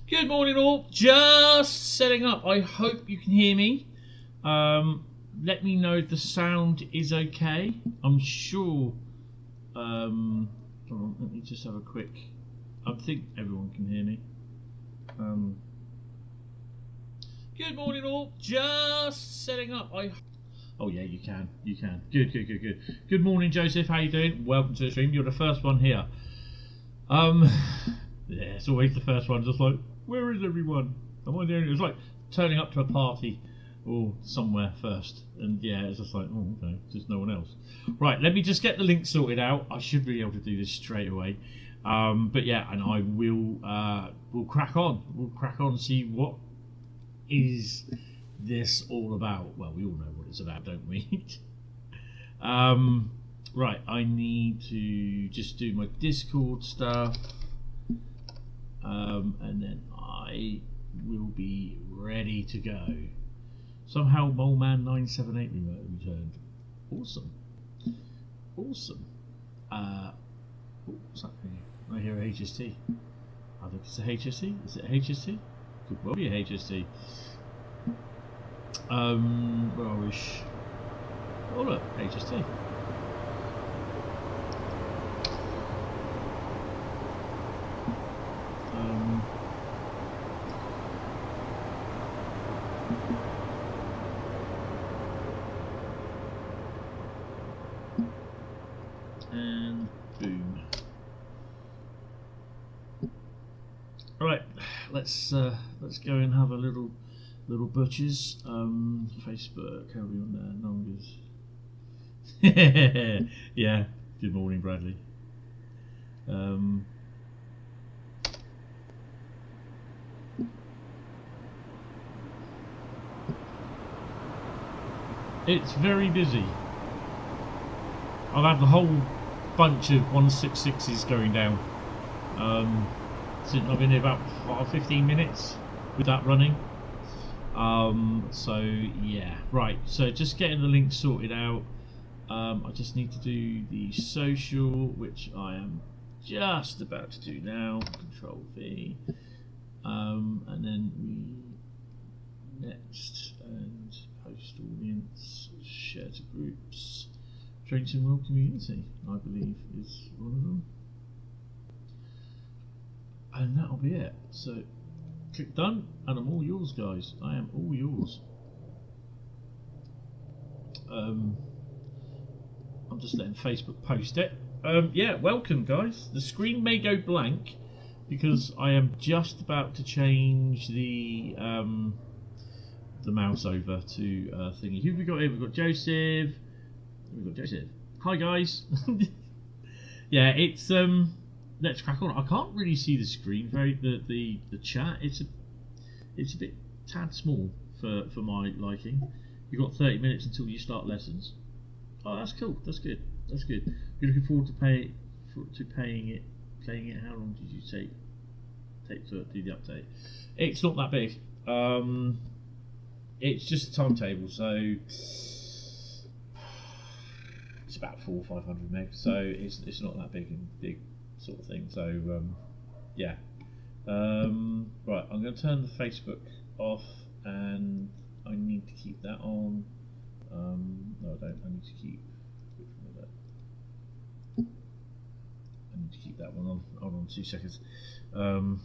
Good morning all, just setting up. I hope you can hear me. Let me know if the sound is okay. I'm sure, hold on, let me just have a quick, I think everyone can hear me. Good morning all, just setting up. Oh yeah, you can. Good. Good morning Joseph, how you doing? Welcome to the stream, you're the first one here. Yeah, it's always the first one, just like, where is everyone? Am I the only? It's like turning up to a party or somewhere first, and yeah, it's just like, oh, okay, there's no one else. Right, let me just get the link sorted out. I should be able to do this straight away. But yeah, and I will. We'll crack on. We'll crack on and see what is this all about. Well, we all know what it's about, don't we? Right, I need to just do my Discord stuff. And then I will be ready to go. Somehow Moleman978 returned. Awesome. What's happening? I hear a HST. I think it's a HST. Is it a HST? Could well be a HST. Where are we? Oh look, HST. And boom. Right, let's go and have a little butchers. Facebook, how are we on there? Numbers. Yeah. Good morning, Bradley. It's very busy. I've had the whole bunch of 166s going down. Since I've been here about 15 minutes with that running. So yeah, right. So just getting the link sorted out. I just need to do the social, which I am just about to do now. Control V, and then we next and post audience, share to groups. Dresden World Community, I believe, is one of them. And that'll be it. So, click done, and I'm all yours, guys. I am all yours. I'm just letting Facebook post it. Yeah, welcome, guys. The screen may go blank because I am just about to change the mouse over to thingy. Who have we got here? We've got Joseph. Hi guys. Yeah, it's let's crack on. I can't really see the screen the chat. It's a bit tad small for my liking. You've got 30 minutes until you start lessons. Oh, that's cool. That's good. You're looking forward to playing it. How long did you take to do the update? It's not that big. It's just a timetable, so it's about 400 or 500 meg, so it's not that big sort of thing. So yeah, right. I'm going to turn the Facebook off and I need to keep that on. No, I don't. I need to keep. Which one is that? I need to keep that one on. Hold on 2 seconds. Okay.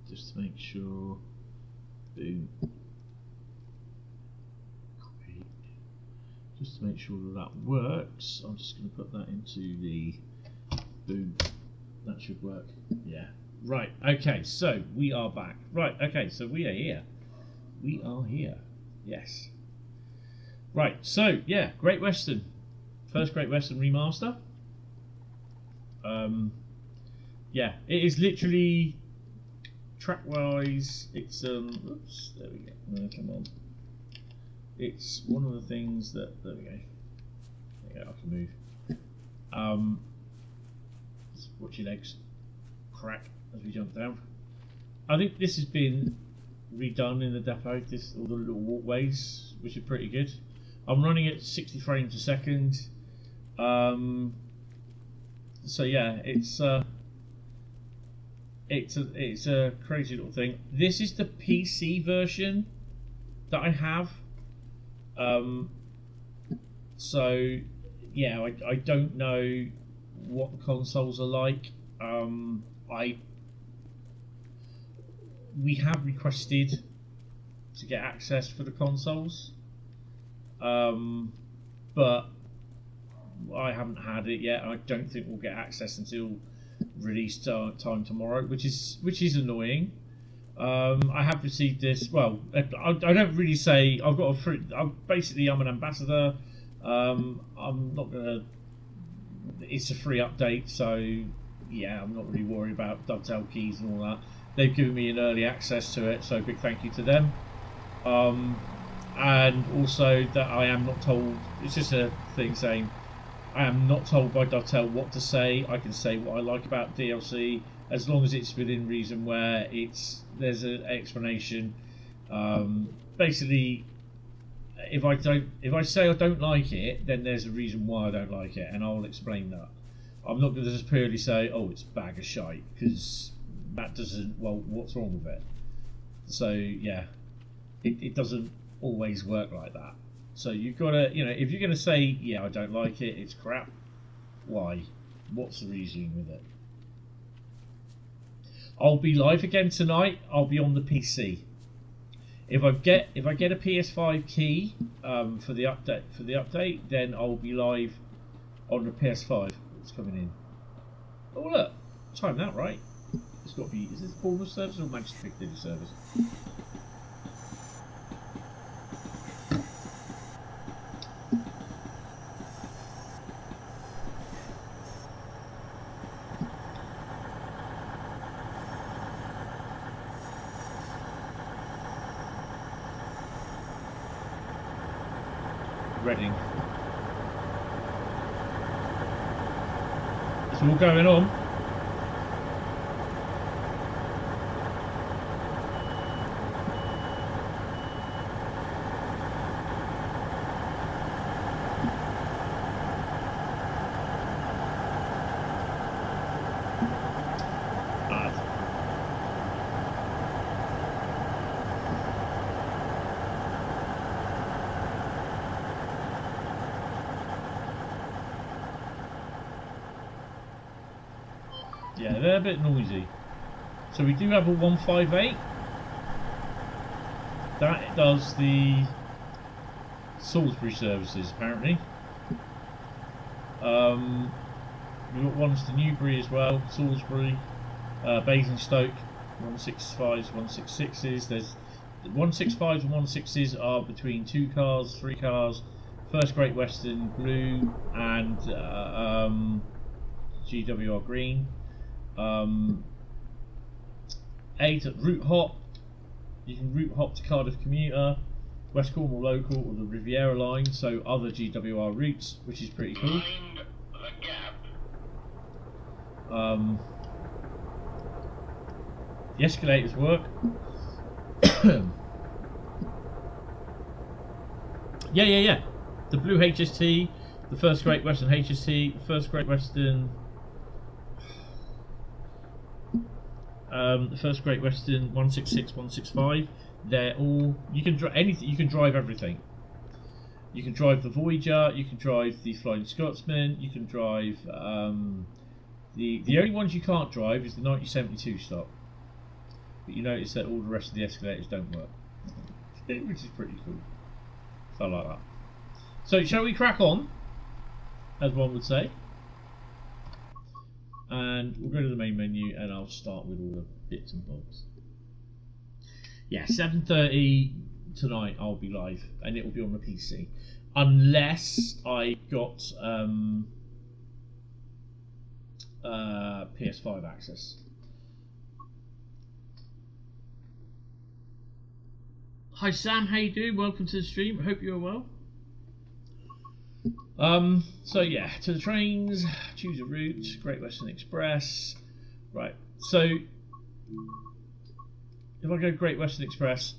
Just to make sure. Boom. Copy. Just to make sure that that works, I'm just going to put that into the boom. That should work. Yeah. Right. Okay. So we are back. Right. Okay. So we are here. We are here. Yes. Right. So yeah, Great Western, first Great Western remaster. Yeah, it is literally track-wise. It's oops. There we go. No, come on. It's one of the things that there we go. There we go. I can move. Just watch your legs crack as we jump down. I think this has been redone in the depot. All the little walkways, which are pretty good. I'm running at 60 frames a second. So yeah, it's a crazy little thing. This is the PC version that I have. So yeah, I don't know what the consoles are like. We have requested to get access for the consoles, but I haven't had it yet. I don't think we'll get access until release time tomorrow, which is annoying. I have received this. Well, I don't really say I've got a free. I'm an ambassador. I'm not gonna. It's a free update, so yeah, I'm not really worried about dovetail keys and all that. They've given me an early access to it, so big thank you to them. And also that I am not told. It's just a thing saying I am not told by Dovetail what to say. I can say what I like about DLC as long as it's within reason, where there's an explanation. Basically, if I say I don't like it, then there's a reason why I don't like it, and I'll explain that. I'm not going to just purely say, oh, it's a bag of shite, because that doesn't. Well, what's wrong with it? So yeah, it doesn't always work like that. So you've got to, if you're going to say, yeah, I don't like it, it's crap, why? What's the reasoning with it? I'll be live again tonight. I'll be on the PC. If I get a PS5 key for the update, then I'll be live on the PS5. It's coming in. Oh look, time that right. It's got to be. Is this Bournemouth service or Manchester Piccadilly service? Reading. It's all going on. Yeah, they're a bit noisy. So we do have a 158. That does the Salisbury services, apparently. We've got ones to Newbury as well, Salisbury, Basingstoke, 165s, 166s. There's 165s and 160s are between 2 cars, 3 cars. First Great Western Blue and GWR Green. 8 at route hop. You can route hop to Cardiff commuter, West Cornwall local, or the Riviera line, so other GWR routes, which is pretty cool. The escalators work. Yeah. The blue HST, the first Great Western HST, the first Great Western the first Great Western 166, 165. They're all, you can drive anything. You can drive everything. You can drive the Voyager. You can drive the Flying Scotsman. You can drive the only ones you can't drive is the 1972 stock. But you notice that all the rest of the escalators don't work, which is pretty cool. So I like that. So shall we crack on, as one would say? And we'll go to the main menu, and I'll start with all the bits and bobs. Yeah, 7:30 tonight I'll be live, and it will be on the PC, unless I got PS5 access. Hi Sam, how you doing? Welcome to the stream. I hope you're well. So yeah, to the trains, choose a route, Great Western Express. Right, so if I go Great Western Express,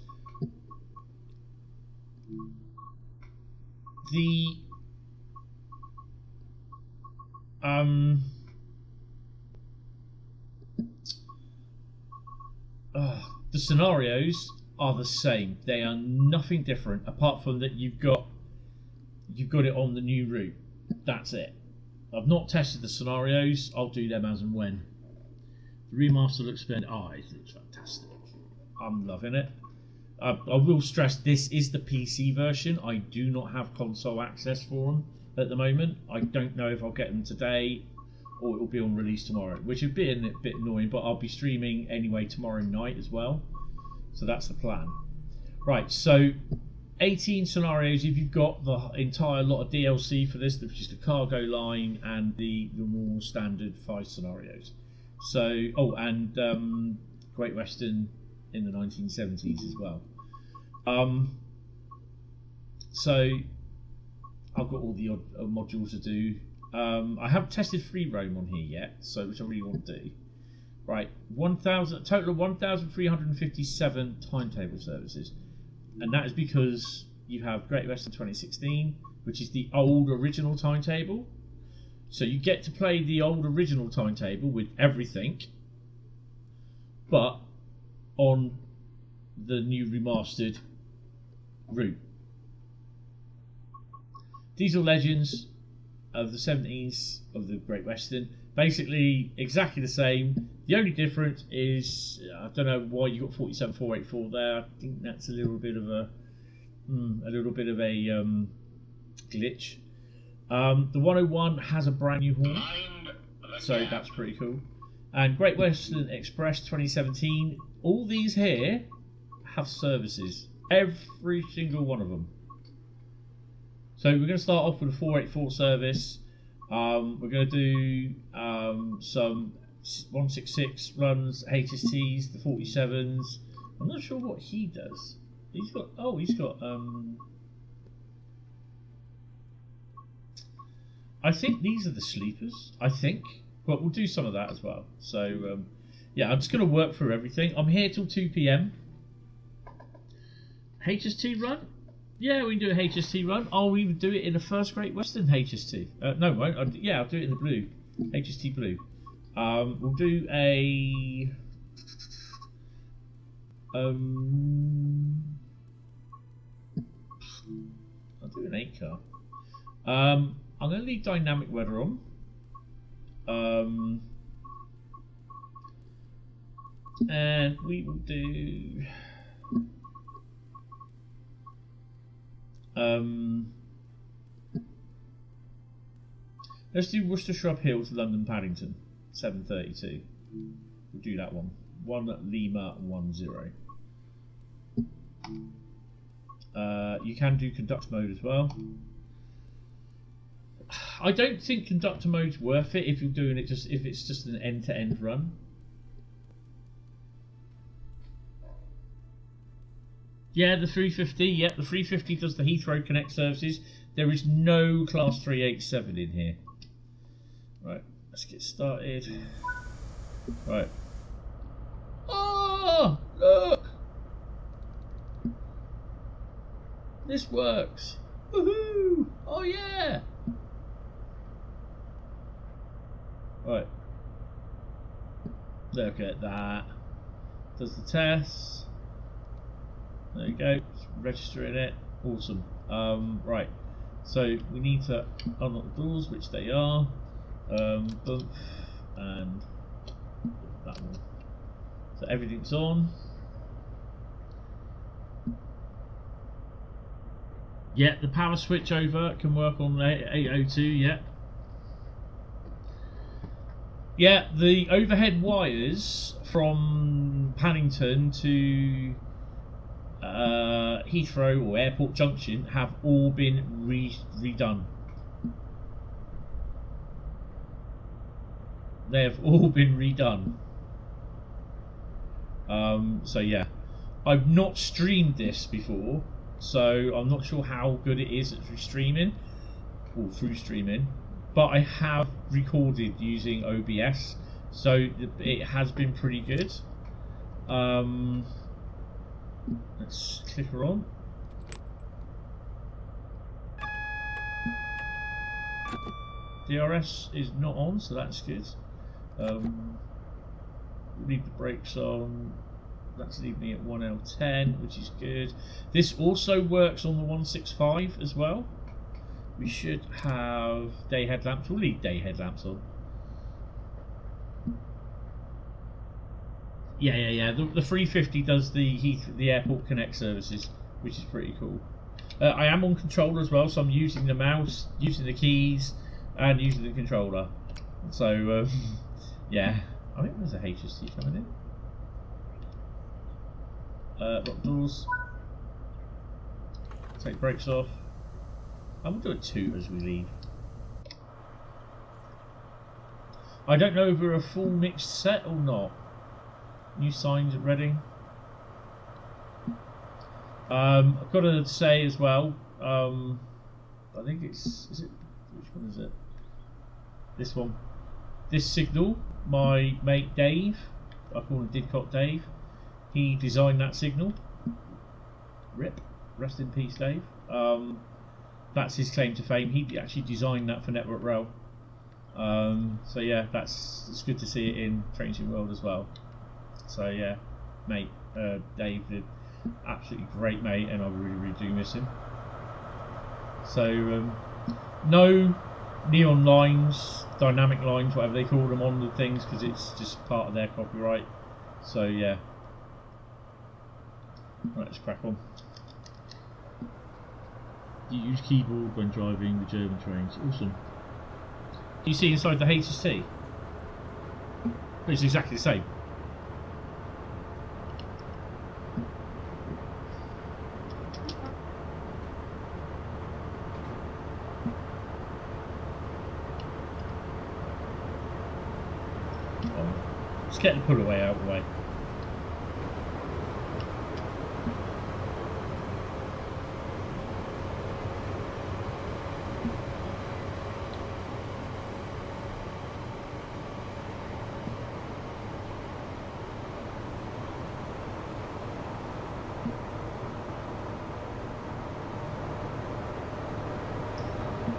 the scenarios are the same. They are nothing different, apart from that you've got it on the new route. That's it. I've not tested the scenarios. I'll do them as and when. The remaster looks splendid. Oh, it looks fantastic. I'm loving it. I will stress this is the PC version. I do not have console access for them at the moment. I don't know if I'll get them today or it will be on release tomorrow, which would be a bit annoying, but I'll be streaming anyway tomorrow night as well. So that's the plan. Right, so 18 scenarios if you've got the entire lot of DLC for this, which is the cargo line and the more standard 5 scenarios. So, oh, and Great Western in the 1970s as well. So I've got all the odd modules to do. I haven't tested free roam on here yet, so which I really want to do. Right, total of 1,357 timetable services, and that is because you have Great Western 2016, which is the old original timetable. So you get to play the old original timetable with everything, but on the new remastered route. Diesel Legends of the 70s of the Great Western, basically exactly the same. The only difference is, I don't know why you got 47484 there. I think that's a little bit of a glitch. The 101 has a brand new horn, so that's pretty cool. And Great Western Express 2017, all these here have services, every single one of them. So we're going to start off with a 484 service. We're going to do some 166 runs, HSTs, the 47s. I'm not sure what he does. He's got I think these are the sleepers, I think. But we'll do some of that as well. So yeah, I'm just going to work through everything. I'm here till 2 PM. HST run? Yeah, we can do a HST run. I'll even do it in the first Great Western HST. No, I won't. Yeah, I'll do it in the blue. HST blue. We'll do a... I'll do an 8-car. I'm going to leave dynamic weather on. And we will do... let's do Worcestershire Uphill to London Paddington, 7:32. We'll do that one. 1 Lima 10. You can do conductor mode as well. I don't think conductor mode's worth it if you're doing it if it's just an end-to-end run. Yeah, the 350. Yeah, the 350 does the Heathrow Connect services. There is no Class 387 in here. Right, let's get started. Right. Oh, look! This works. Woohoo! Oh yeah! Right. Look at that. does the test. There you go, it's registering it. Awesome. Right, so we need to unlock the doors, which they are. Boom, and that one. So everything's on. Yeah, the power switch over can work on 802, yeah. Yeah, the overhead wires from Paddington to Heathrow or Airport Junction have all been redone. They have all been redone. So yeah, I've not streamed this before, so I'm not sure how good it is at streaming or through streaming, but I have recorded using OBS, so it has been pretty good. Let's click her on. DRS is not on, so that's good. Leave the brakes on. That's leaving me at 1L10, which is good. This also works on the 165 as well. We should have day headlamps. We'll leave day headlamps on. Yeah. The 350 does the Airport Connect services, which is pretty cool. I am on controller as well, so I'm using the mouse, using the keys, and using the controller. So yeah, I think there's a HST coming in. Lock doors. Take brakes off. I'm going to do a 2 as we leave. I don't know if we're a full mixed set or not. New signs at Reading. I've got to say as well, I think is it, which one is it? This one. This signal, my mate Dave, I call him Didcot Dave, he designed that signal. RIP, rest in peace Dave. That's his claim to fame. He actually designed that for Network Rail. So yeah, it's good to see it in Train Sim World as well. So yeah, mate, Dave, absolutely great mate, and I really do miss him. So no neon lines, dynamic lines, whatever they call them, on the things, because it's just part of their copyright. So yeah, right, let's crack on. You use keyboard when driving the German trains. Awesome. You see inside the HST? It's exactly the same. Let's get the pull away out of the way.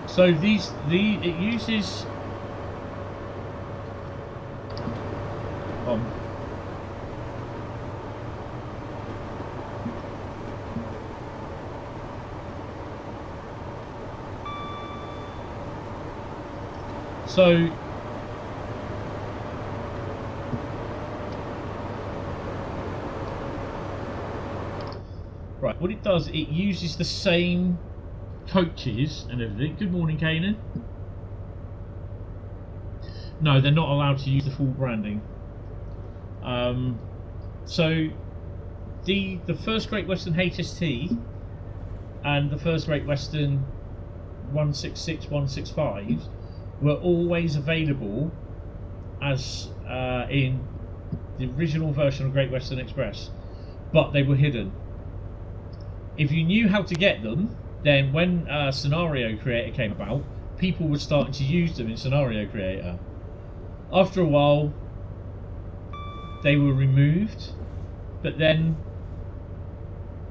So it uses so right, what it does, it uses the same coaches and everything. Good morning, Kanan. No, they're not allowed to use the full branding. So the first Great Western HST and the first Great Western 166, 165 were always available as in the original version of Great Western Express, but they were hidden. If you knew how to get them, then when Scenario Creator came about, people were starting to use them in Scenario Creator. After a while, they were removed, but then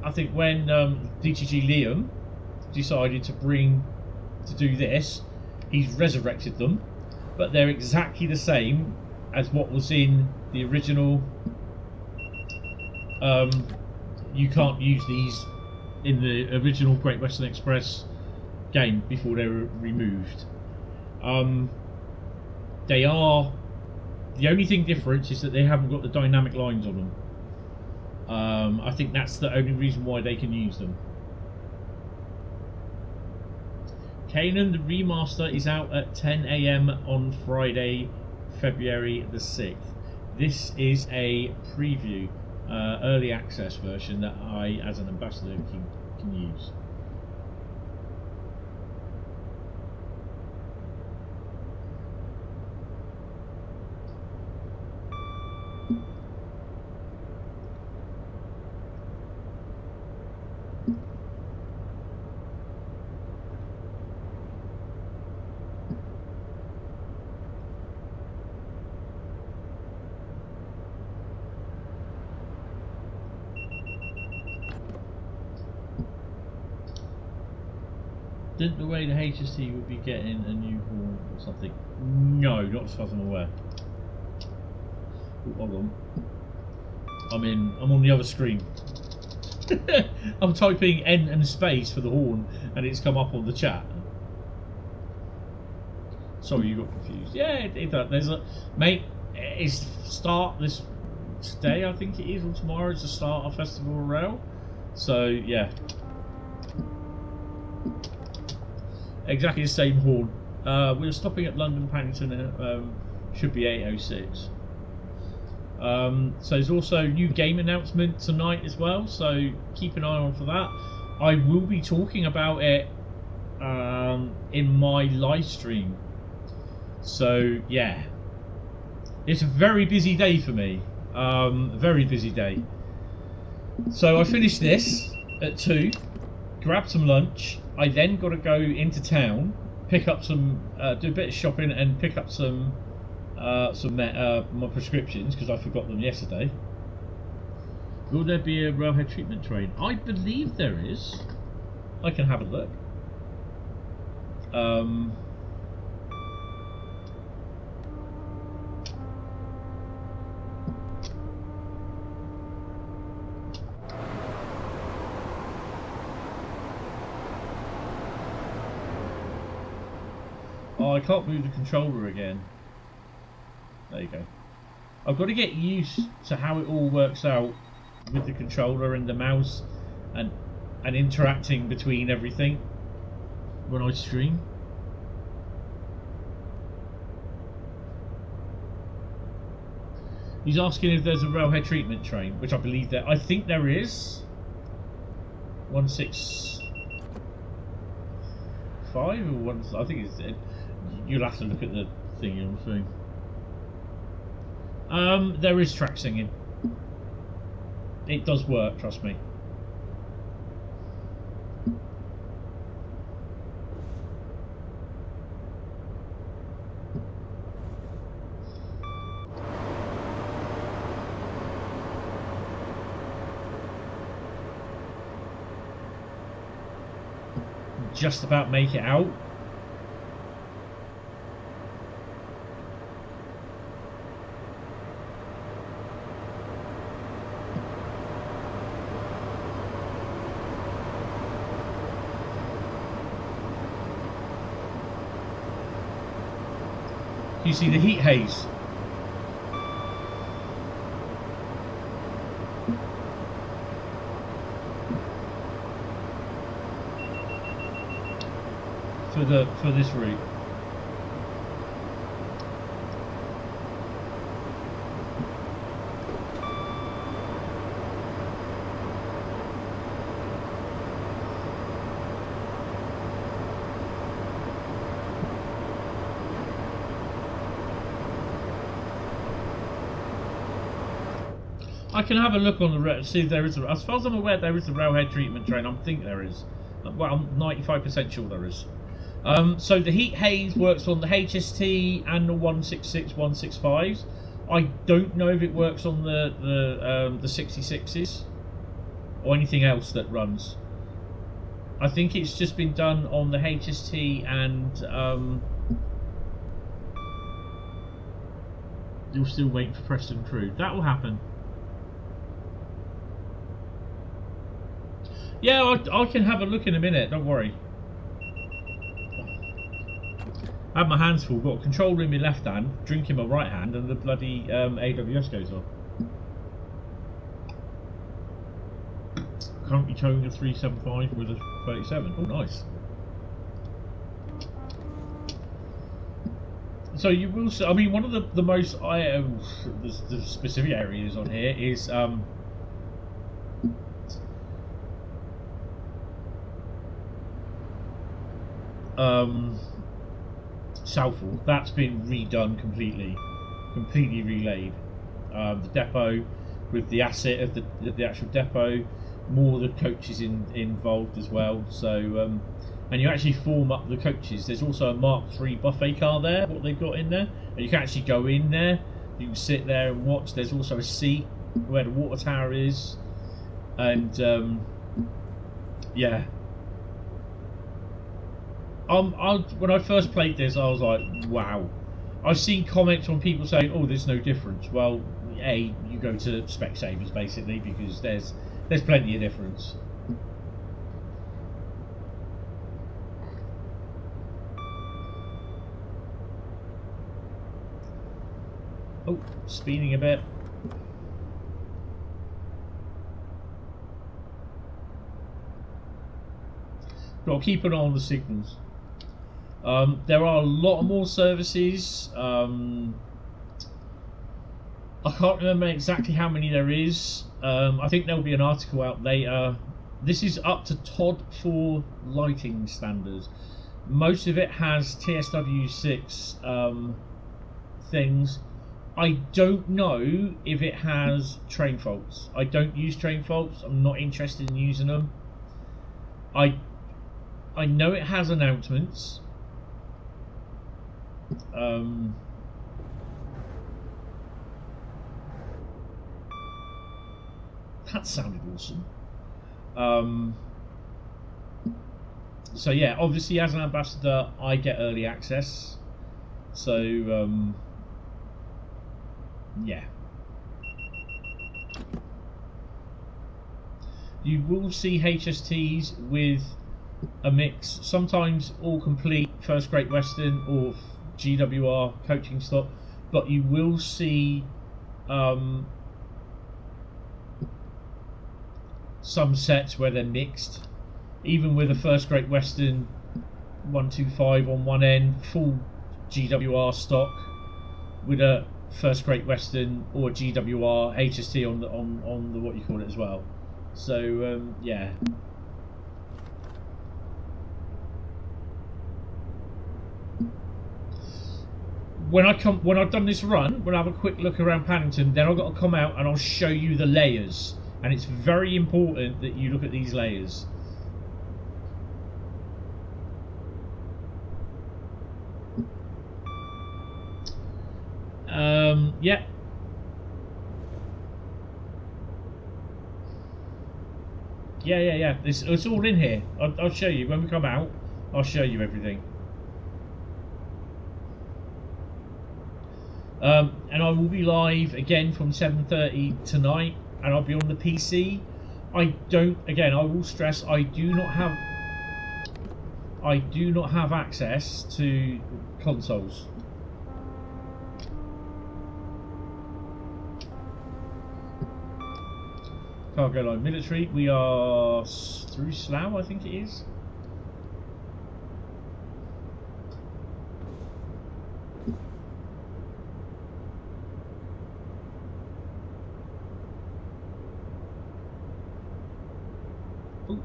I think when DTG Liam decided to do this, he's resurrected them, but they're exactly the same as what was in the original you can't use these in the original Great Western Express game before they were removed. They are, the only thing different is that they haven't got the dynamic lines on them. I think that's the only reason why they can use them. Kanan, the remaster, is out at 10 AM on Friday, February the 6th. This is a preview, early access version that I, as an ambassador, can use. Didn't the way the HST would be getting a new horn or something? No, not as far as I'm aware. Ooh, hold on. I'm on the other screen. I'm typing N and space for the horn and it's come up on the chat. Sorry, you got confused. Yeah, it does. There's a mate. It's start this today, I think it is, or tomorrow. It's the start of Festival of Rail. So yeah. Exactly the same horn. We're stopping at London Paddington. Should be 8:06. So there's also a new game announcement tonight as well. So keep an eye on for that. I will be talking about it in my live stream. So yeah, it's a very busy day for me. Very busy day. So I finished this at 2. Grab some lunch. I then got to go into town, pick up some, do a bit of shopping, and pick up some my prescriptions because I forgot them yesterday. Will there be a railhead treatment train? I believe there is. I can have a look. Oh, I can't move the controller again. There you go. I've got to get used to how it all works out with the controller and the mouse and interacting between everything when I stream. He's asking if there's a railhead treatment train, which I believe there. I think there is. 165 or one. I think it's. You'll have to look at the thing on the thing. There is track singing. It does work, trust me. Just about make it out. You see the heat haze. For this route. I can have a look on the see if there is. As far as I'm aware, there is a railhead treatment train. I think there is. Well, I'm 95% sure there is. So the heat haze works on the HST and the 166, 165s. I don't know if it works on the 66s or anything else that runs. I think it's just been done on the HST and you're still waiting for Preston Crewe. That will happen. Yeah, I can have a look in a minute. Don't worry. I have my hands full. Got a controller in my left hand, drink in my right hand, and the bloody AWS goes on. Currently towing a 375 with a 37. Oh, nice. So you will see, I mean, one of the most the specific areas on here is Southall. That's been redone completely relaid. The depot with the asset of the actual depot, more the coaches involved as well. So and you actually form up the coaches. There's also a Mark III buffet car there, what they've got in there, and you can actually go in there. You can sit there and watch. There's also a seat where the water tower is, and yeah. When I first played this, I was like, wow. I've seen comments on people saying, oh, there's no difference. Well, A, you go to Specsavers basically, because there's plenty of difference. Oh, speeding a bit. Got to keep an eye on the signals. There are a lot more services. I can't remember exactly how many there is. I think there'll be an article out later. This is up to TOD 4 lighting standards. Most of it has TSW6 things. I don't know if it has train faults. I don't use train faults. I'm not interested in using them. I know it has announcements. That sounded awesome. So yeah, obviously as an ambassador I get early access. So yeah. You will see HSTs with a mix, sometimes all complete first Great Western or GWR coaching stock, but you will see some sets where they're mixed, even with a first Great Western 125 on one end, full GWR stock, with a first Great Western or GWR HST on the what you call it as well. So yeah. When I've done this run, when I have a quick look around Paddington, then I've got to come out and I'll show you the layers, and it's very important that you look at these layers. Yeah. Yeah. It's all in here. I'll show you when we come out. I'll show you everything. And I will be live again from 7:30 tonight, and I'll be on the PC. I will stress, I do not have access to consoles. Cargo line military. We are through Slough, I think it is. Oh,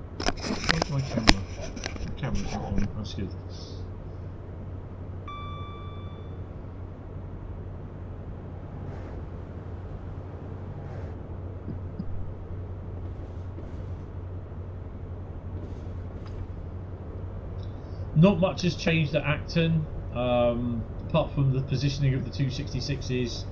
where's my camera? The camera's not on. That's good. Not much has changed at Acton, apart from the positioning of the 266s.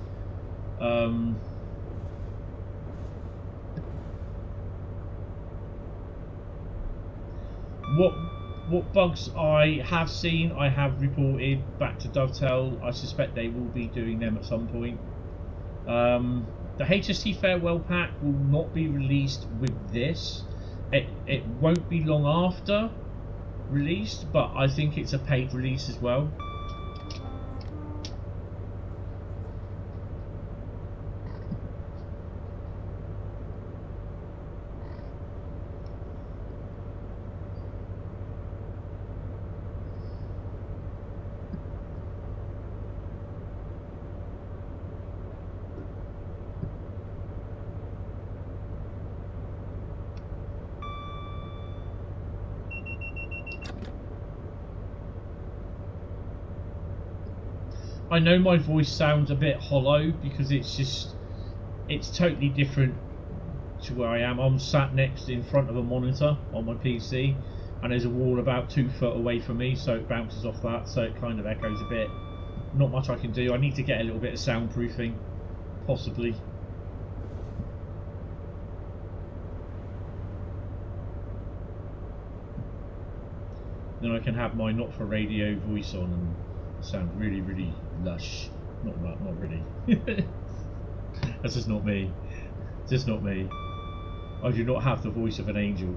What bugs I have seen, I have reported back to Dovetail. I suspect they will be doing them at some point. The HST Farewell Pack will not be released with this. It won't be long after released, but I think it's a paid release as well. I know my voice sounds a bit hollow because it's totally different to where I am. I'm sat next in front of a monitor on my PC, and there's a wall about 2 foot away from me, so it bounces off that, so it kind of echoes a bit. Not much I can do. I need to get a little bit of soundproofing, possibly. Then I can have my not for radio voice on and sound really, really lush. Not really. That's just not me. Just not me. I do not have the voice of an angel.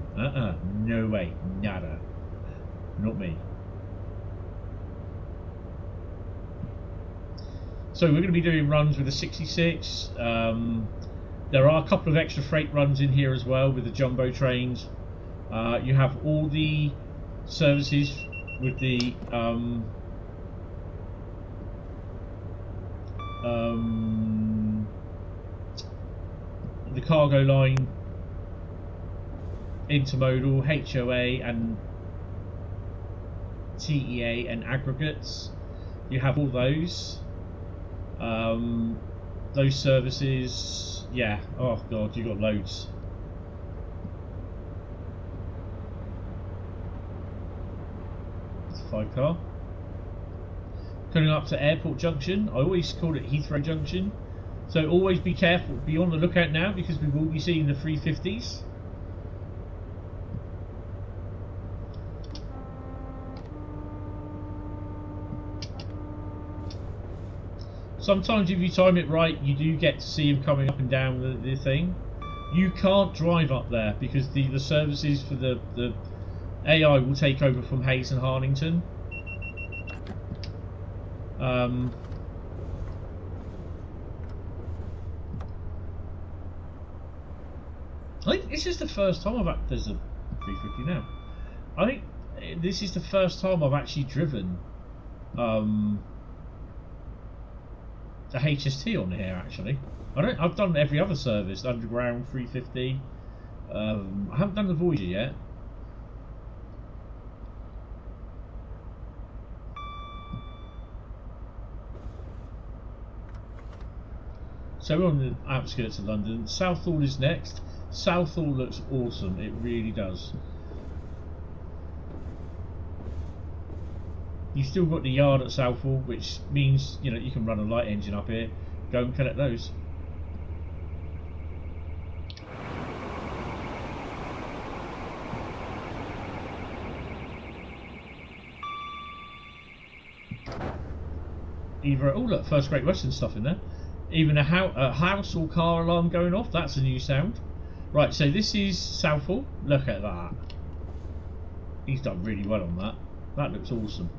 No way. Nada. Not me. So we're going to be doing runs with the 66. There are a couple of extra freight runs in here as well with the jumbo trains. You have all the services with the cargo line, intermodal, HOA and TEA and aggregates. You have all those services. Yeah, oh god, you got loads. It's a 5 car. Coming up to Airport Junction. I always call it Heathrow Junction. So always be careful, be on the lookout now, because we will be seeing the 350s. Sometimes if you time it right, you do get to see them coming up and down the thing. You can't drive up there because the services for the AI will take over from Hayes and Harlington. I think this is the first time there's a 350 now. I think this is the first time I've actually driven a HST on here. Actually, I've done every other service, Underground, 350. I haven't done the Voyager yet. So we're on the outskirts of London. Southall is next. Southall looks awesome, it really does. You've still got the yard at Southall, which means, you know, you can run a light engine up here. Go and collect those. Either, oh look, first Great Western stuff in there. Even a house or car alarm going off, that's a new sound. Right, so this is Southall. Look at that. He's done really well on that. That looks awesome.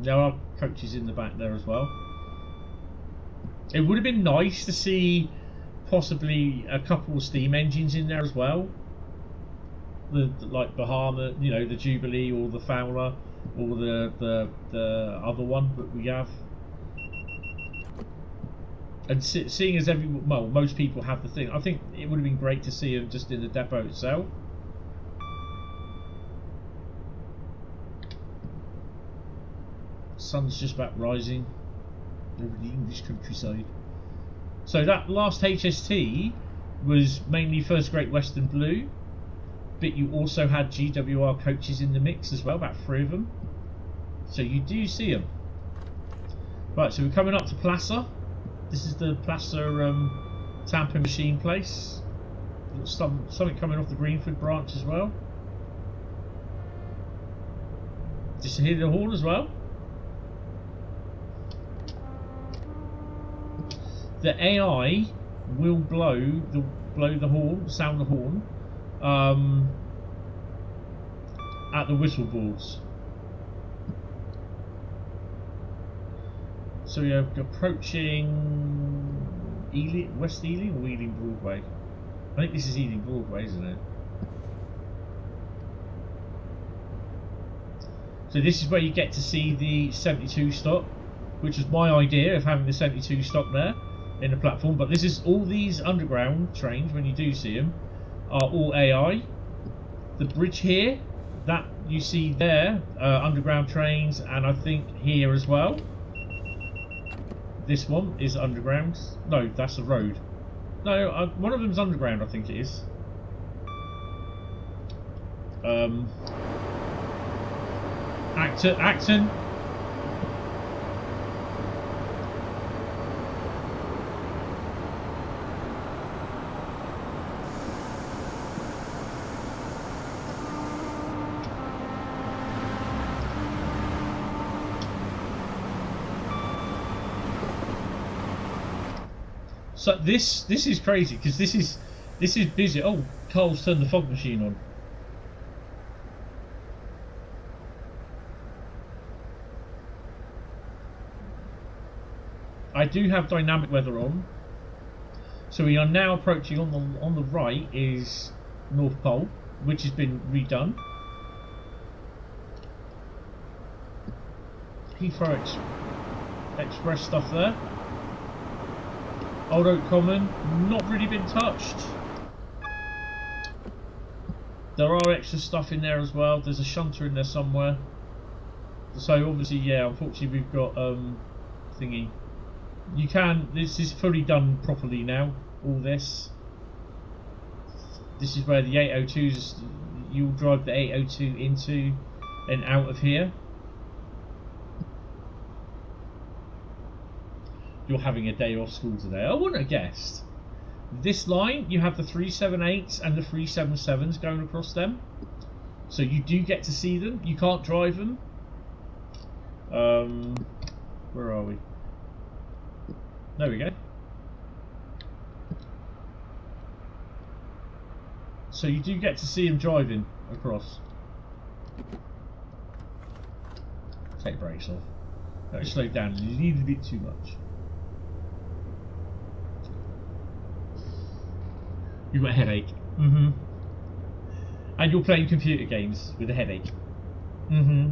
There are coaches in the back there as well. It would have been nice to see possibly a couple of steam engines in there as well. Like Bahama, you know, the Jubilee or the Fowler or the other one that we have. And seeing as most people have the thing, I think it would have been great to see them just in the depot itself. Sun's just about rising over the English countryside. So that last HST was mainly First Great Western Blue, but you also had GWR coaches in the mix as well, about 3 of them. So you do see them. Right, so we're coming up to Plaza. This is the Plaza tamping machine place. Something coming off the Greenford branch as well. Just hear the horn as well. The AI will blow blow the horn, sound the horn, at the whistle balls. So we are approaching West Ealing or Ealing Broadway? I think this is Ealing Broadway, isn't it? So this is where you get to see the 72 stop, which was my idea of having the 72 stop there in the platform. But this is all these underground trains, when you do see them, are all AI. The bridge here, that you see there, underground trains, and I think here as well. This one is underground. No, that's a road. No, one of them's underground, I think it is. Acton. So this is crazy because this is busy. Oh, Carl's turned the fog machine on. I do have dynamic weather on, so we are now approaching on the right is North Pole, which has been redone. Heathrow Express stuff there. Old Oak Common, not really been touched. There are extra stuff in there as well. There's a shunter in there somewhere. So obviously, yeah, unfortunately we've got thingy. You can. This is fully done properly now. All this. This is where the 802s. You'll drive the 802 into and out of here. You're having a day off school today. I wouldn't have guessed. This line, you have the 378s and the 377s going across them. So you do get to see them. You can't drive them. Where are we? There we go. So you do get to see them driving across. Take brakes off. No, slow down. You need a bit too much. You've got a headache. Mm-hmm. And you're playing computer games with a headache. Mm-hmm.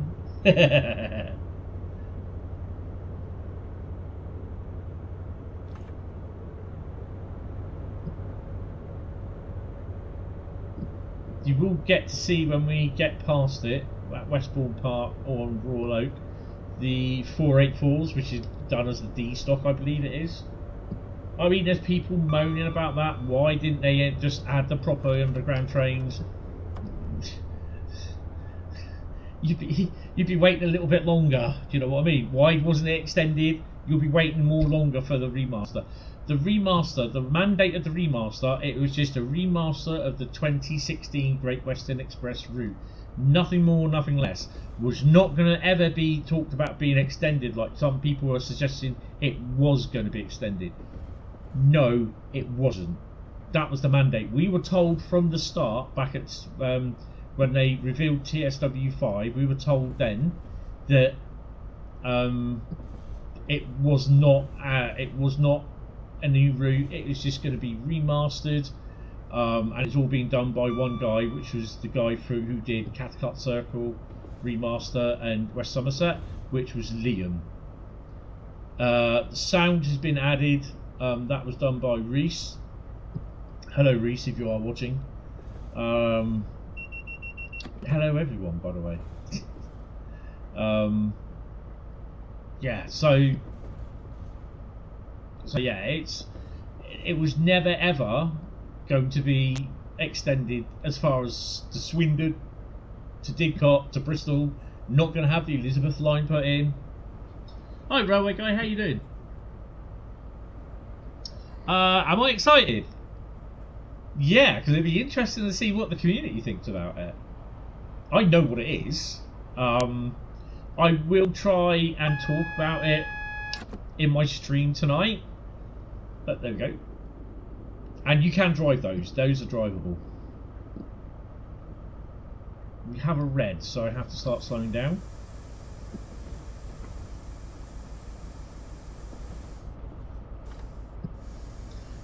You will get to see when we get past it, at Westbourne Park or on Royal Oak, the 484s, which is done as the D stock, I believe it is. I mean, there's people moaning about that. Why didn't they just add the proper underground trains? You'd be waiting a little bit longer. Do you know what I mean? Why wasn't it extended? You'll be waiting more longer for the remaster. The remaster, the mandate of the remaster, it was just a remaster of the 2016 Great Western Express route. Nothing more, nothing less. Was not going to ever be talked about being extended like some people are suggesting it was going to be extended. No, it wasn't. That was the mandate. We were told from the start, back at when they revealed TSW5, we were told then that it was not a new route. It was just going to be remastered, and it's all being done by one guy, which was the guy who did Cathcart Circle Remaster and West Somerset, which was Liam. Sound has been added. That was done by Reese. Hello Reese, if you are watching. Hello everyone, by the way. Yeah, so yeah, it was never ever going to be extended as far as to Swindon, to Didcot, to Bristol. Not going to have the Elizabeth line put in. Hi Railway Guy, how you doing? Am I excited? Yeah, because it'd be interesting to see what the community thinks about it. I know what it is. I will try and talk about it in my stream tonight. But there we go. And you can drive those. Those are drivable. We have a red, so I have to start slowing down.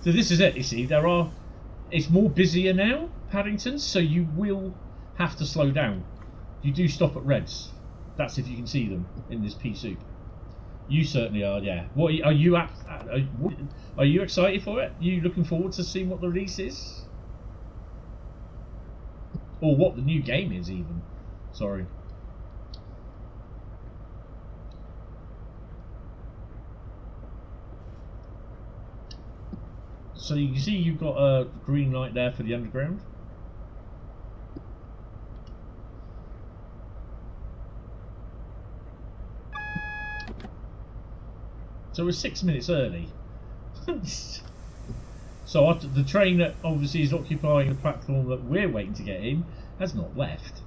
So this is it, you see, it's more busier now, Paddington, so you will have to slow down. You do stop at reds. That's if you can see them in this pea soup. You certainly are, yeah. What are you excited for it? Are you looking forward to seeing what the release is? Or what the new game is even. Sorry. So you can see you've got a green light there for the underground. So we're 6 minutes early. So the train that obviously is occupying the platform that we're waiting to get in has not left.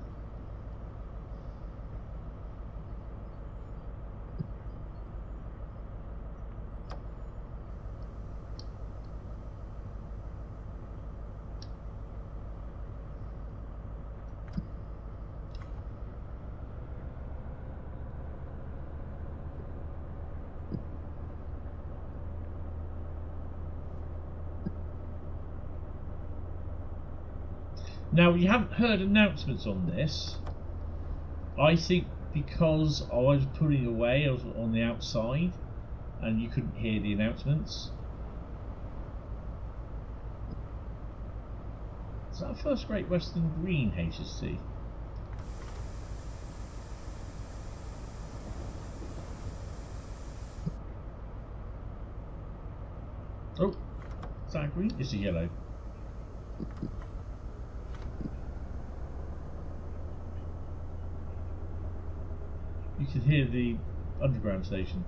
Now, you haven't heard announcements on this. I think because I was putting away, I was on the outside, and you couldn't hear the announcements. Is that a first Great Western green HSC? Oh, is that a green? It's a yellow. You can hear the underground station.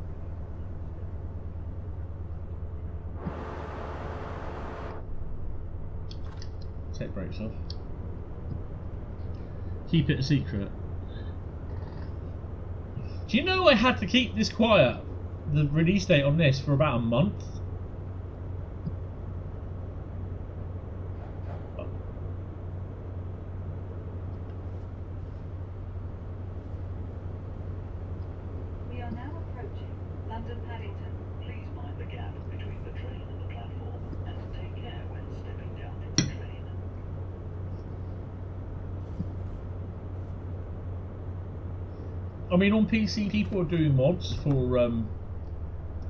Take brakes off. Keep it a secret. Do you know I had to keep this quiet, the release date on this, for about a month? I mean, on PC, people are doing mods for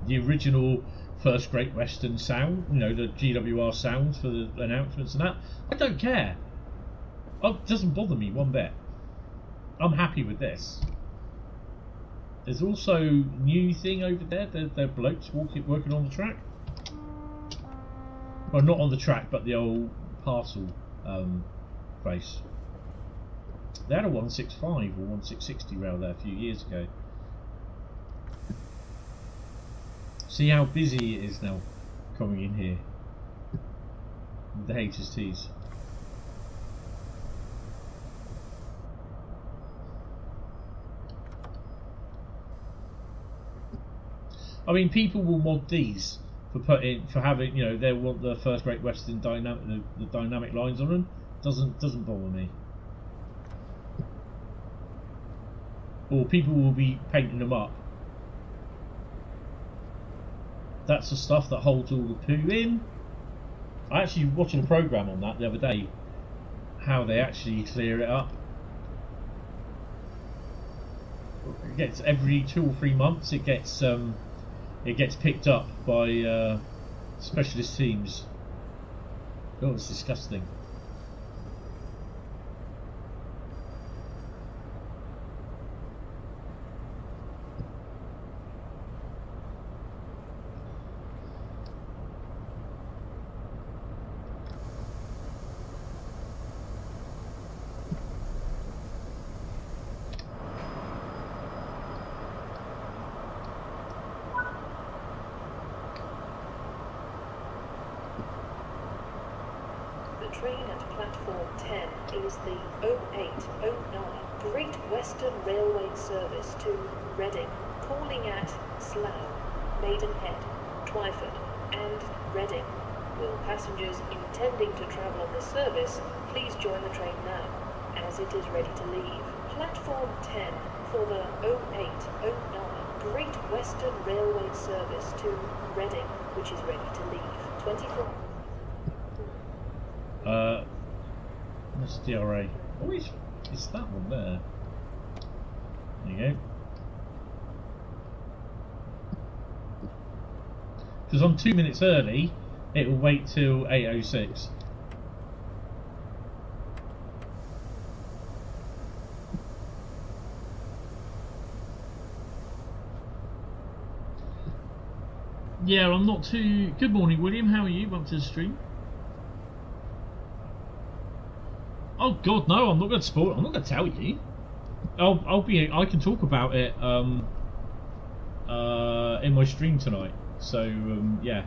the original first Great Western sound, you know, the GWR sounds for the announcements and that. I don't care. It doesn't bother me one bit. I'm happy with this. There's also a new thing over there. They're blokes working on the track. Well, not on the track, but the old parcel place. They had a 165 or 1660 rail there a few years ago. See how busy it is now coming in here with the HSTs. I mean, people will mod these for having, you know, they want the first Great Western dynamic, the dynamic lines on them. Doesn't bother me. Or people will be painting them up. That's the stuff that holds all the poo in. I actually watched a program on that the other day, how they actually clear it up. It gets every 2 or 3 months. It gets picked up by specialist teams. Oh, it's disgusting. Train at platform 10 is the 0809 Great Western Railway service to Reading, calling at Slough, Maidenhead, Twyford and Reading. Will passengers intending to travel on this service please join the train now, as it is ready to leave. Platform 10 for the 0809 Great Western Railway service to Reading, which is ready to leave. 24. That's DRA. Oh, it's that one there. There you go. Because I'm 2 minutes early, it will wait till 8:06. Yeah, I'm not too... Good morning, William. How are you? Welcome to the stream. Oh God, no! I'm not going to spoil it. I'm not going to tell you. I can talk about it in my stream tonight. So yeah.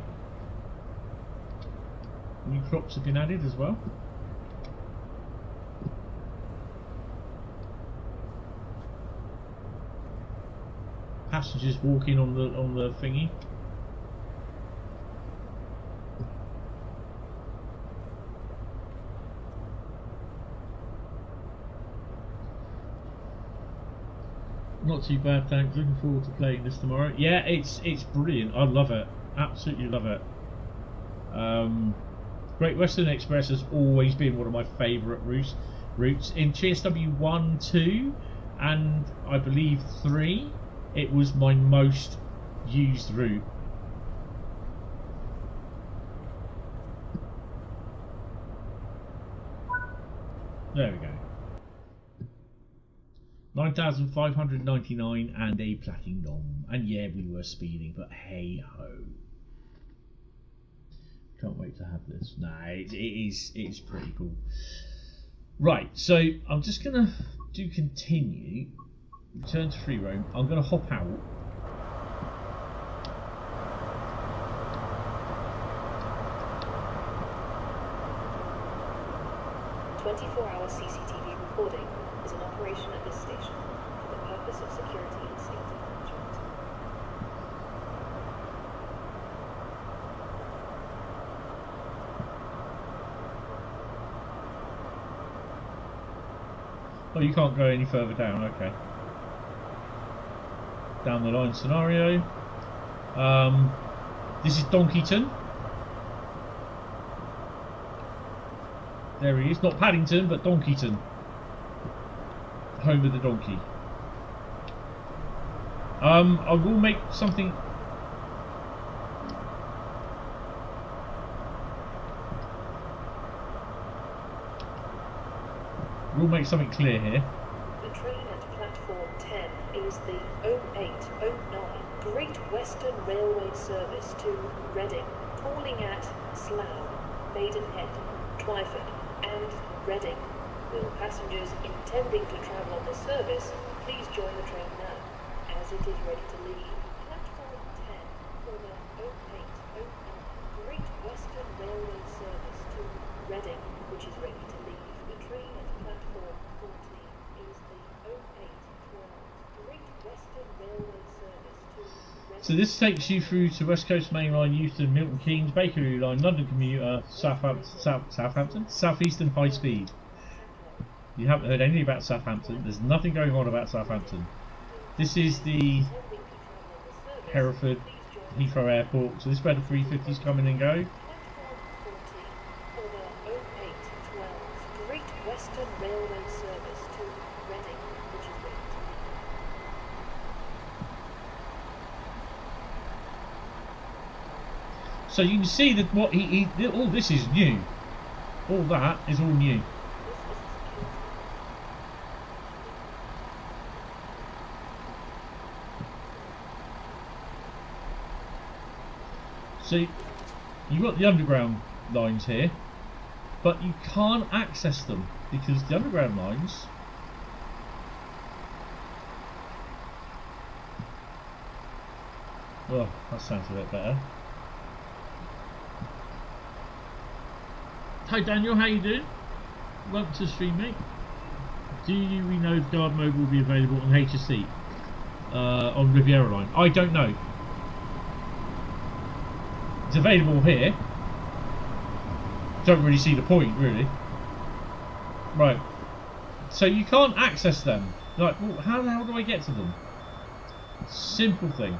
New crops have been added as well. Passengers walking on the thingy. Not too bad, thanks. Looking forward to playing this tomorrow. Yeah, it's brilliant. I love it. Absolutely love it. Great Western Express has always been one of my favourite routes. In GSW 1, 2, and I believe 3, it was my most used route. There we go. 9,599 and a platinum. And yeah, we were speeding, but hey ho. Can't wait to have this. Nah, it's pretty cool. Right, so I'm just gonna do continue. Return to free roam. I'm gonna hop out. "24-hour CCTV recording is in operation at this station for the purpose of security and safety management." Oh, you can't go any further down, okay. Down the line scenario. This is Donkeyton. There he is, not Paddington, but Donkeyton. Home of the donkey. I will make something... We'll make something clear here. The train at platform 10 is the 0809 Great Western Railway service to Reading, calling at Slough, Maidenhead, Twyford and Reading. Will passengers intending to travel on this service please join the train now, as it is ready to leave. Platform 10 for the 0809 Great Western Railway service to Reading, which is ready to leave. The train at platform 14 is the 0812 Great Western Railway service to Reading. So this takes you through to West Coast Main Line, Euston, Milton Keynes, Bakerloo Line, London Commuter, Southampton, Southeastern Highspeed. You haven't heard anything about Southampton. There's nothing going on about Southampton. This is the Hereford Heathrow Airport. So this is where the 350s come in and go. Great Western Railway service to Reading, which is ready to leave. So you can see that what all this is new. All that is all new. So you've got the underground lines here, but you can't access them because the underground lines oh, that sounds a bit better. Hi Daniel, how you doing? Welcome to the stream, mate. Do we know if Guard Mode will be available on HSC on Riviera Line? I don't know. It's available here. don't really see the point, really. Right. So you can't access them. Like, well, how the hell do I get to them? Simple thing.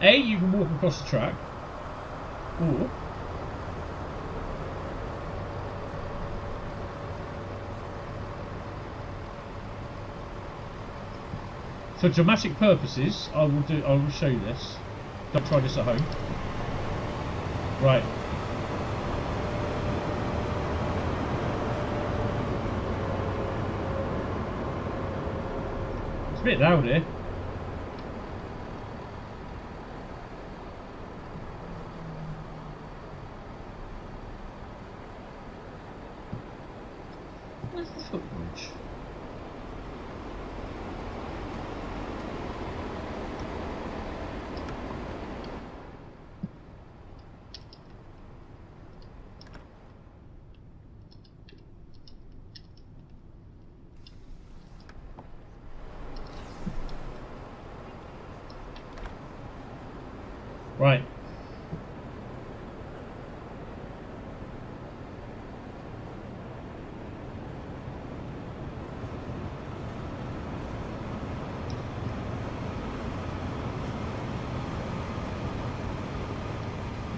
A, you can walk across the track, or for dramatic purposes, I will show you this. Don't try this at home. Right. It's a bit loud here. Where's the footbridge? Right.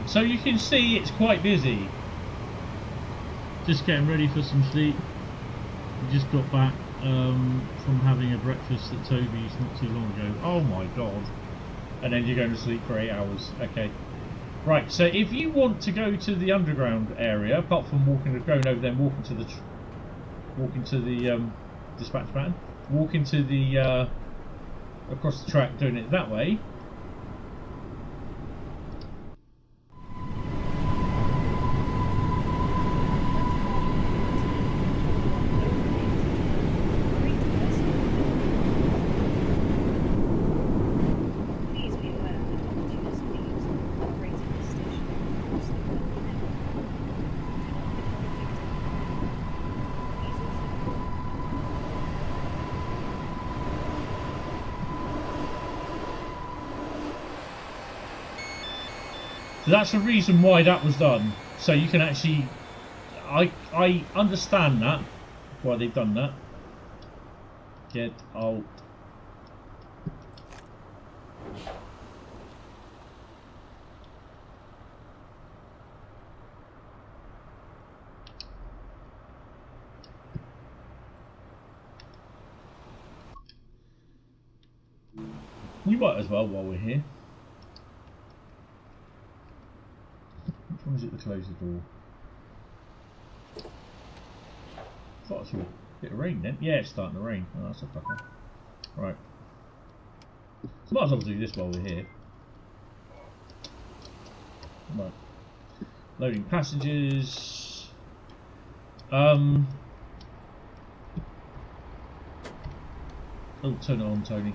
So you can see it's quite busy. Just getting ready for some sleep. We just got back from having a breakfast at Toby's not too long ago. Oh my god. And then you're going to sleep for 8 hours. Okay. Right, so if you want to go to the underground area, apart from going over there and walking to the dispatch pattern, walking to the across the track, doing it that way. So that's the reason why that was done. So you can actually, I understand that, why they've done that. Get out. We might as well while we're here. Which one is it to close the door? I thought I saw a bit of rain then. Yeah, it's starting to rain. Oh, that's a fucker. Right. So might as well do this while we're here. Right. Loading passengers. Oh, turn it on, Tony.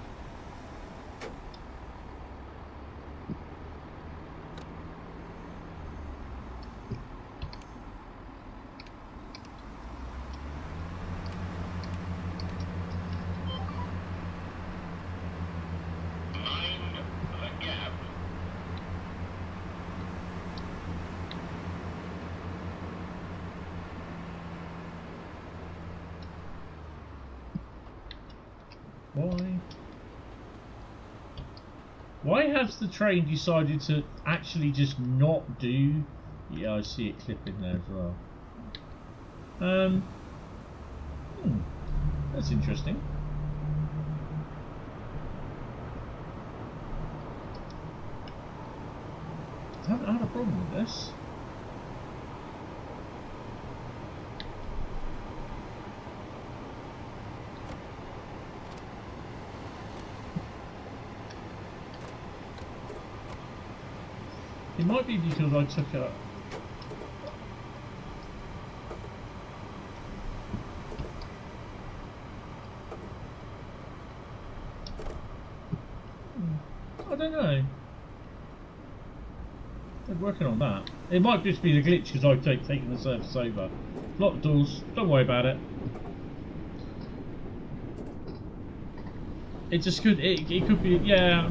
Why has the train decided to actually just not do? Yeah, I see it clipping there as well. That's interesting. I haven't had a problem with this. It might be because I took a... I don't know. They're working on that. It might just be the glitch because I've taken the surface over. Lock the doors, don't worry about it. It just could, it could be, yeah.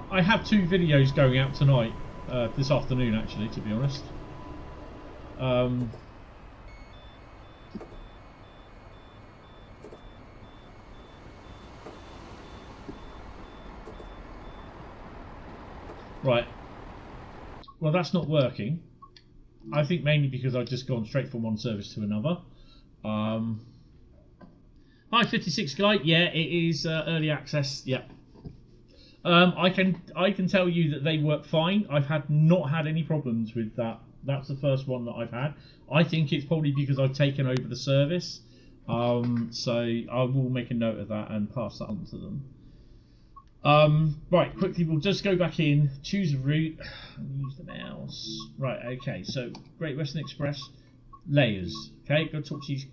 I have 2 videos going out tonight, this afternoon actually, to be honest. Right. Well, that's not working. I think mainly because I've just gone straight from one service to another. Hi, 56 guy. Yeah, it is early access. Yeah. I can tell you that they work fine. I've not had any problems with that. That's the first one that I've had. I think it's probably because I've taken over the service. So I will make a note of that and pass that on to them. Right, quickly we'll just go back in, choose a route, and use the mouse. Right, okay, so Great Western Express, layers. Okay, go talk to you.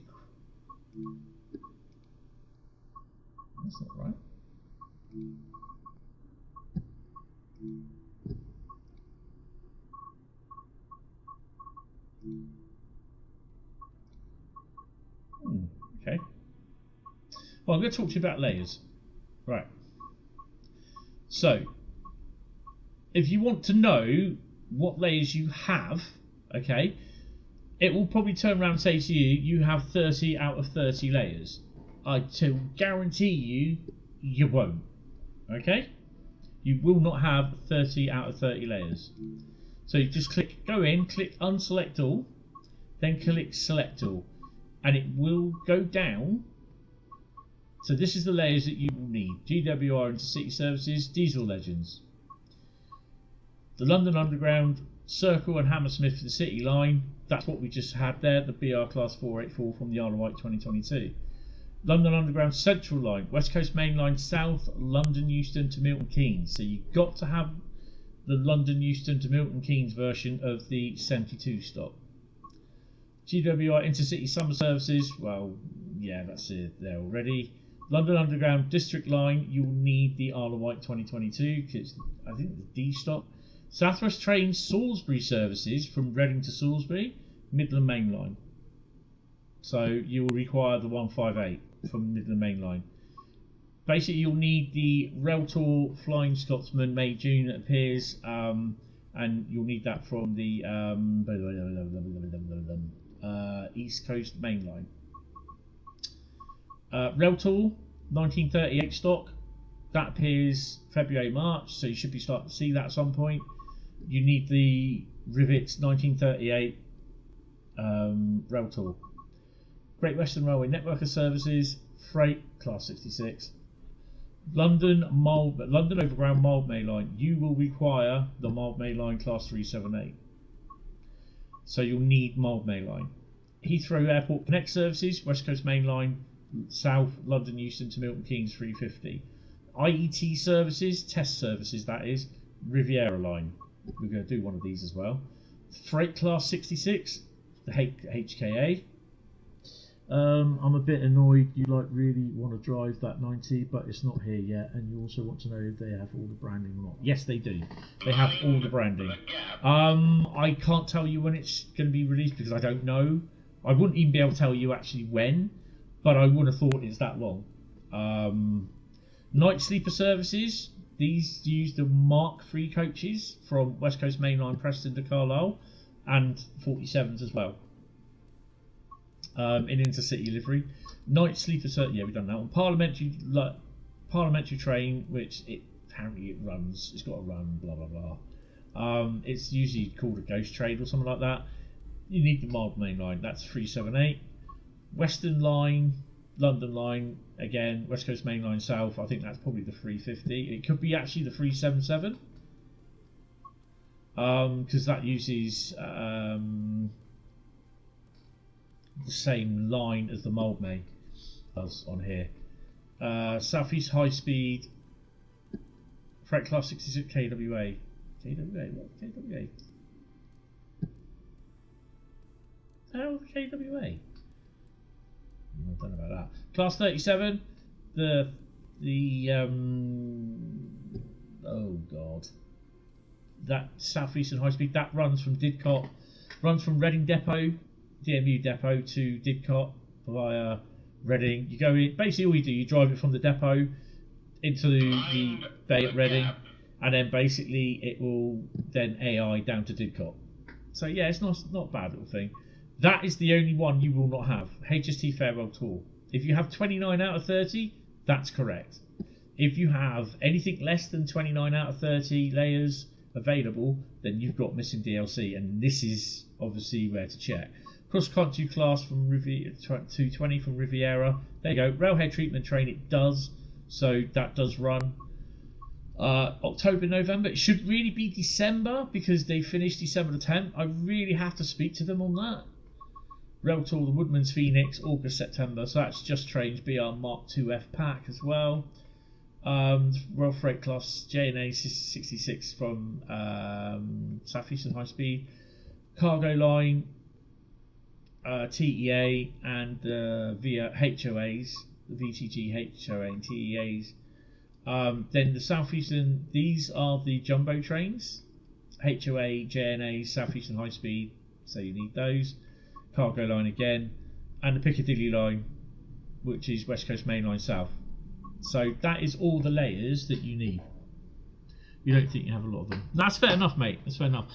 That's not right. Okay. Well, I'm going to talk to you about layers. Right. So, if you want to know what layers you have, okay, it will probably turn around and say to you, you have 30 out of 30 layers. I guarantee you, you won't. Okay? You will not have 30 out of 30 layers. So you just go in, click unselect all, then click select all, and it will go down. So this is the layers that you will need. GWR Intercity Services, Diesel Legends. The London Underground, Circle and Hammersmith for the City Line. That's what we just had there, the BR Class 484 from the Isle of Wight 2022. London Underground Central Line, West Coast Main Line South, London Euston to Milton Keynes. So you've got to have the London Euston to Milton Keynes version of the 72 stop. GWR Intercity Summer Services, well, yeah, that's it there already. London Underground District Line, you'll need the Isle of Wight 2022 because I think the D stop. Southwest Trains Salisbury services from Reading to Salisbury, Midland Main Line. So you will require the 158 from Midland Main Line. Basically, you'll need the Rail Tour Flying Scotsman May June that appears, and you'll need that from the East Coast Main Line. Rail Tour 1938 stock, that appears February March, so you should be starting to see that at some point. You need the Rivets 1938 Rail Tour. Great Western Railway Network of Services, Freight Class 66. London Overground Mild Main Line, you will require the Mild Main Line Class 378. So you'll need Mild Main Line. Heathrow Airport Connect Services, West Coast Main Line, South London Euston to Milton Keynes 350. IET Services, Test Services that is, Riviera Line. We're going to do one of these as well. Freight Class 66, the HKA. I'm a bit annoyed you really want to drive that 90, but it's not here yet, and you also want to know if they have all the branding or not. Yes, they do. They have all the branding. I can't tell you when it's going to be released because I don't know. I wouldn't even be able to tell you actually when, but I would have thought it's that long. Night sleeper services. These use the Mark III coaches from West Coast Main Line Preston to Carlisle, and 47s as well. In intercity livery. Night sleeper, yeah, we've done that one. Parliamentary train, which apparently it runs. It's got to run. Blah blah blah. It's usually called a ghost train or something like that. You need the Mild Main Line. That's 378. Western Line, London Line again. West Coast Main Line South. I think that's probably the 350. It could be actually the 377. Because that uses the same line as the Mild May does on here. Southeast Highspeed, Freight Class 66 KWA. KWA? What? KWA? How KWA? I don't know about that. Class 37, oh god. That Southeastern Highspeed, that runs from Didcot, runs from Reading Depot, DMU Depot to Didcot via Reading. You go in, basically all you do, you drive it from the depot into the bay at Reading, and then basically it will then AI down to Didcot. So yeah, it's not a bad little thing. That is the only one you will not have. HST Farewell Tour. If you have 29 out of 30, that's correct. If you have anything less than 29 out of 30 layers available, then you've got missing DLC, and this is obviously where to check. Cross Country Class from 220 from Riviera. There you go. Railhead Treatment Train, it does. So that does run. October, November. It should really be December because they finished December the 10th. I really have to speak to them on that. Rail Tour, the Woodman's Phoenix, August, September. So that's just trains BR Mark 2F pack as well. Royal Freight Class JNA 66 from Southeastern Highspeed. Cargo Line, TEA and via HOAs, the VTG, HOA and TEAs. Then the Southeastern, these are the jumbo trains, HOA, JNA, Southeastern High Speed, so you need those. Cargo Line again, and the Piccadilly Line, which is West Coast Main Line South. So that is all the layers that you need. You don't think you have a lot of them. That's fair enough, mate. That's fair enough.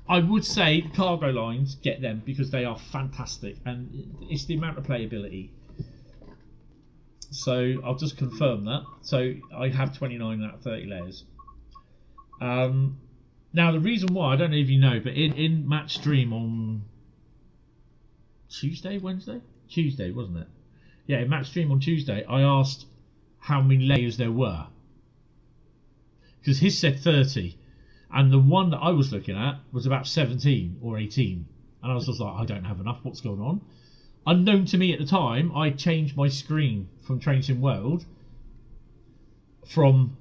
I would say the cargo lines, get them because they are fantastic, and it's the amount of playability. So I'll just confirm that. So I have 29 out of 30 layers. Now the reason why, I don't know if you know, but in match stream on Tuesday, wasn't it? Yeah, in match stream on Tuesday, I asked how many layers there were, because his said 30, and the one that I was looking at was about 17 or 18, and I was just like, I don't have enough. What's going on? Unknown to me at the time, I changed my screen from Train Sim World from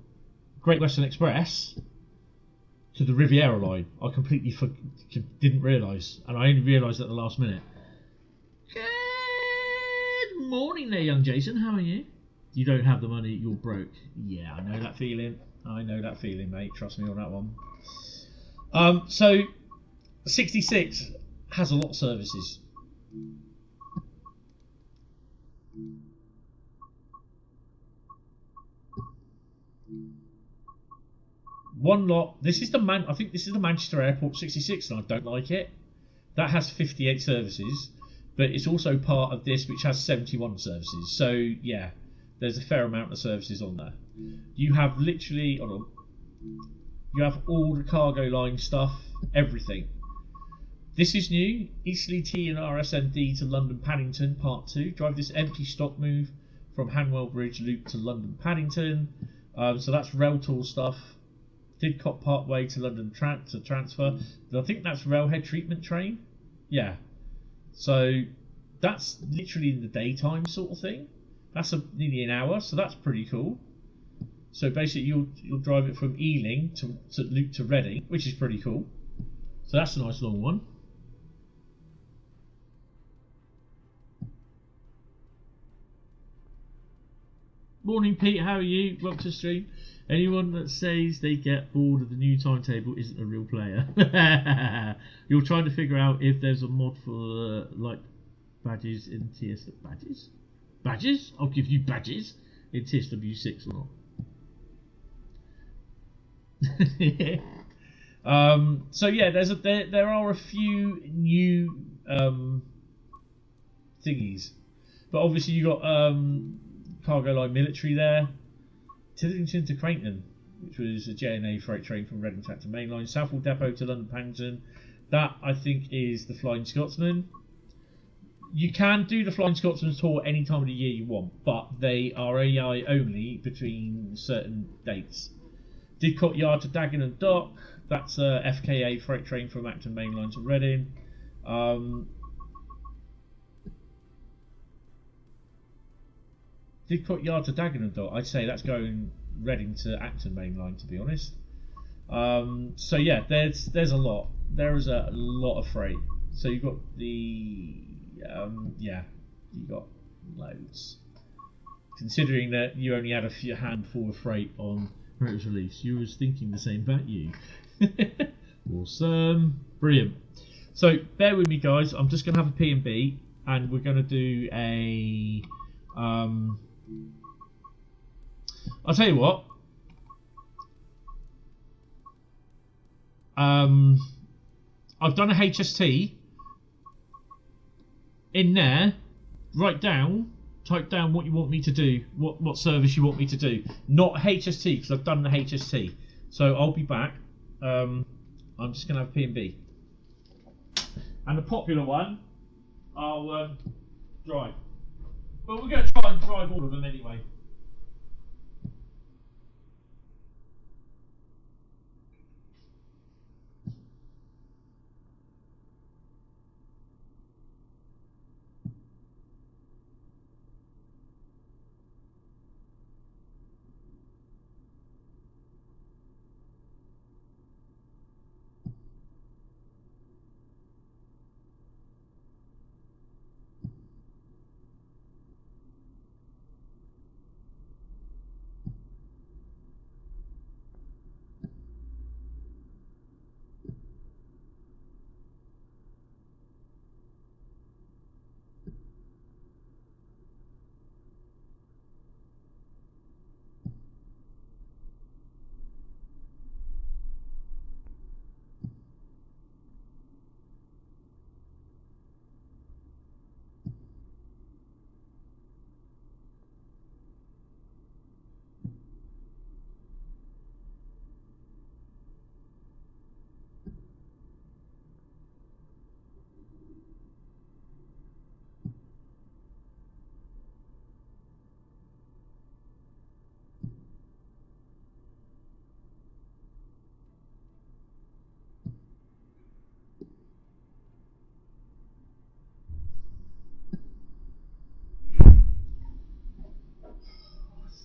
Great Western Express to the Riviera line. I completely didn't realise, and I only realised at the last minute. Good morning there, young Jason. How are you? You don't have the money, you're broke. Yeah, I know that feeling. I know that feeling, mate. Trust me on that one. So 66 has a lot of services. One lot. This is the I think this is the Manchester Airport 66, and I don't like it. That has 58 services, but it's also part of this, which has 71 services. So yeah, there's a fair amount of services on there. You have literally, hold on, you have all the cargo line stuff, everything. This is new. Eastleigh T and RSND to London Paddington, Part 2. Drive this empty stock move from Hanwell Bridge Loop to London Paddington. So that's rail tour stuff. Didcot Parkway to London transfer. I think that's Railhead Treatment Train. Yeah. So that's literally in the daytime sort of thing. That's nearly an hour, so that's pretty cool. So basically you'll drive it from Ealing to loop to Reading, which is pretty cool. So that's a nice long one. Morning Pete, how are you? Welcome to the stream. Anyone that says they get bored of the new timetable isn't a real player. You're trying to figure out if there's a mod for like badges in TS. Badges? Badges? I'll give you badges in TSW6 or not. So yeah, there are a few new thingies, but obviously you got cargo line military there. Paddington to Creighton, which was a JNA freight train from Reading to Mainline. Southall Depot to London Paddington. That I think is the Flying Scotsman. You can do the Flying Scotsman tour any time of the year you want, but they are AI only between certain dates. Didcot Yard to Dagenham Dock. That's a FKA freight train from Acton Mainline to Reading. Didcot Yard to Dagenham Dock. I'd say that's going Reading to Acton Mainline, to be honest. So yeah, there's a lot. There is a lot of freight. So you've got the yeah, you got loads. Considering that you only had a handful of freight on when it was released, you was thinking the same about you. Awesome, brilliant. So bear with me, guys. I'm just gonna have a P&B, and we're gonna do a. I'll tell you what. I've done a HST. In there, type down what you want me to do, what service you want me to do. Not HST, because I've done the HST. So I'll be back. I'm just going to have P&B. And the popular one, I'll drive. But we're going to try and drive all of them anyway.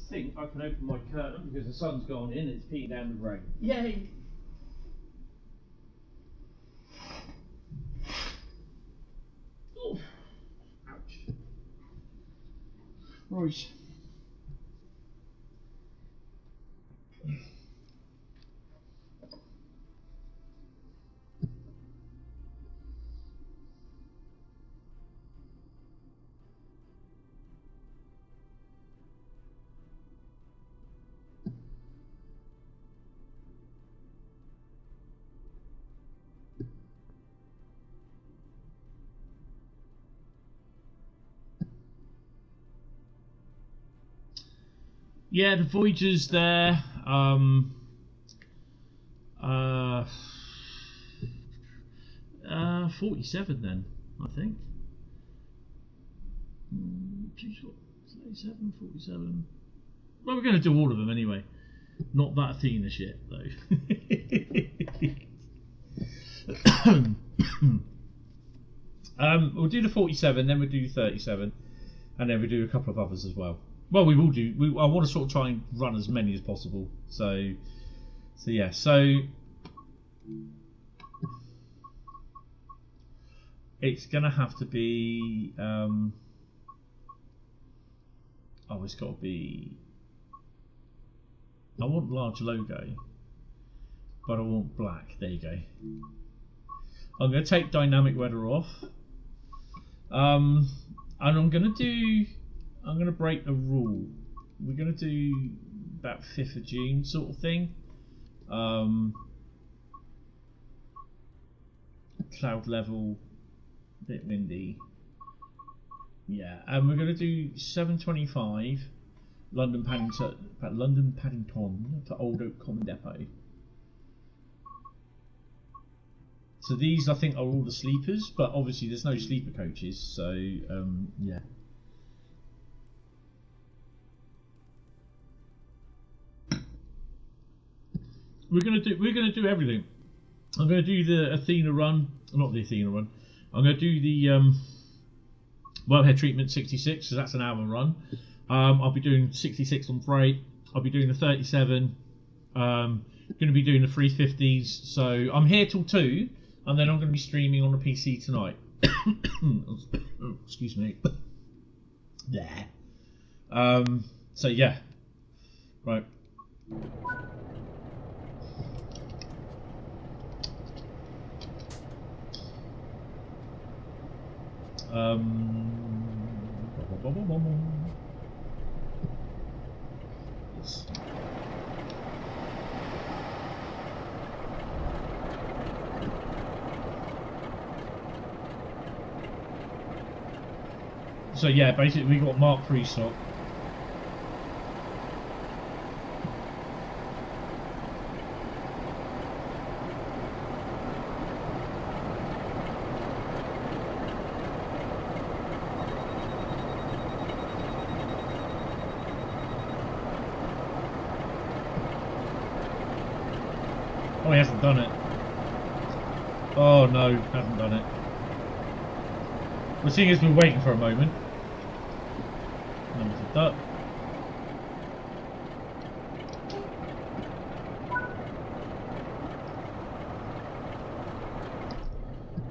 I think I can open my curtain because the sun's gone in and it's peeing down the rain. Yay! Ooh. Ouch. Right. Yeah, the Voyager's there. 47 then, I think. 37, 47. Well, we're going to do all of them anyway. Not that Athena shit, though. We'll do the 47, then we'll do 37, and then we'll do a couple of others as well. Well, we will do. I want to sort of try and run as many as possible. So yeah. So it's gonna have to be. Oh, it's got to be. I want large logo, but I want black. There you go. I'm gonna take dynamic weather off. And I'm gonna break a rule. We're gonna do about 5th of June sort of thing. Cloud level, a bit windy. Yeah, and we're gonna do 7:25 London Paddington to Old Oak Common Depot. So these I think are all the sleepers, but obviously there's no sleeper coaches, so yeah. We're gonna do everything. I'm gonna do the Athena run, not the Athena run. I'm gonna do the Wellhead treatment 66, so that's an hour run. I'll be doing 66 on freight. I'll be doing the 37. Going to be doing the 350s. So I'm here till 2, and then I'm going to be streaming on the PC tonight. Excuse me. There. So yeah. Right. Yes. So yeah, basically we got Mark III stock. Oh, he hasn't done it. Oh no, hasn't done it. Well, seeing as we're waiting for a moment. Number to duck.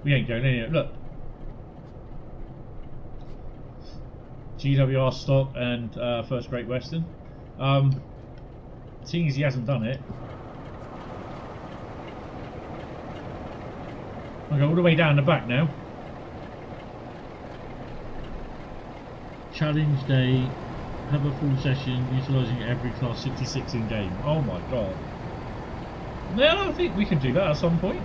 We ain't going anywhere. Look. GWR stock and first Great Western. Seeing as he hasn't done it. I'll go all the way down the back now. Challenge day, have a full session utilising every class 66 in game. Oh my god. No, I think we can do that at some point.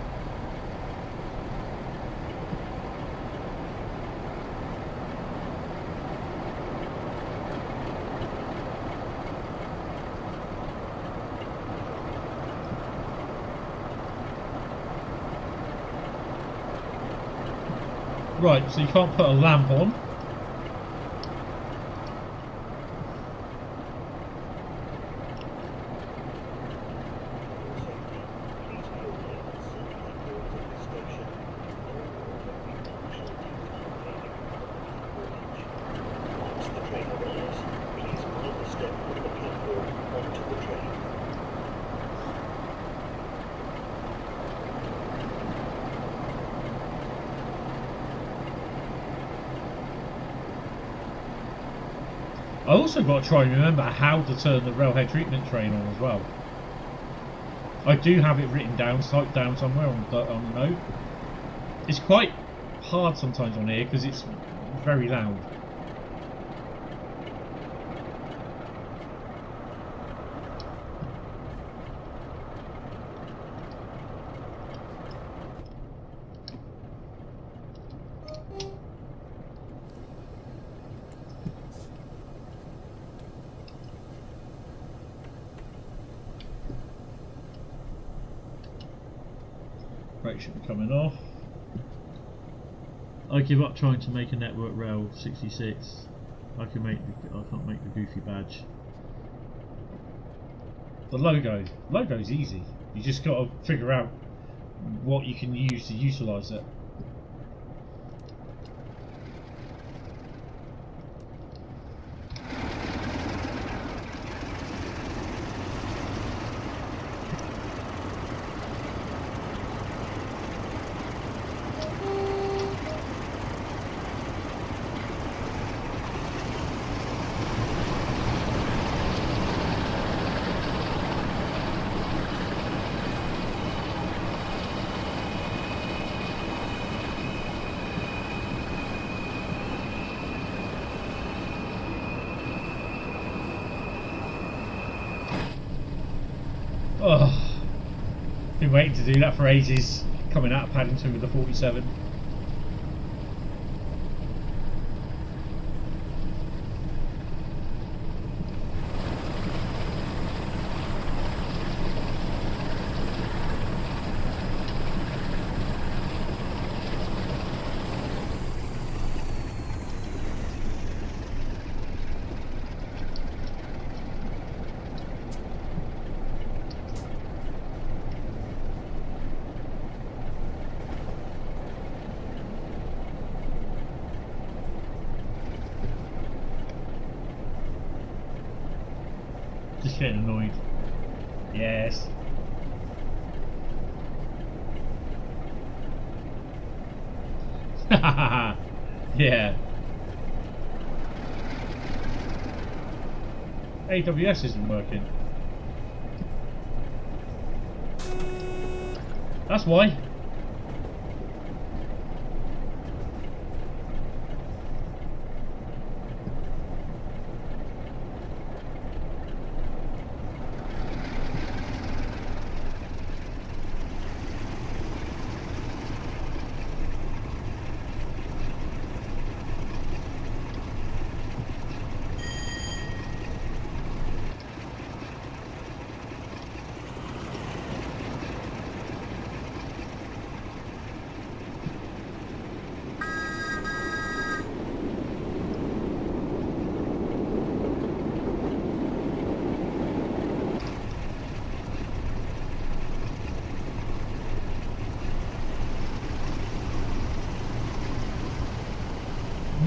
Right, so you can't put a lamp on. I also got to try and remember how to turn the Railhead treatment train on as well. I do have it written down, typed down somewhere on the note. It's quite hard sometimes on here because it's very loud. Brake should be coming off. I give up trying to make a network rail 66. I can't make the goofy badge. The logo's easy. You just got to figure out what you can use to utilise it. Oh, been waiting to do that for ages, coming out of Paddington with the 47. Just getting annoyed. Yes. Yeah. AWS isn't working. That's why.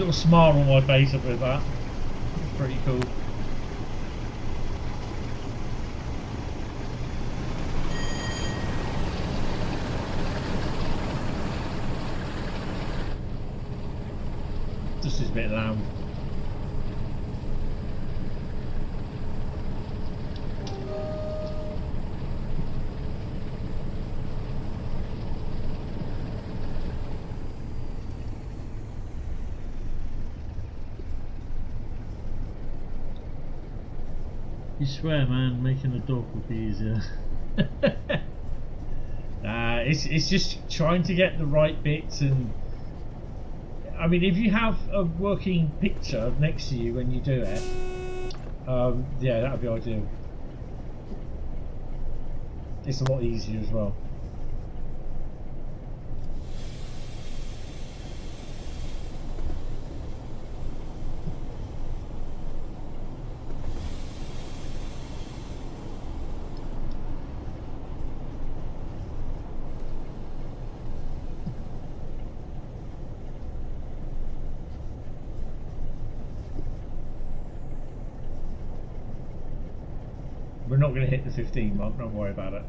little smile on my face with that. It's pretty cool. Just is a bit loud. You swear, man, making a dog would be easier. It's just trying to get the right bits, and I mean, if you have a working picture next to you when you do it, yeah, that would be ideal. It's a lot easier as well. We're not going to hit the 15 mark, don't worry about it.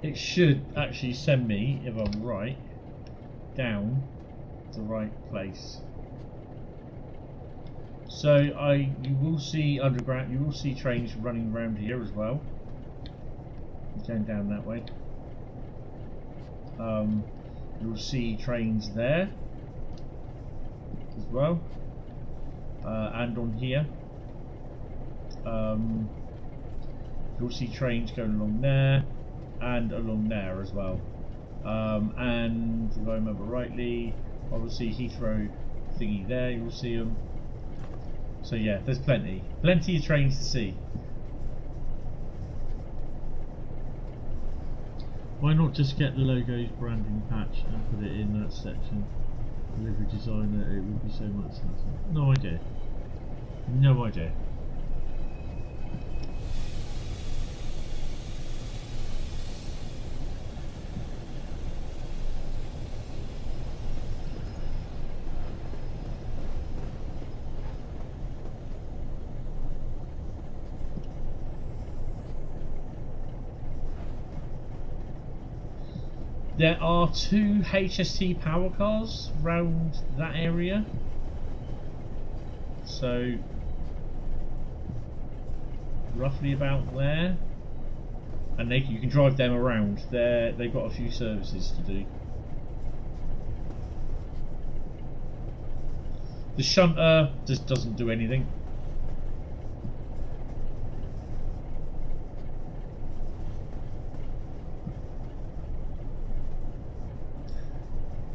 It should actually send me, if I'm right, down the right place. So you will see underground, you will see trains running around here as well. Going down that way. You'll see trains there as well, and on here. You'll see trains going along there and along there as well. And if I remember rightly, obviously Heathrow thingy there, you'll see them. So yeah, there's plenty of trains to see. Why not just get the logo's branding patch and put it in that section? Delivery designer, it would be so much simpler. No idea. No idea. There are 2 HST power cars around that area, so roughly about there, and you can drive them around. They've got a few services to do. The shunter just doesn't do anything.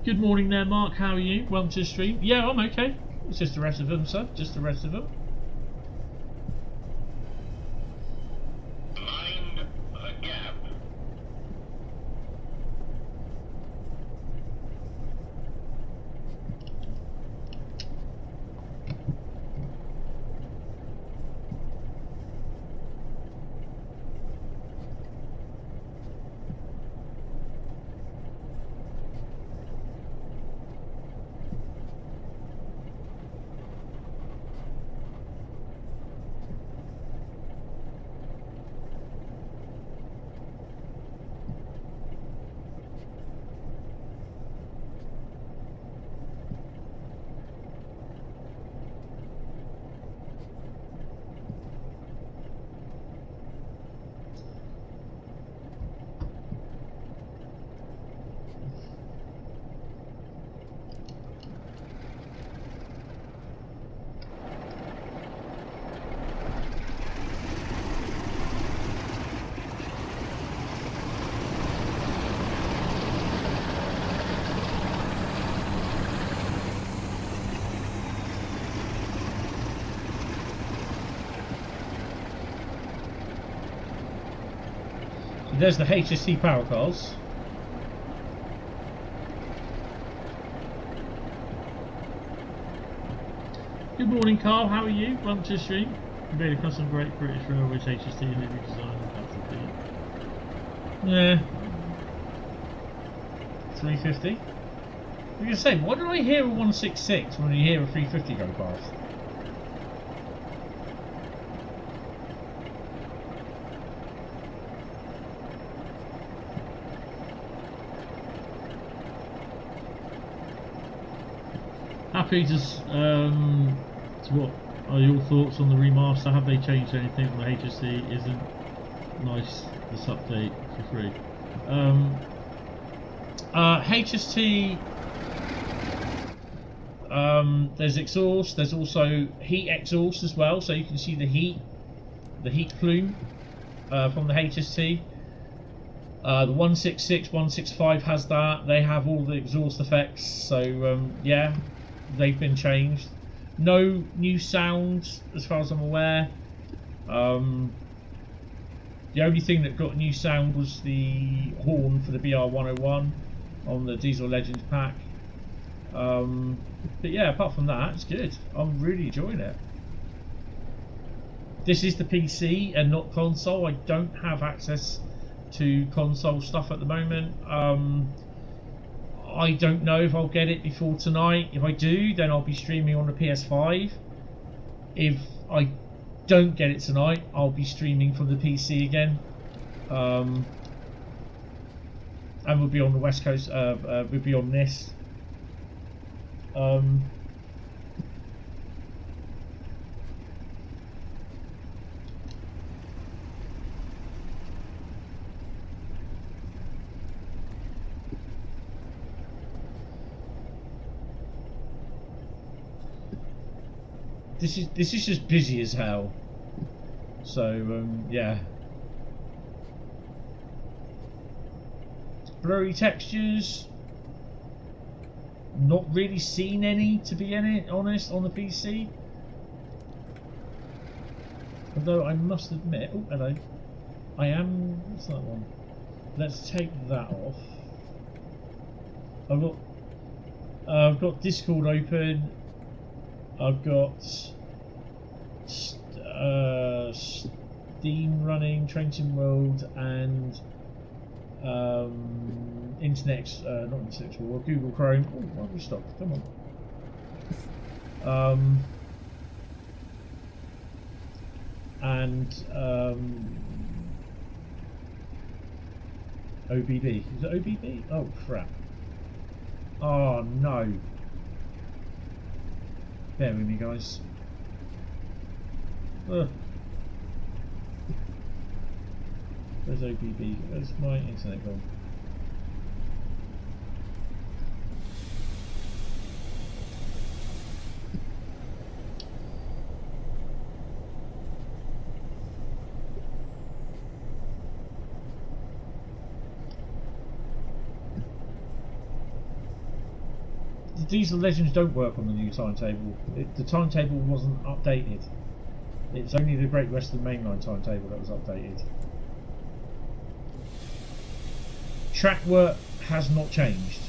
Good morning there, Mark. How are you? Welcome to the stream. Yeah, I'm okay. It's just the rest of them, sir. Just the rest of them. Mind the gap. there's the HST power cars. Good morning, Carl. How are you? Welcome to the stream. You made a custom Great British Railways HST and redesign. That's the thing. Yeah. 350. I was going to say, why did I hear a 166 when you hear a 350 go past? Happy to what are your thoughts on the remaster? Have they changed anything on the HSC? Isn't nice this update for free. HST, there's exhaust, there's also heat exhaust as well, so you can see the heat plume from the HST. The 166, 165 has that. They have all the exhaust effects, so yeah, they've been changed. No new sounds as far as I'm aware. The only thing that got new sound was the horn for the BR101 on the Diesel Legends pack. But yeah, apart from that, it's good. I'm really enjoying it. This is the PC and not console. I don't have access to console stuff at the moment. I don't know if I'll get it before tonight. If I do, then I'll be streaming on the PS5. If I don't get it tonight, I'll be streaming from the PC again. And we'll be on the West Coast, we'll be on this. This is just busy as hell. So yeah. Blurry textures. Not really seen any, to be honest, on the PC. Although I must admit, oh hello, I am. What's that one? Let's take that off. I've got Discord open. I've got Steam running, Trenton World, and Internet, not Internet Explorer, Google Chrome. Oh, why have we stopped? Come on. And OBB. Is it OBB? Oh crap. Oh no. Bear with me, guys. Where's OBB? Where's my internet gone? The Diesel Legends don't work on the new timetable. The timetable wasn't updated. It's only the Great Western mainline timetable that was updated. Track work has not changed.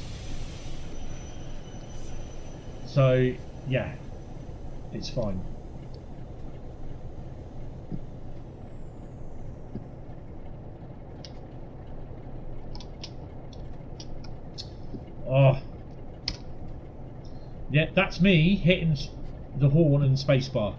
So, yeah, it's fine. Oh. Yeah, that's me hitting the horn and spacebar.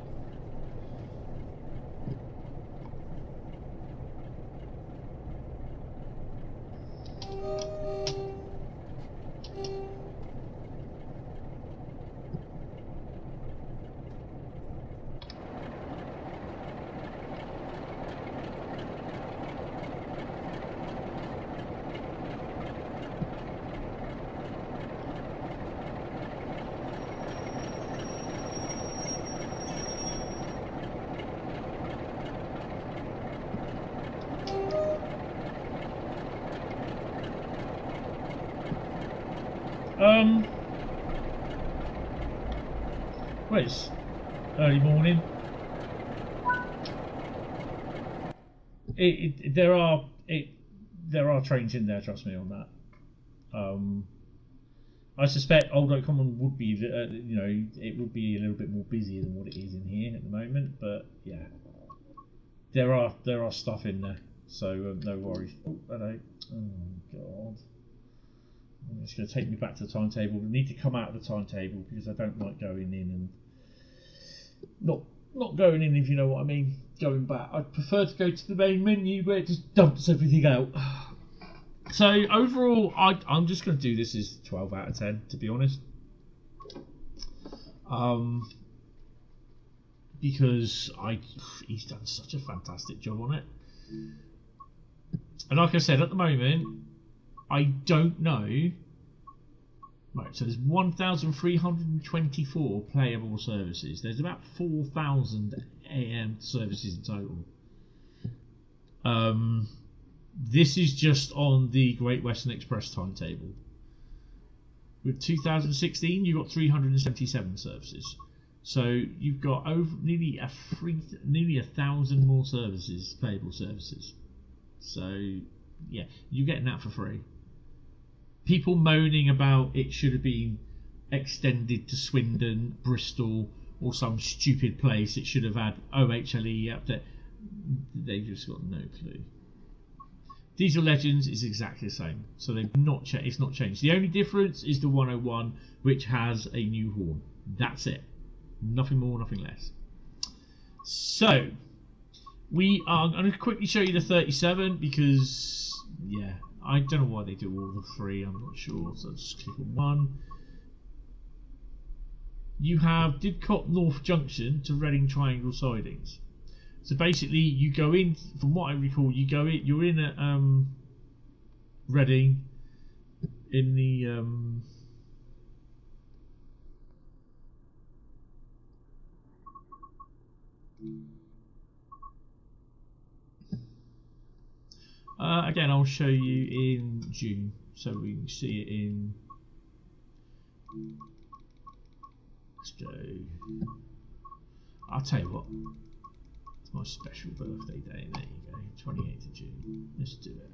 Well, it's early morning. there are trains in there. Trust me on that. I suspect Old Common would be, you know, it would be a little bit more busier than what it is in here at the moment. But yeah, there are stuff in there, so no worries. Oh, hello. Oh God. It's going to take me back to the timetable. We need to come out of the timetable because I don't like going in and not going in, if you know what I mean. Going back. I prefer to go to the main menu where it just dumps everything out. So overall, I'm just going to do this as 12 out of 10, to be honest. Because he's done such a fantastic job on it. And like I said, at the moment, I don't know. Right, so there's 1,324 playable services. There's about 4,000 AM services in total. This is just on the Great Western Express timetable. With 2016, you've got 377 services. So you've got nearly 1,000 more services, playable services. So yeah, you're getting that for free. People moaning about it should have been extended to Swindon, Bristol, or some stupid place. It should have had OHLE up there. They've just got no clue. Diesel Legends is exactly the same, so they've not it's not changed. The only difference is the 101, which has a new horn. That's it. Nothing more, nothing less. So we are going to quickly show you the 37 because yeah, I don't know why they do all the three. I'm not sure. So I'll just click on one. You have Didcot North Junction to Reading Triangle sidings. So basically, you go in. From what I recall, you go in. You're in at Reading, in the again, I'll show you in June, so we can see it in. Let's go. I'll tell you what. My special birthday day, there you go, 28th of June. Let's do it.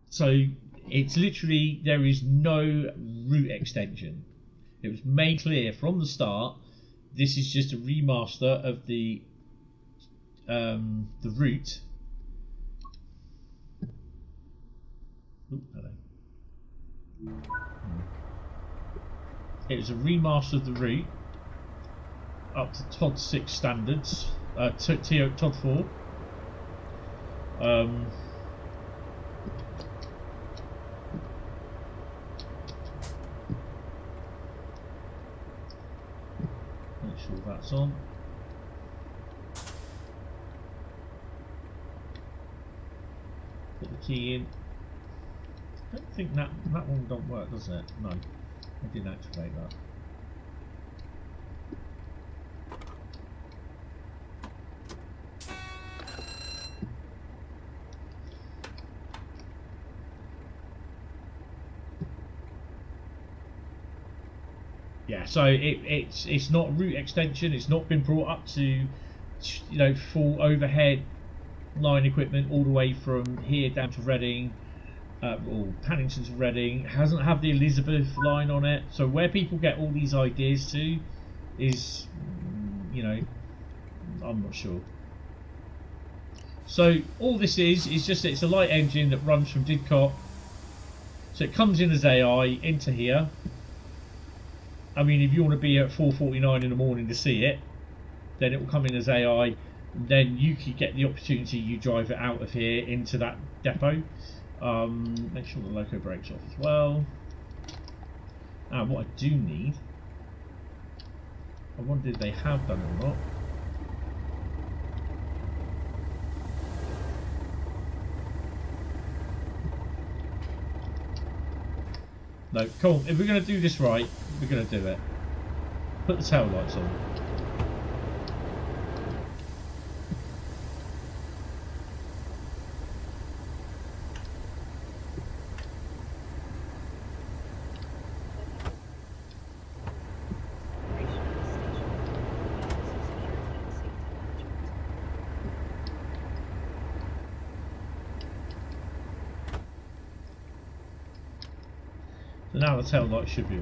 So it's literally, there is no route extension. It was made clear from the start, this is just a remaster of the route. Ooh, hello. It was a remaster of the route up to TOD 6 standards, TOD 4. Make sure that's on. Put the key in. I don't think that one don't work, does it? No. I didn't activate that. Yeah, so it's not a route extension. It's not been brought up to, you know, full overhead line equipment all the way from here down to Reading. Or Paddington to Reading. It hasn't had the Elizabeth line on it, so where people get all these ideas to is, you know, I'm not sure. So all this is just it's a light engine that runs from Didcot, so it comes in as AI into here. I mean, if you want to be at 4:49 in the morning to see it, then it will come in as AI, and then you could get the opportunity, you drive it out of here into that depot. Make sure the loco brakes off as well. What I do need, I wonder if they have done it or not. No, come on, if we're going to do this right, we're going to do it. Put the tail lights on. So now the tail lights should be on,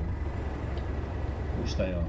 which they are.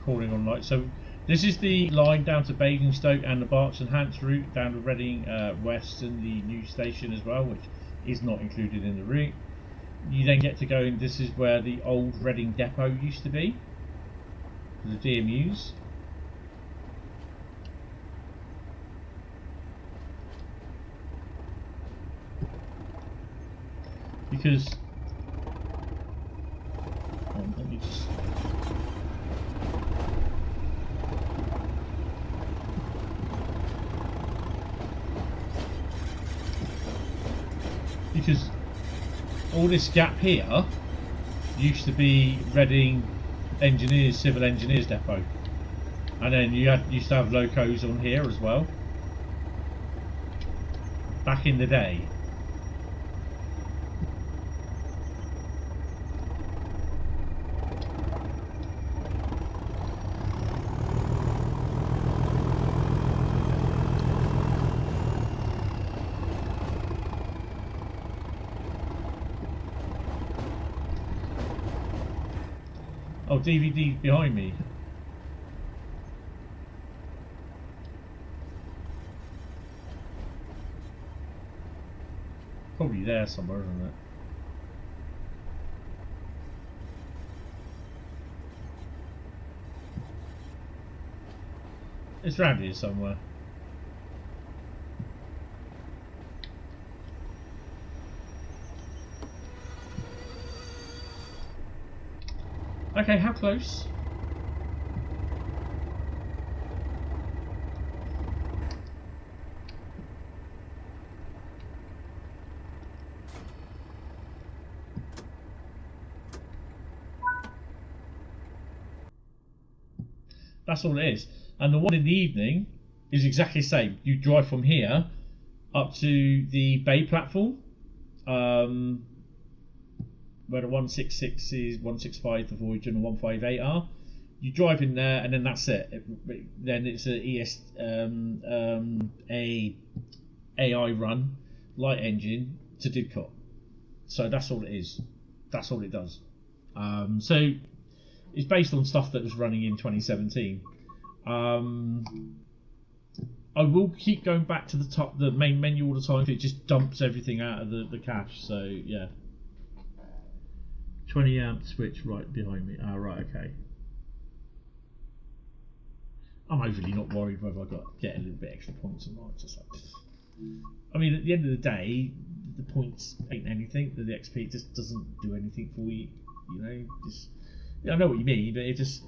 Calling on light. So this is the line down to Basingstoke and the Berks and Hants route down to Reading West and the new station as well, which is not included in the route. You then get to go in. This is where the old Reading depot used to be, the DMUs. Because let me just. Because all this gap here used to be Reading Engineers, Civil Engineers Depot, and then you used to have locos on here as well. Back in the day. Oh, DVD behind me. Probably there somewhere, isn't it? It's round here somewhere. Okay, how close? That's all it is. And the one in the evening is exactly the same. You drive from here up to the bay platform, where the 166 is, 165 the Voyager and the 158 are. You drive in there and then that's it. Then it's a AI run, light engine to Didcot. So that's all it is. That's all it does. So it's based on stuff that was running in 2017. I will keep going back to the main menu all the time. It just dumps everything out of the cache. So yeah. 20 amp switch right behind me. Ah, right, okay. I'm overly not worried whether I get a little bit extra points or not. Just like, I mean, at the end of the day, the points ain't anything. The XP just doesn't do anything for you. You know, just I know what you mean, but it just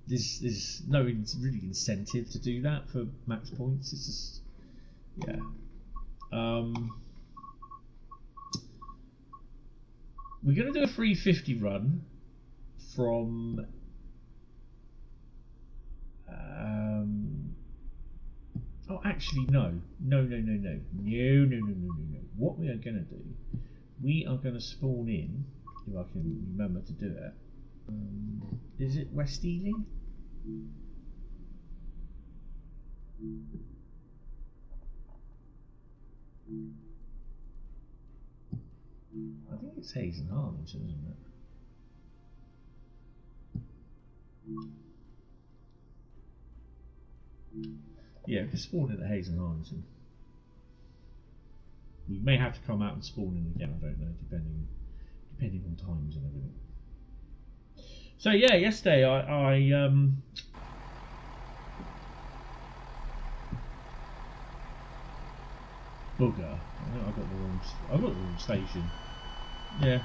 there's no really incentive to do that for max points. It's just yeah. We're going to do a 350 run from oh, actually no. What we are going to do, we are going to spawn in, if I can remember to do it. Is it West Ealing? I think it's Hayes and Harlington, isn't it? Yeah, we can spawn in at Hayes and Harlington. We may have to come out and spawn in again, I don't know, depending on times and everything. So yeah, yesterday I bugger. I got the wrong station. Yeah.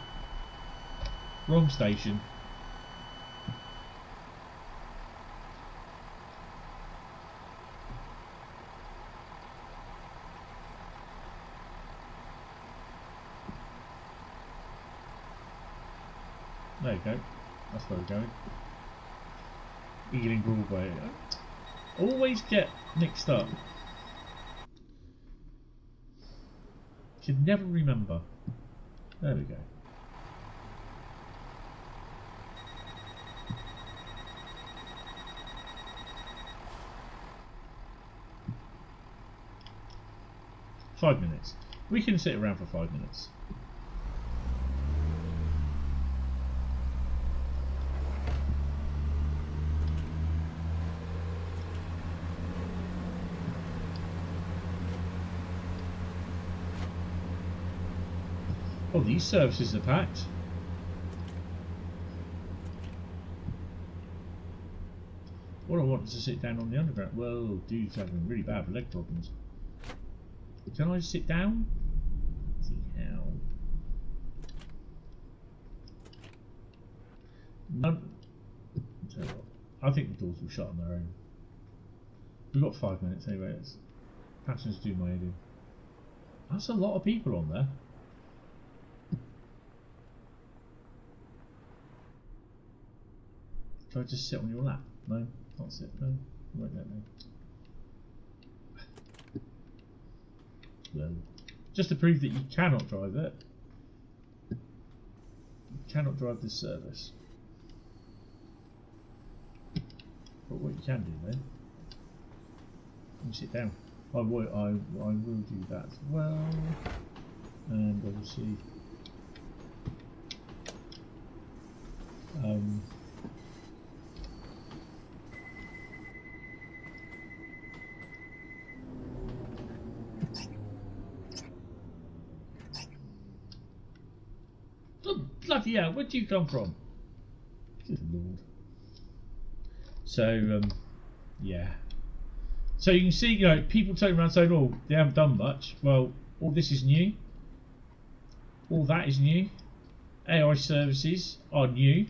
Wrong station. There you go. That's where we're going. Ealing Broadway. I always get mixed up. Can never remember. There we go. Five minutes. We can sit around for 5 minutes. Oh, these services are packed. What I want is to sit down on the underground. Well, dude's having really bad leg problems. Can I sit down? Bloody hell. None. I'll tell you what, I think the doors will shut on their own. We've got 5 minutes anyway. It's passengers do my head in. That's a lot of people on there. Can I just sit on your lap? No, can't sit. No, you won't let me. Well, just to prove that you cannot drive it. You cannot drive this service. But what you can do then, you sit down. I will do that as well. And obviously, bloody hell, where do you come from? Good Lord. So, yeah. So you can see, you know, people turning around saying, oh, they haven't done much. Well, all this is new. All that is new. AI services are new.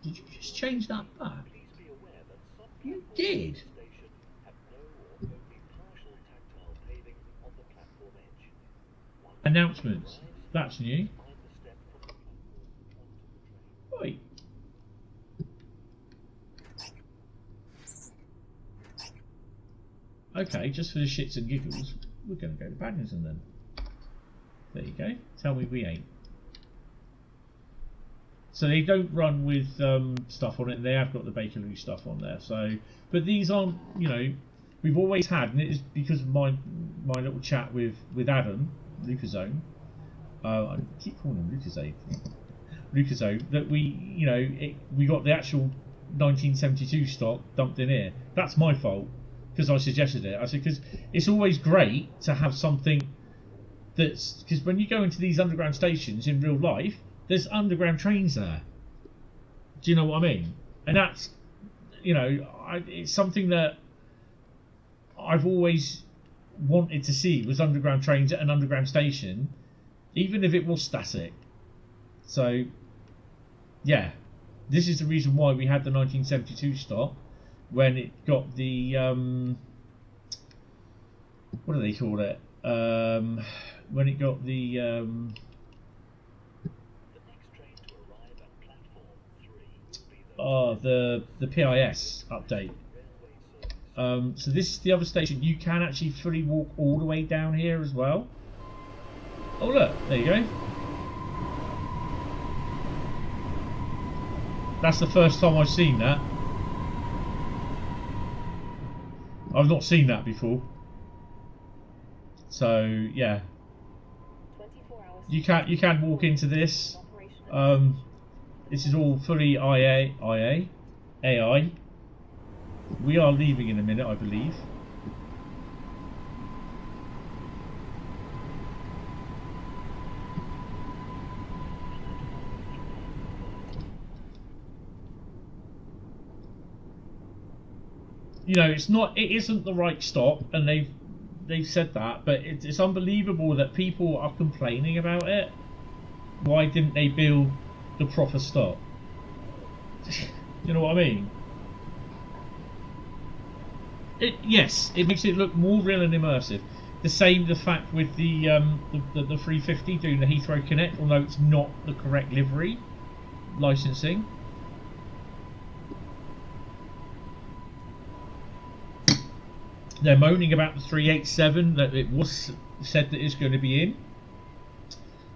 Did you just change that back? You did? Announcements. That's new. Wait. Okay, just for the shits and giggles, we're going to go to Paddington then. There you go. Tell me we ain't. So they don't run with stuff on it. They have got the bakery stuff on there. So, but these aren't. You know, we've always had, and it is because of my little chat with Adam Lucazone. I keep calling him Lucazone. That we got the actual 1972 stock dumped in here. That's my fault because I suggested it. I said because it's always great to have something that's because when you go into these underground stations in real life, there's underground trains there. Do you know what I mean? And that's, you know, it's something that I've always wanted to see was underground trains at an underground station, even if it was static. So, yeah, this is the reason why we had the 1972 stock when it got the what do they call it? When it got the the PIS update. So this is the other station. You can actually fully walk all the way down here as well. Oh look, there you go. That's the first time I've seen that. I've not seen that before. So yeah, you can walk into this. This is all fully AI. We are leaving in a minute, I believe. You know, it isn't the right stop, and they've said that, but it's unbelievable that people are complaining about it. Why didn't they build the proper stop? You know what I mean? Yes, it makes it look more real and immersive. The fact with the 350 doing the Heathrow Connect, although it's not the correct livery licensing. They're moaning about the 387 that it was said that it's going to be in.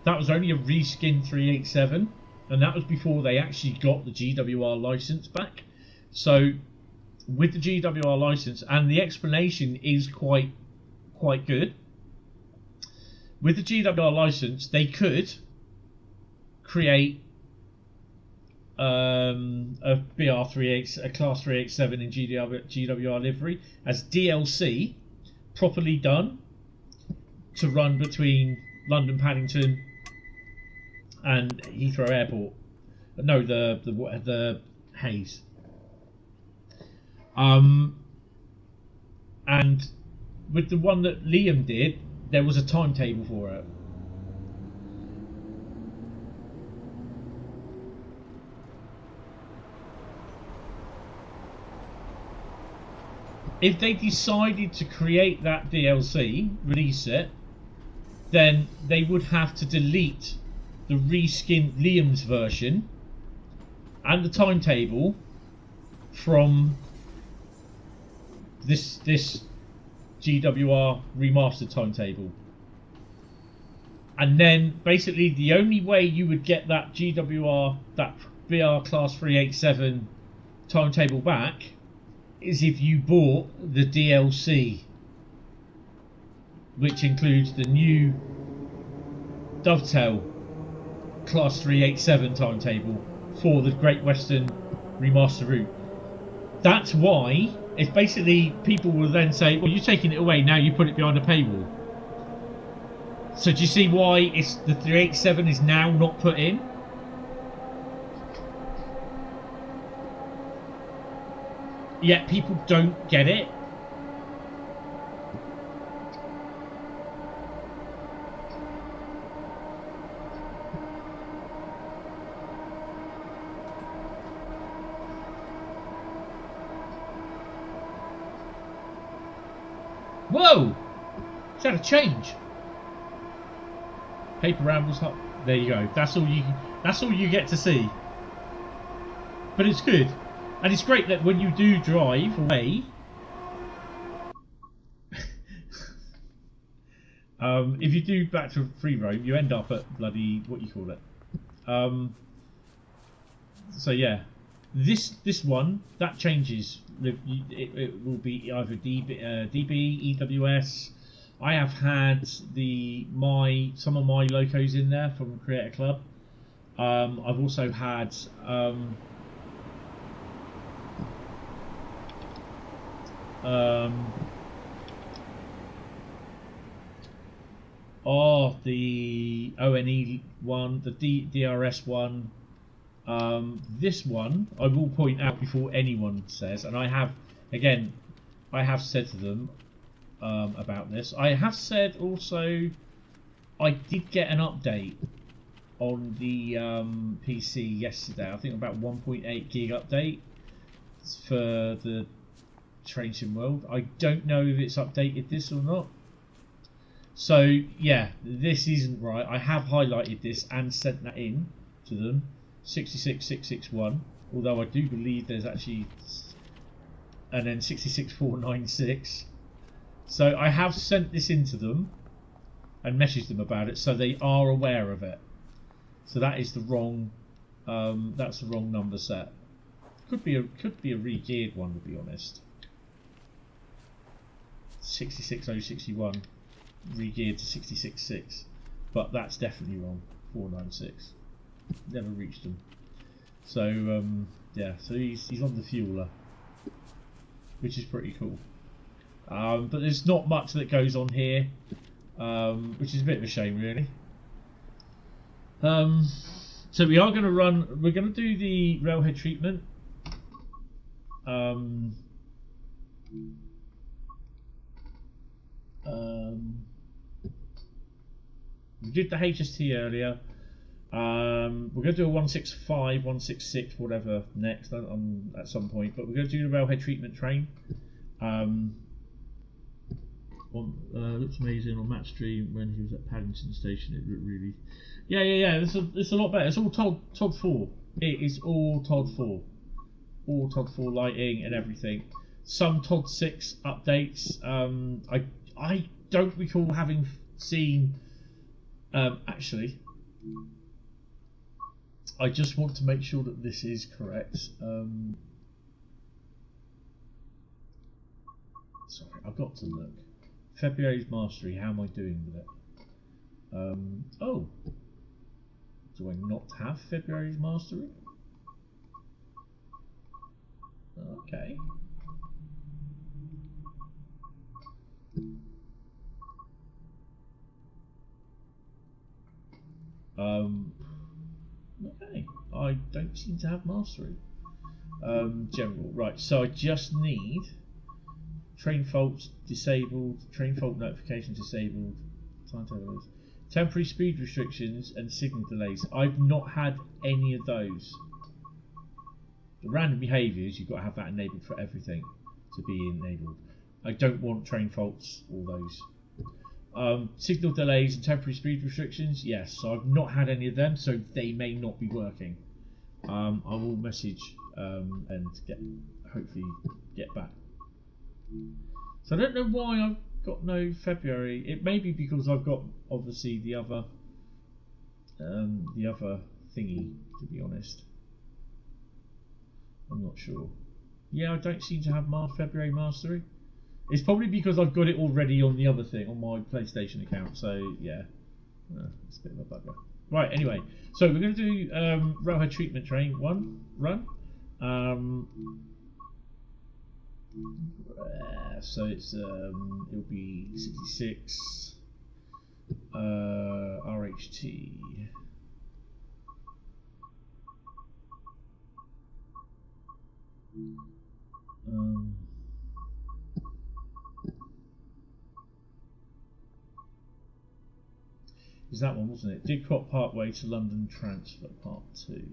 That was only a reskin 387, and that was before they actually got the GWR license back. So with the GWR license, and the explanation is quite good. With the GWR license, they could create a BR38, a class 387 in GWR livery as DLC, properly done, to run between London Paddington and Heathrow Airport. No, the Hayes. And with the one that Liam did, there was a timetable for it. If they decided to create that DLC, release it, then they would have to delete the reskinned Liam's version and the timetable from this GWR remastered timetable. And then basically the only way you would get that GWR, that BR Class 387 timetable back is if you bought the DLC, which includes the new Dovetail Class 387 timetable for the Great Western Remaster route. That's why, if basically people will then say, well, you're taking it away, now you put it behind a paywall. So do you see why it's the 387 is now not put in? Yet people don't get it. Whoa! It's had a change. Paper rambles up. There you go. That's all you get to see. But it's good. And it's great that when you do drive away, if you do back to free roam, you end up at bloody, what you call it. So yeah, this one, that changes. It will be either DB, EWS. I have had some of my locos in there from Creator Club. I've also had the ONE one, the DRS one. This one I will point out before anyone says, and I have said to them about this. I have said also I did get an update on the PC yesterday. I think about 1.8 gig update for the Train Sim World. I don't know if it's updated this or not. So yeah, this isn't right. I have highlighted this and sent that in to them. 66661. Although I do believe there's actually, and then 66496. So I have sent this in to them and messaged them about it, so they are aware of it. So that is the wrong That's the wrong number set. Could be a re-geared one, to be honest. 66061 re-geared to 666, but that's definitely wrong. 496. Never reached them. So yeah, so he's on the fueler, which is pretty cool. But there's not much that goes on here, which is a bit of a shame, really. So we are going to run. We're going to do the railhead treatment. We did the HST earlier. We're going to do a 165, 166, whatever next at some point. But we're going to do the railhead treatment train. Looks amazing on Matt's stream when he was at Paddington Station. It looked really, yeah. It's a lot better. It's all Todd 4. It is all Todd 4, all Todd 4 lighting and everything. Some Todd 6 updates. I don't recall having seen. Actually, I just want to make sure that this is correct. Sorry, I've got to look. February's mastery, how am I doing with it? Oh, do I not have February's mastery? Okay. Okay, I don't seem to have mastery. General, right, so I just need train faults disabled, train fault notifications disabled, timetables, temporary speed restrictions and signal delays. I've not had any of those. The random behaviours, you've got to have that enabled for everything to be enabled. I don't want train faults, all those. Signal delays and temporary speed restrictions, yes, so I've not had any of them, so they may not be working. I will message and hopefully get back. So I don't know why I've got no February. It may be because I've got obviously the other thingy, to be honest. I'm not sure. Yeah, I don't seem to have February mastery. It's probably because I've got it already on the other thing, on my PlayStation account, so yeah. It's a bit of a bugger. Right, anyway, so we're going to do Railhead Treatment Train 1 run. So it's it'll be 66 RHT. Is that one, wasn't it? Didcot Parkway to London Transfer Part 2.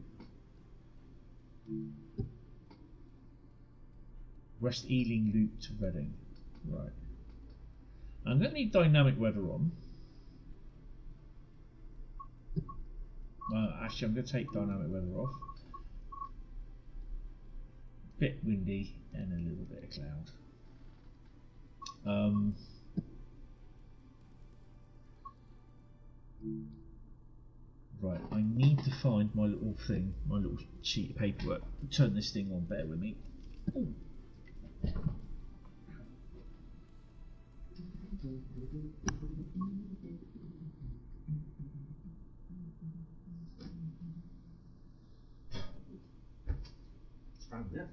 West Ealing Loop to Reading. Right. I'm going to need dynamic weather on. Actually, I'm going to take dynamic weather off. Bit windy and a little bit of cloud. Right, I need to find my little thing, my little sheet of paperwork. Turn this thing on, bear with me. Ooh. Found it.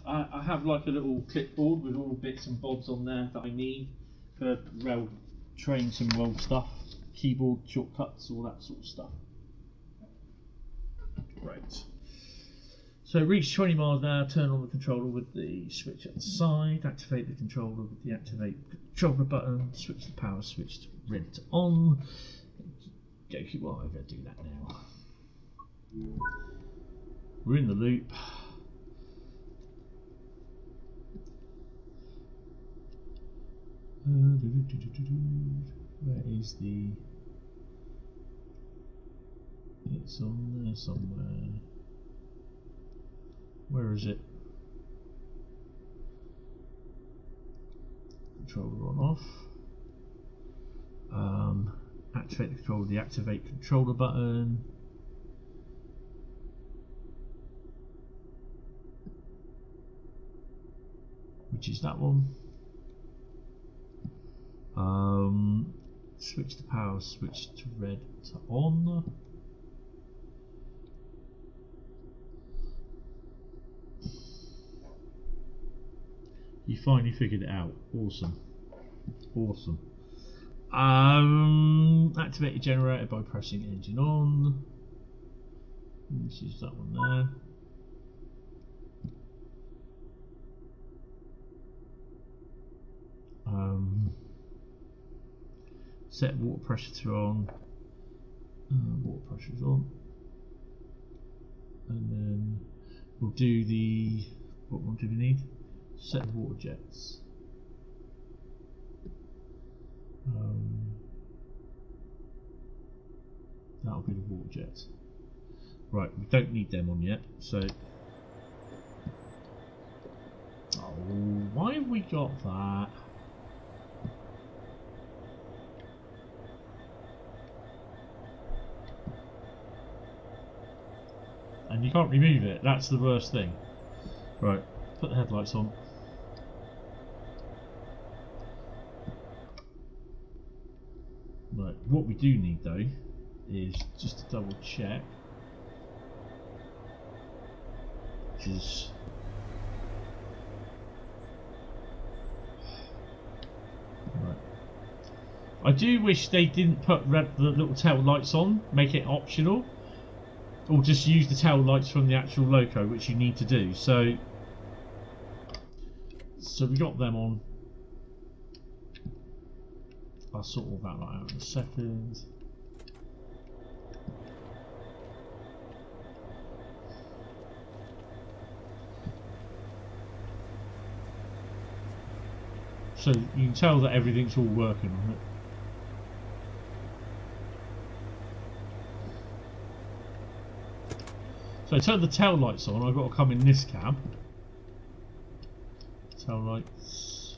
I have like a little clipboard with all the bits and bobs on there that I need for rail train sim world stuff, keyboard shortcuts, all that sort of stuff. Right. So reach 20 miles an hour, turn on the controller with the switch at the side, activate the controller with the activate controller button, switch the power switch to red to on. Jokey, well, I'm going to do that now. We're in the loop. Where is the It's on there somewhere. Where is it? Controller on off. Activate the controller, deactivate controller button. Which is that one. Switch to power, switch to red to on. You finally figured it out. Awesome. Awesome. Activate your generator by pressing engine on. This is that one there. Set water pressure to on. Water pressure is on. And then we'll do the, what one do we need? Set water jets. That'll be the water jets. Right, we don't need them on yet, so. Oh, why have we got that? And you can't remove it, that's the worst thing. Right, put the headlights on. Right, what we do need though is just to double check, which is right. I do wish they didn't put the little tail lights on, make it optional, or just use the tail lights from the actual loco, which you need to do. So we got them on. I'll sort all that out in a second. So you can tell that everything's all working on it. So turn the tail lights on. I've got to come in this cab. Tail lights.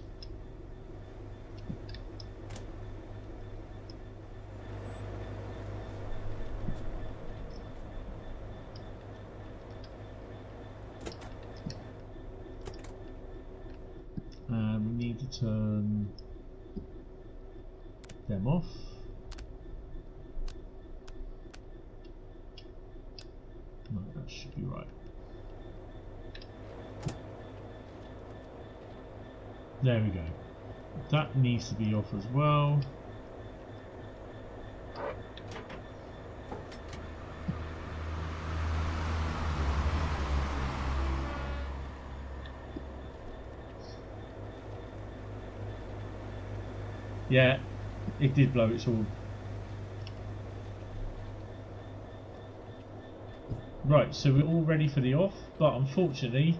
And we need to turn them off. No, that should be right. There we go. That needs to be off as well. Yeah, it did blow its horn. Right, so we're all ready for the off, but unfortunately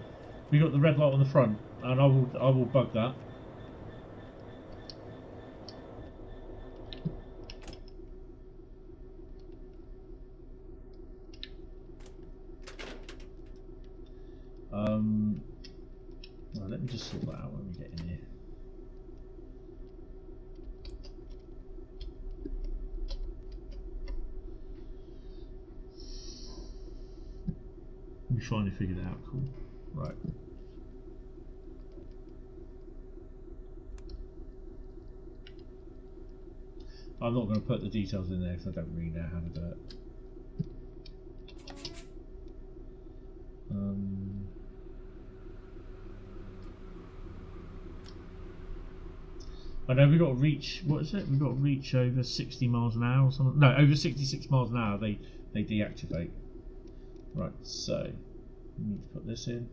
we got the red light on the front, and I will bug that. Well, let me just sort that out when we get in here. We finally figured it out. Cool. Right. I'm not going to put the details in there because I don't really know how to do it. I know we've got to reach, what is it? We've got to reach over 60 miles an hour or something. No, over 66 miles an hour they deactivate. Right, so we need to put this in.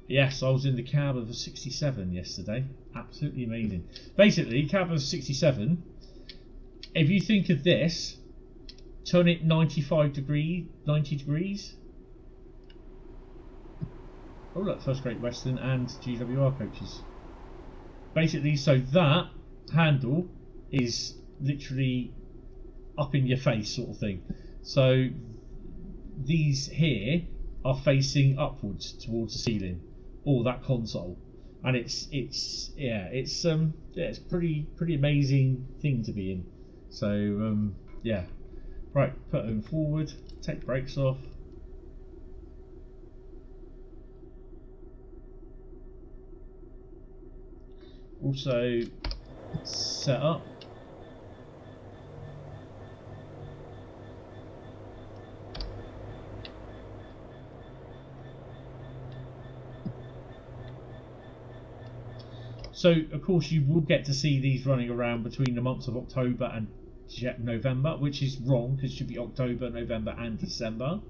Yes, I was in the cab of a 67 yesterday. Absolutely amazing. Basically, cab of 67, if you think of this, turn it 90 degrees. Oh look, first Great Western and GWR coaches. Basically, so that handle is literally up in your face sort of thing. So these here are facing upwards towards the ceiling, or that console, and it's pretty amazing thing to be in. So yeah, right, put them forward, take brakes off. Also set up. So, of course, you will get to see these running around between the months of October and November, which is wrong because it should be October, November and December.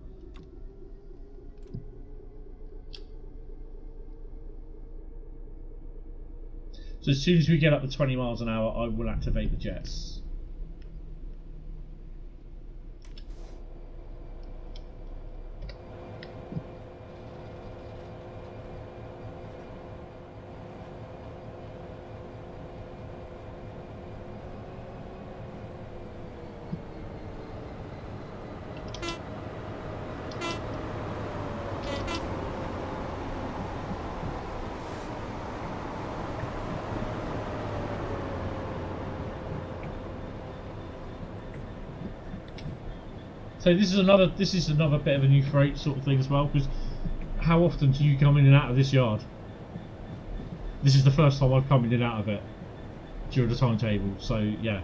So as soon as we get up to 20 miles an hour, I will activate the jets. So this is another bit of a new freight sort of thing as well, because how often do you come in and out of this yard? This is the first time I've come in and out of it during the timetable, so yeah.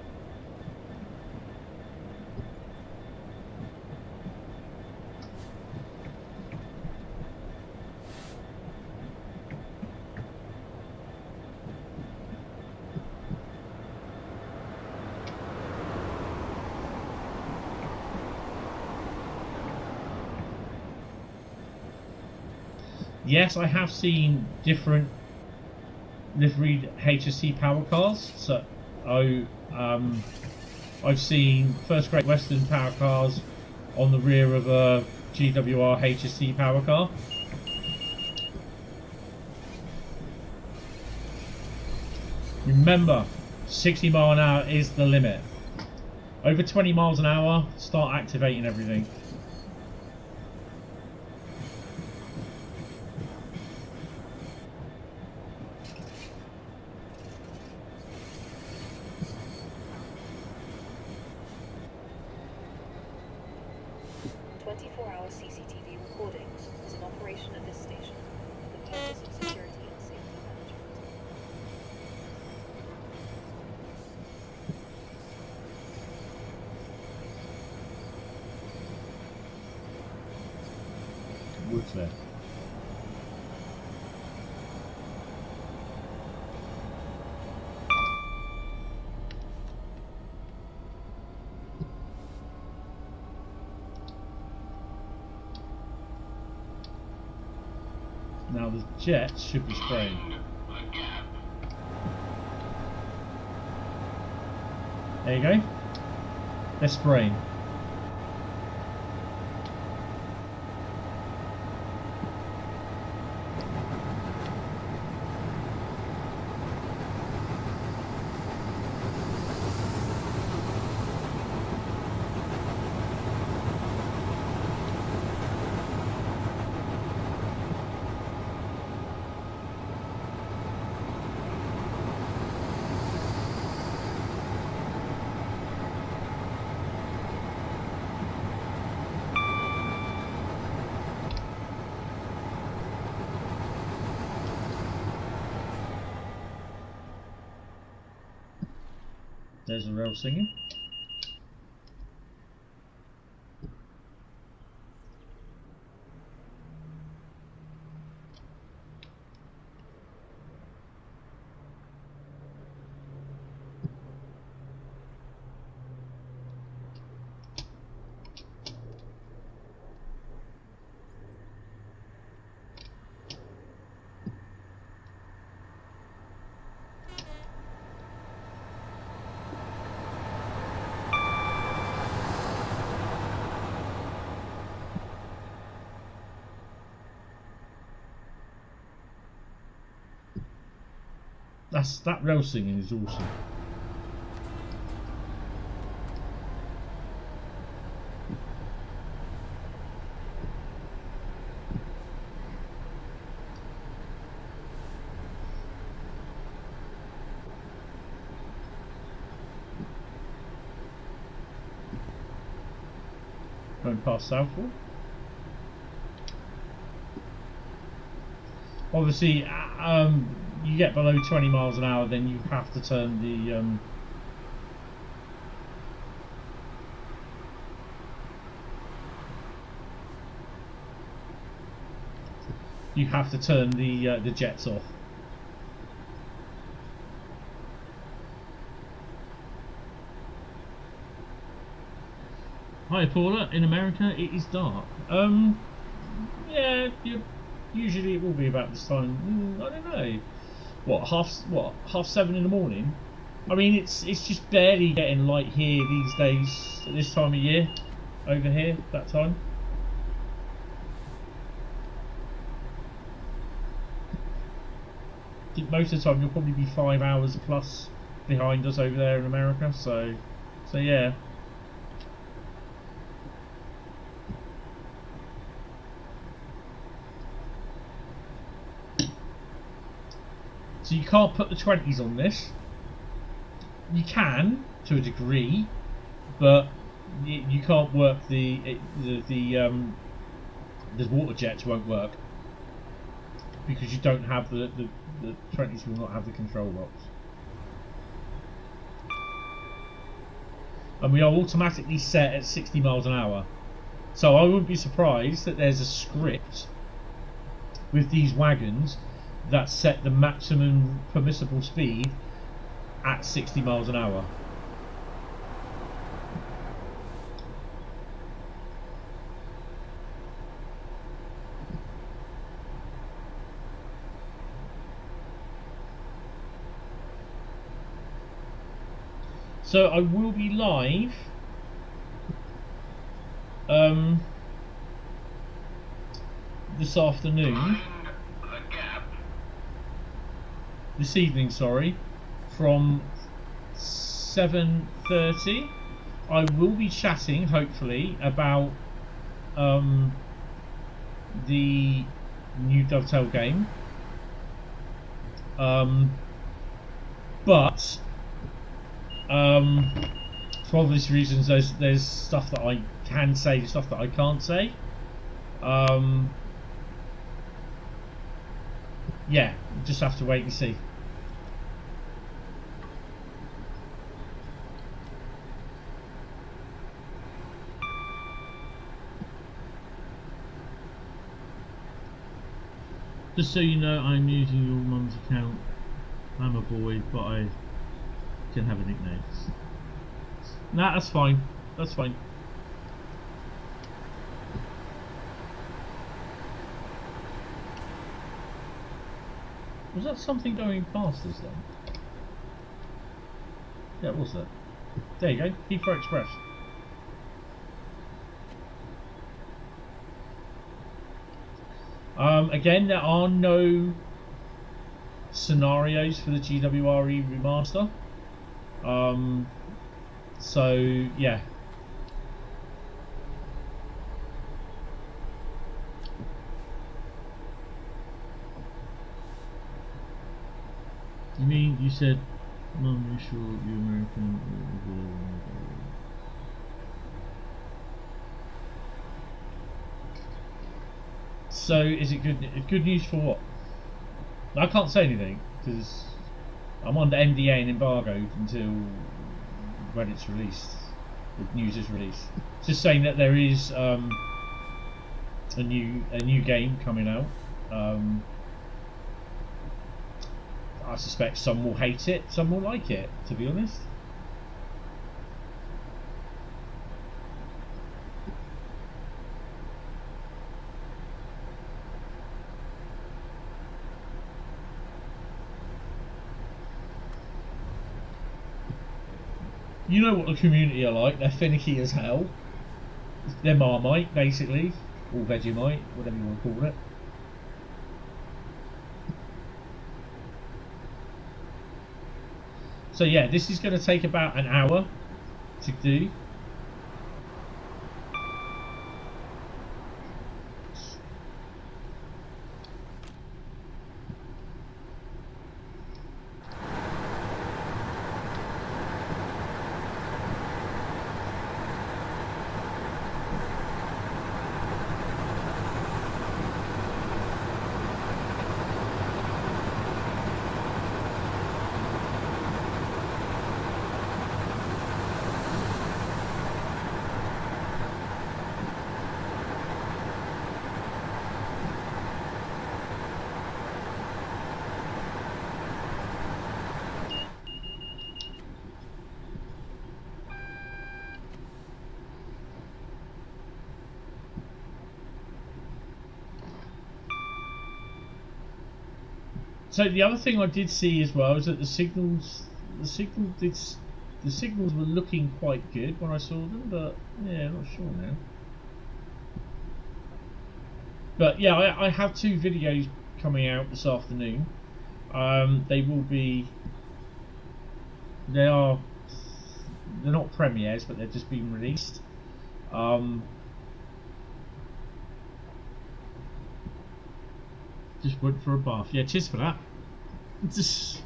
Yes, I have seen different liveried HSC power cars. So, I've seen first Great Western power cars on the rear of a GWR HSC power car. Remember, 60 mile an hour is the limit. Over 20 miles an hour, start activating everything. There. Now the jets should be spraying. There you go. They're spraying. There's the rail singing. That rail singing is awesome. going past Southall. Obviously, you get below 20 miles an hour, then you have to turn the jets off. Hi Paula, in America it is dark. Yeah, usually it will be about this time. I don't know. Half 7 in the morning? I mean, it's just barely getting light here these days at this time of year. Over here, that time. I think most of the time you'll probably be 5 hours plus behind us over there in America. So yeah. So you can't put the 20s on this. You can, to a degree, but you can't work the water jets won't work because you don't have the 20s will not have the control locks. And we are automatically set at 60 miles an hour. So I wouldn't be surprised that there's a script with these wagons that set the maximum permissible speed at 60 miles an hour. So I will be live this afternoon. This evening, sorry, from 7:30. I will be chatting, hopefully, about the new Dovetail game. But for obvious reasons, there's stuff that I can say, stuff that I can't say. Yeah, just have to wait and see. Just so you know, I'm using your mum's account. I'm a boy, but I can have a nickname. Nah, that's fine. That's fine. Was that something going past us then? Yeah, what was that? There you go, Heathrow Express. Again, there are no scenarios for the GWRE remaster. So yeah. You mean you said, Mum, you sure you're American? So is it good news for what? I can't say anything because I'm under NDA and embargoed until when it's released. The news is released. It's just saying that there is a new game coming out. I suspect some will hate it, some will like it, to be honest. You know what the community are like, they're finicky as hell. They're Marmite, basically, or Vegemite, whatever you want to call it. So yeah, this is going to take about an hour to do. So the other thing I did see as well is that the signals were looking quite good when I saw them, but yeah, I'm not sure now. But yeah, I have 2 videos coming out this afternoon. They will be. They're not premieres, but they're just being released. Just went for a bath. Yeah, cheers for that. Just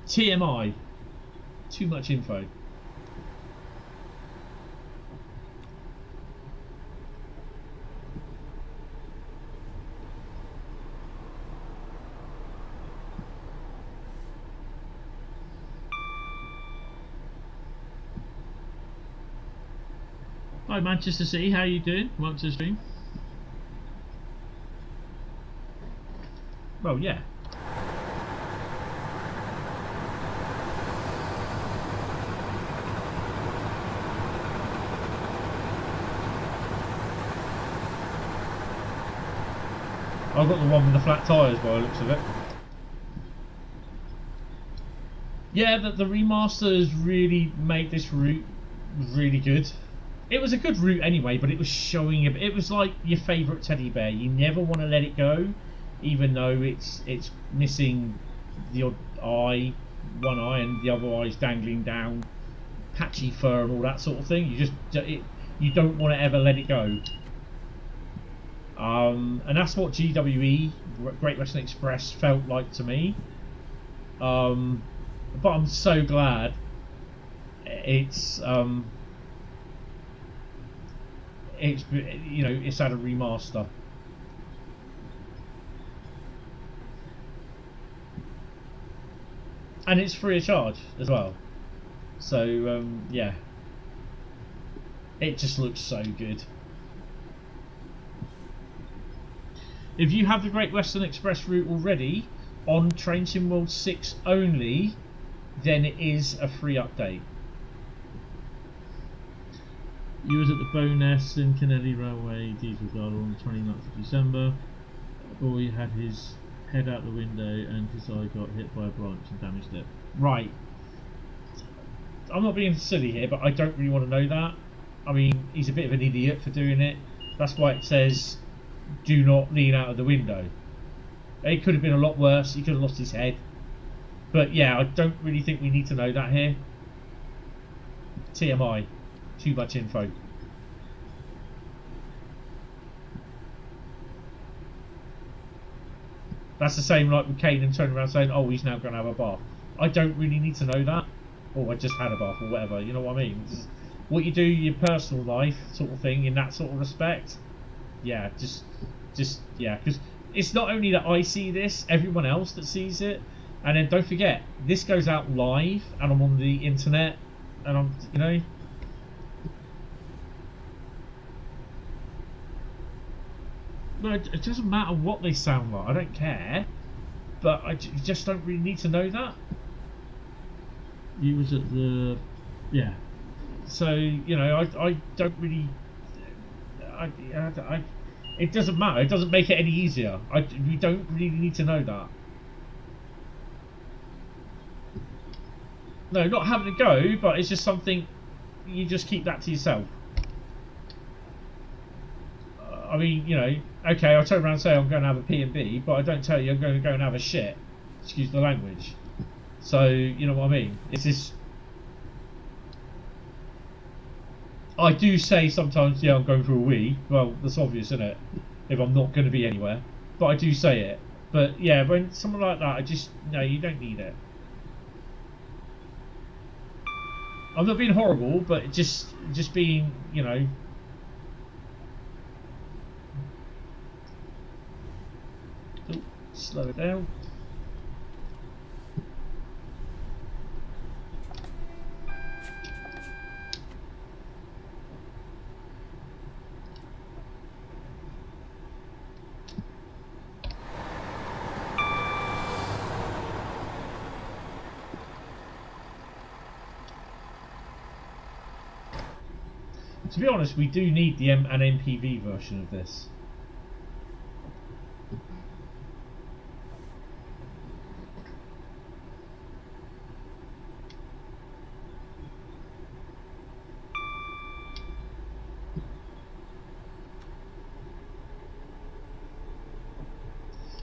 TMI. Too much info. Hi Manchester City, how you doing? Welcome to the stream. Well, yeah. I've got the one with the flat tyres by the looks of it. Yeah, the remasters really made this route really good. It was a good route anyway, but it was showing it was like your favourite teddy bear. You never want to let it go, even though it's missing the odd eye, one eye, and the other eye's dangling down, patchy fur and all that sort of thing. You don't want to ever let it go. And that's what GWE, Great Western Express, felt like to me. But I'm so glad it's it's had a remaster. And it's free of charge as well. So yeah, it just looks so good. If you have the Great Western Express route already on Train Sim World 6 only, then it is a free update. You was at the Bowness in Kennedy Railway diesel guard on the 29th of December. A boy had his head out the window and his eye got hit by a branch and damaged it. Right. I'm not being silly here, but I don't really want to know that. I mean, he's a bit of an idiot for doing it. That's why it says, do not lean out of the window. It could have been a lot worse. He could have lost his head. But yeah, I don't really think we need to know that here. TMI. Too much info. That's the same like with Kane and turning around saying, oh, he's now going to have a bath. I don't really need to know that. Or I just had a bath or whatever, you know what I mean? Just what you do in your personal life sort of thing in that sort of respect. Yeah, just yeah, because it's not only that I see this, everyone else that sees it. And then don't forget, this goes out live and I'm on the internet and I'm, you know. No, it doesn't matter what they sound like, I don't care. But I just don't really need to know that. You was at the... yeah. So, you know, I don't really... it doesn't matter, it doesn't make it any easier. We don't really need to know that. No, not having to go, but it's just something... you just keep that to yourself. I mean, you know, okay, I'll turn around and say I'm going to have a P&B, but I don't tell you I'm going to go and have a shit. Excuse the language. So, you know what I mean? It's this... I do say sometimes, yeah, I'm going for a wee. Well, that's obvious, isn't it? If I'm not going to be anywhere. But I do say it. But, yeah, when someone like that, I just... no, you don't need it. I'm not being horrible, but just being, you know... oh, slow it down. To be honest, we do need an MPV version of this.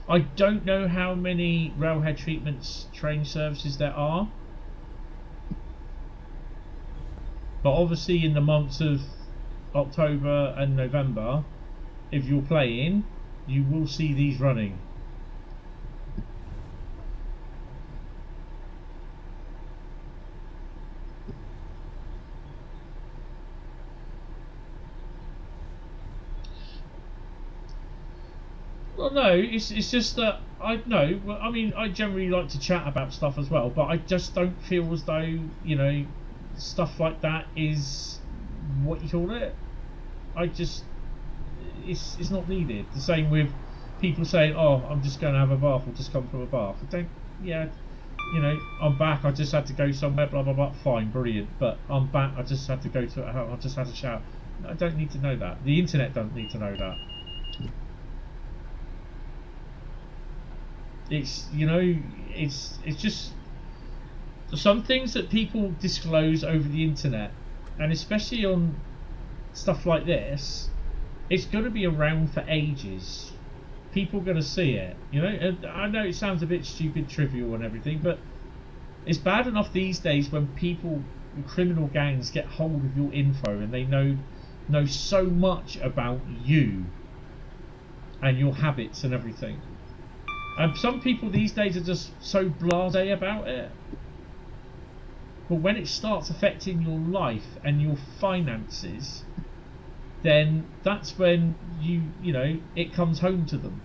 I don't know how many Railhead treatments train services there are, but obviously in the months of October and November, if you're playing, you will see these running. Well, no, it's just that I know. Well, I mean, I generally like to chat about stuff as well, but I just don't feel as though, you know, stuff like that is what you call it. I just, it's not needed. The same with people saying, "Oh, I'm just going to have a bath. I'll just come from a bath." I don't. Yeah, you know, I'm back. I just had to go somewhere. Blah blah blah. Fine, brilliant. But I'm back. I just had to go to. I just had to shower. I don't need to know that. The internet doesn't need to know that. It's, you know, it's just some things that people disclose over the internet, and especially on stuff like this, it's going to be around for ages. People are going to see it, you know. And I know it sounds a bit stupid, trivial and everything, but it's bad enough these days when people, criminal gangs, get hold of your info and they know so much about you and your habits and everything. And some people these days are just so blasé about it. But when it starts affecting your life and your finances, then that's when you know, it comes home to them.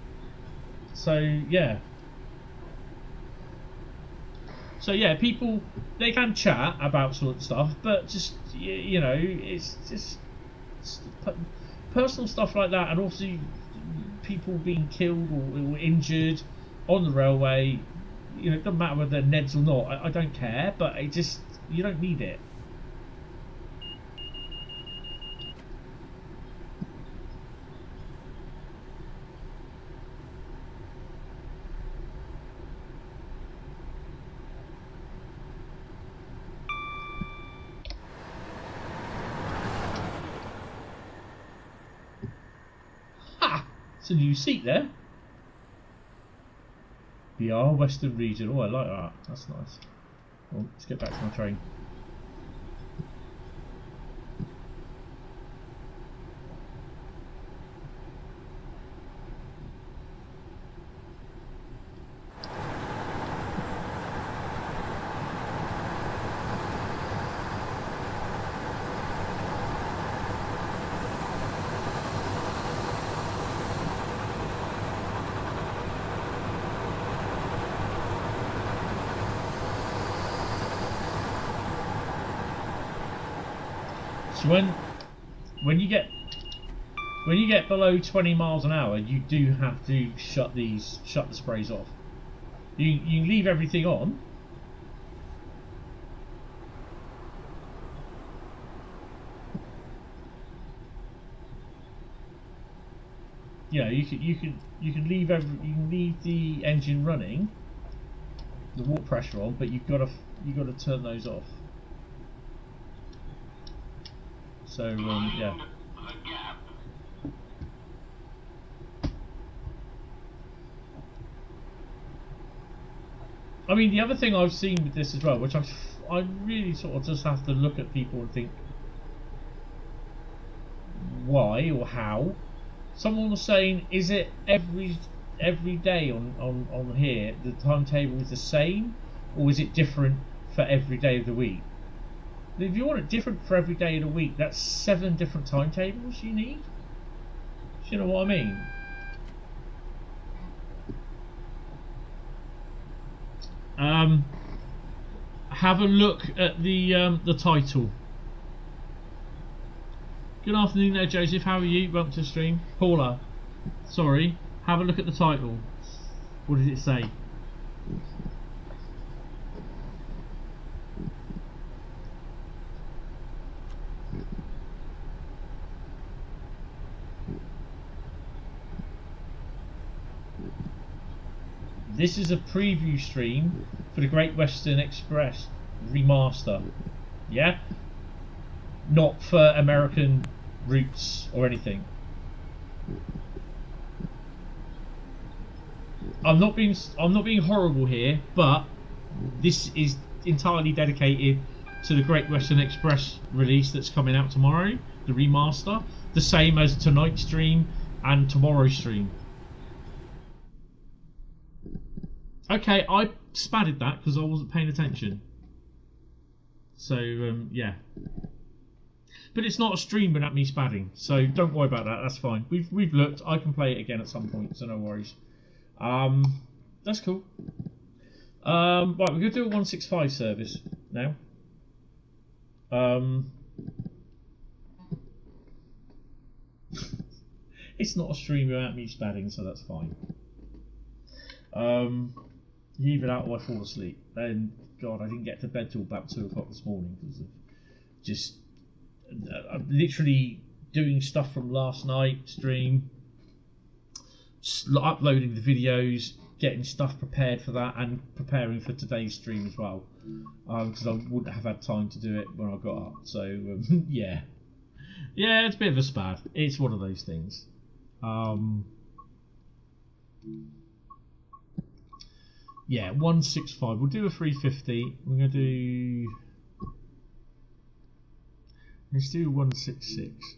So yeah. So yeah, people, they can chat about sort of stuff, but just, you know, it's just personal stuff like that, and also people being killed or injured on the railway, you know, it doesn't matter whether they're Neds or not, I don't care, but it just, you don't need it. Ha! It's a new seat there. The Western region. Oh, I like that. That's nice. Well, let's get back to my train. So when you get below 20 miles an hour, you do have to shut the sprays off. You leave everything on. You know, you can leave the engine running, the water pressure on, but you've got to turn those off. So yeah. I mean, the other thing I've seen with this as well, which I really sort of just have to look at people and think, why or how? Someone was saying, is it every day on here the timetable is the same, or is it different for every day of the week? If you want it different for every day of the week, that's 7 different timetables you need. Do you know what I mean? Have a look at the title. Good afternoon there, Joseph. How are you? Welcome to the stream. Paula, sorry. Have a look at the title. What does it say? This is a preview stream for the Great Western Express Remaster. Yeah? Not for American routes or anything. I'm not being horrible here, but this is entirely dedicated to the Great Western Express release that's coming out tomorrow, the remaster, the same as tonight's stream and tomorrow's stream. Okay, I spadded that because I wasn't paying attention. So yeah, but it's not a stream without me spadding, so don't worry about that. That's fine. We've looked. I can play it again at some point, so no worries. That's cool. Right, we're gonna do a 165 service now. It's not a stream without me spadding, so that's fine. Leave it out or I fall asleep. And God, I didn't get to bed till about 2 o'clock this morning because of just I'm literally doing stuff from last night's stream, uploading the videos, getting stuff prepared for that, and preparing for today's stream as well. Because I wouldn't have had time to do it when I got up. So yeah, it's a bit of a spad. It's one of those things. Yeah, 165. We'll do a 350. We're gonna do. Let's do 166.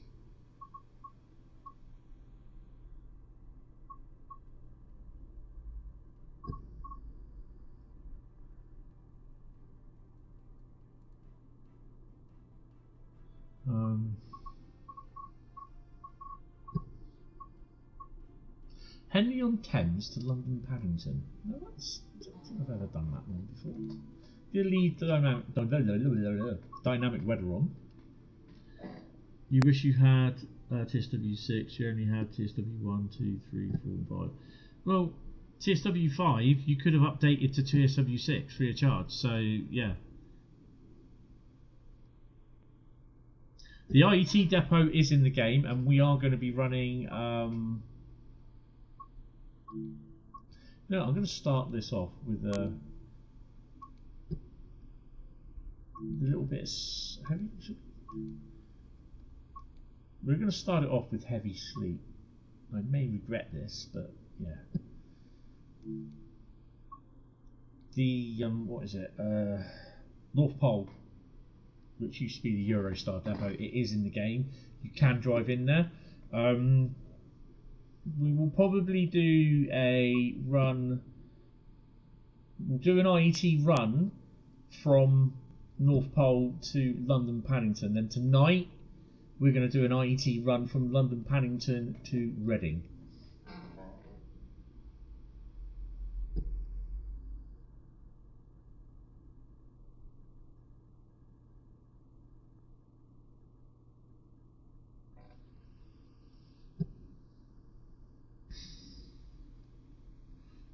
Henley-on-Thames to London Paddington. No, I don't think I've ever done that one before. You leave dynamic weather on. You wish you had TSW6. You only had TSW1, 2, 3, 4, and 5. Well, TSW5 you could have updated to TSW6 free of charge. So yeah. The IET depot is in the game, and we are going to be running. No, I'm going to start this off with a little bit of heavy. We're going to start it off with heavy sleep. I may regret this, but yeah. The what is it? North Pole, which used to be the Eurostar depot, it is in the game. You can drive in there. We will probably do a run. We'll do an IET run from North Pole to London Paddington. Then tonight we're going to do an IET run from London Paddington to Reading.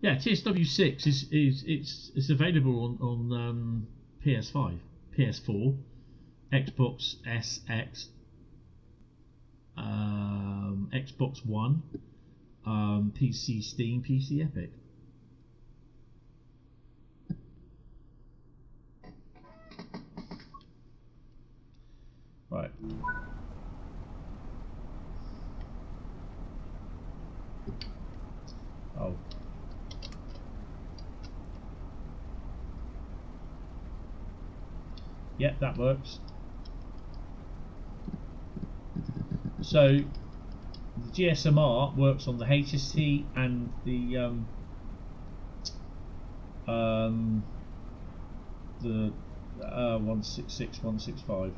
Yeah, TSW6 is available on PS5, PS4, Xbox SX, Xbox One, PC Steam, PC Epic. Right. Oh. Yep, that works. So the GSMR works on the HST and the 166, 165.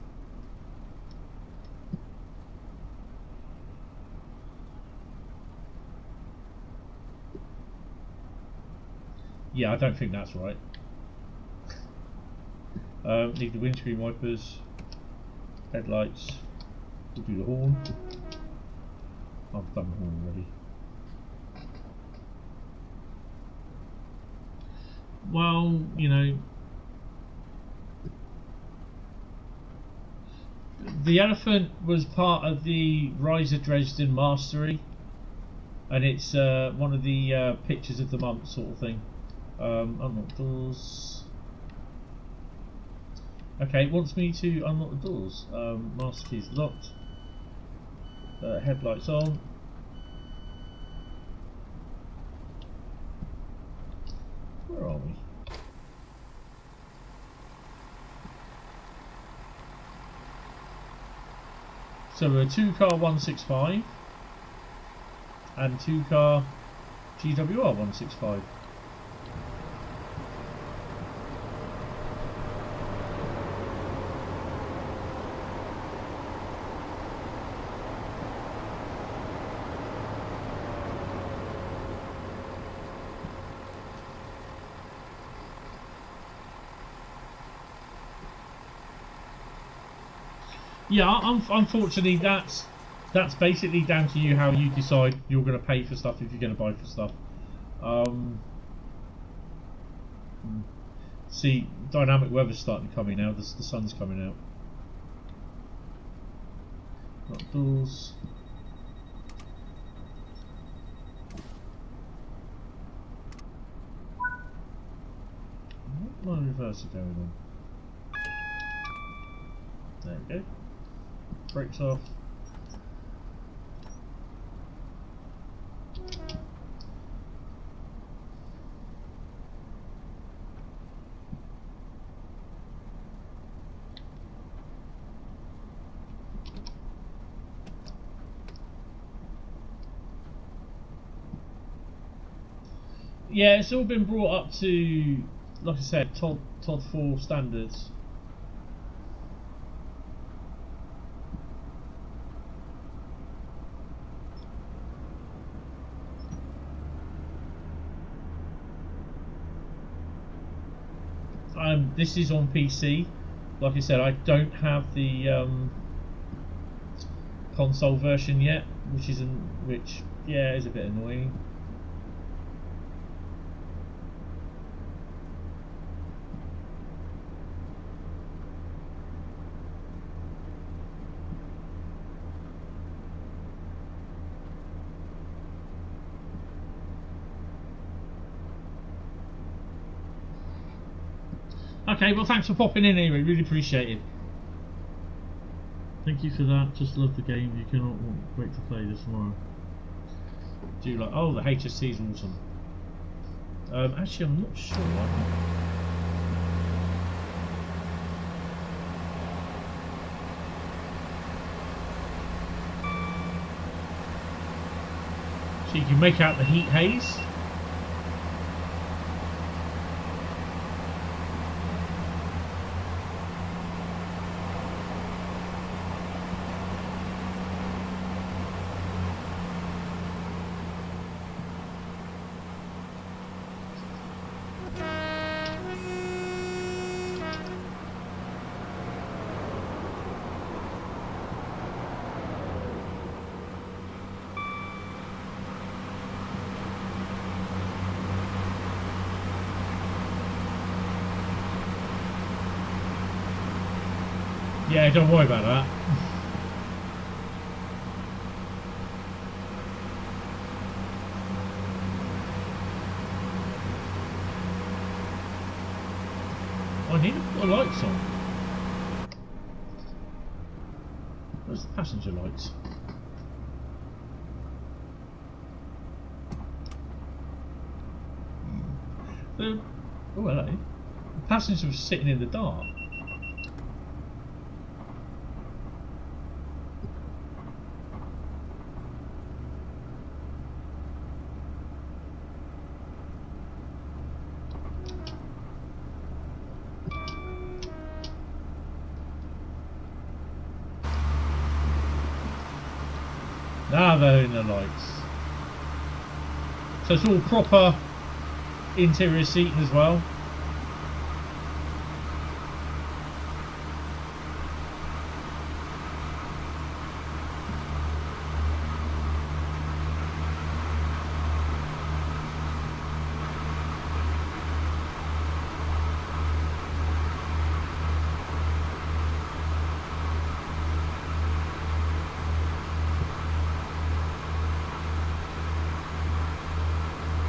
Yeah, I don't think that's right. Need the windscreen wipers, headlights, we'll do the horn. I've done the horn already. Well, you know, the elephant was part of the Riesa Dresden mastery, and it's one of the pictures of the month sort of thing. Unlock doors. Okay, it wants me to unlock the doors. Master key is locked. Headlights on. Where are we? So we're a 2-car 165 and 2-car GWR 165. Yeah, unfortunately, that's basically down to you how you decide you're going to pay for stuff if you're going to buy for stuff. See, dynamic weather's starting to come in now. The sun's coming out. Got doors. What my reverser going on? There we go. Brakes off. Yeah, it's all been brought up to, like I said, Todd 4 standards. This is on PC. Like I said, I don't have the console version yet, which is a bit annoying. Okay, well, thanks for popping in anyway, really appreciate it. Thank you for that. Just love the game. You cannot wait to play this tomorrow. Do you like? Oh, the HSC is awesome. Actually, I'm not sure. So you can make out the heat haze. Yeah, don't worry about that. I need to put the lights on. Where's the passenger lights? Oh, hello. The passenger was sitting in the dark. Now they're in the lights. So it's all proper interior seating as well.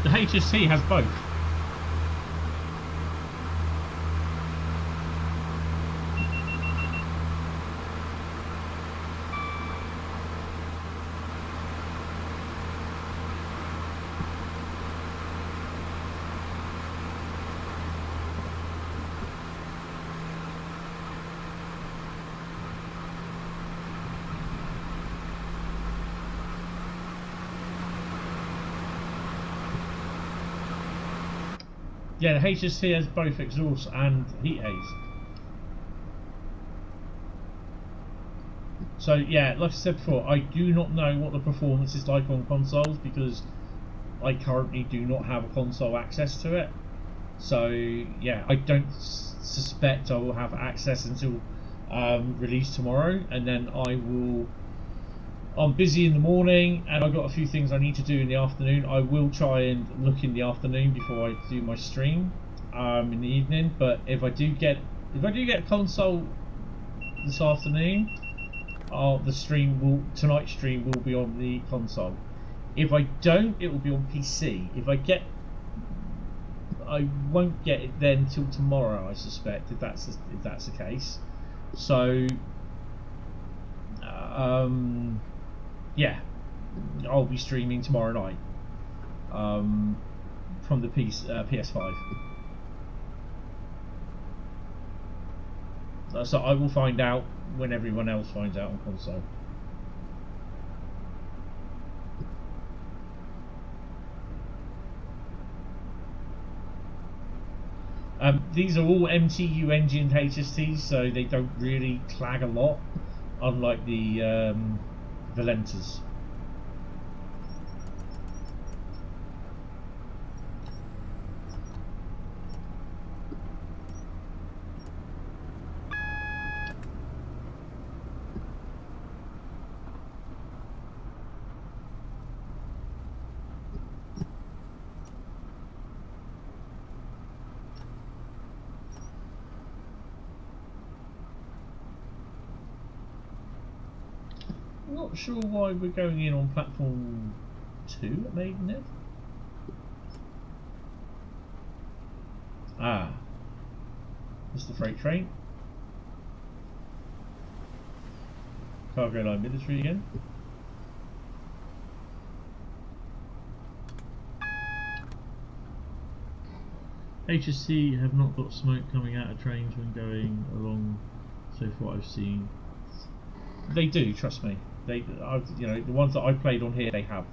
The HSC has both. Yeah, the HST has both exhaust and heat haze. So yeah, like I said before, I do not know what the performance is like on consoles because I currently do not have a console access to it. So yeah, I don't suspect I will have access until release tomorrow, and then I'm busy in the morning and I've got a few things I need to do in the afternoon. I will try and look in the afternoon before I do my stream in the evening. But if I do get a console this afternoon, tonight's stream will be on the console. If I don't, it will be on PC. I won't get it then till tomorrow, I suspect, if that's the case. So yeah, I'll be streaming tomorrow night from the PS5. So I will find out when everyone else finds out on console. These are all MTU engined HSTs, so they don't really clag a lot, unlike the Valentas. Not sure why we're going in on platform 2 at Maidenhead. Ah, it's the freight train. Cargo line military again. HSC have not got smoke coming out of trains when going along, so far what I've seen. They do, trust me. The ones that I've played on here, they have.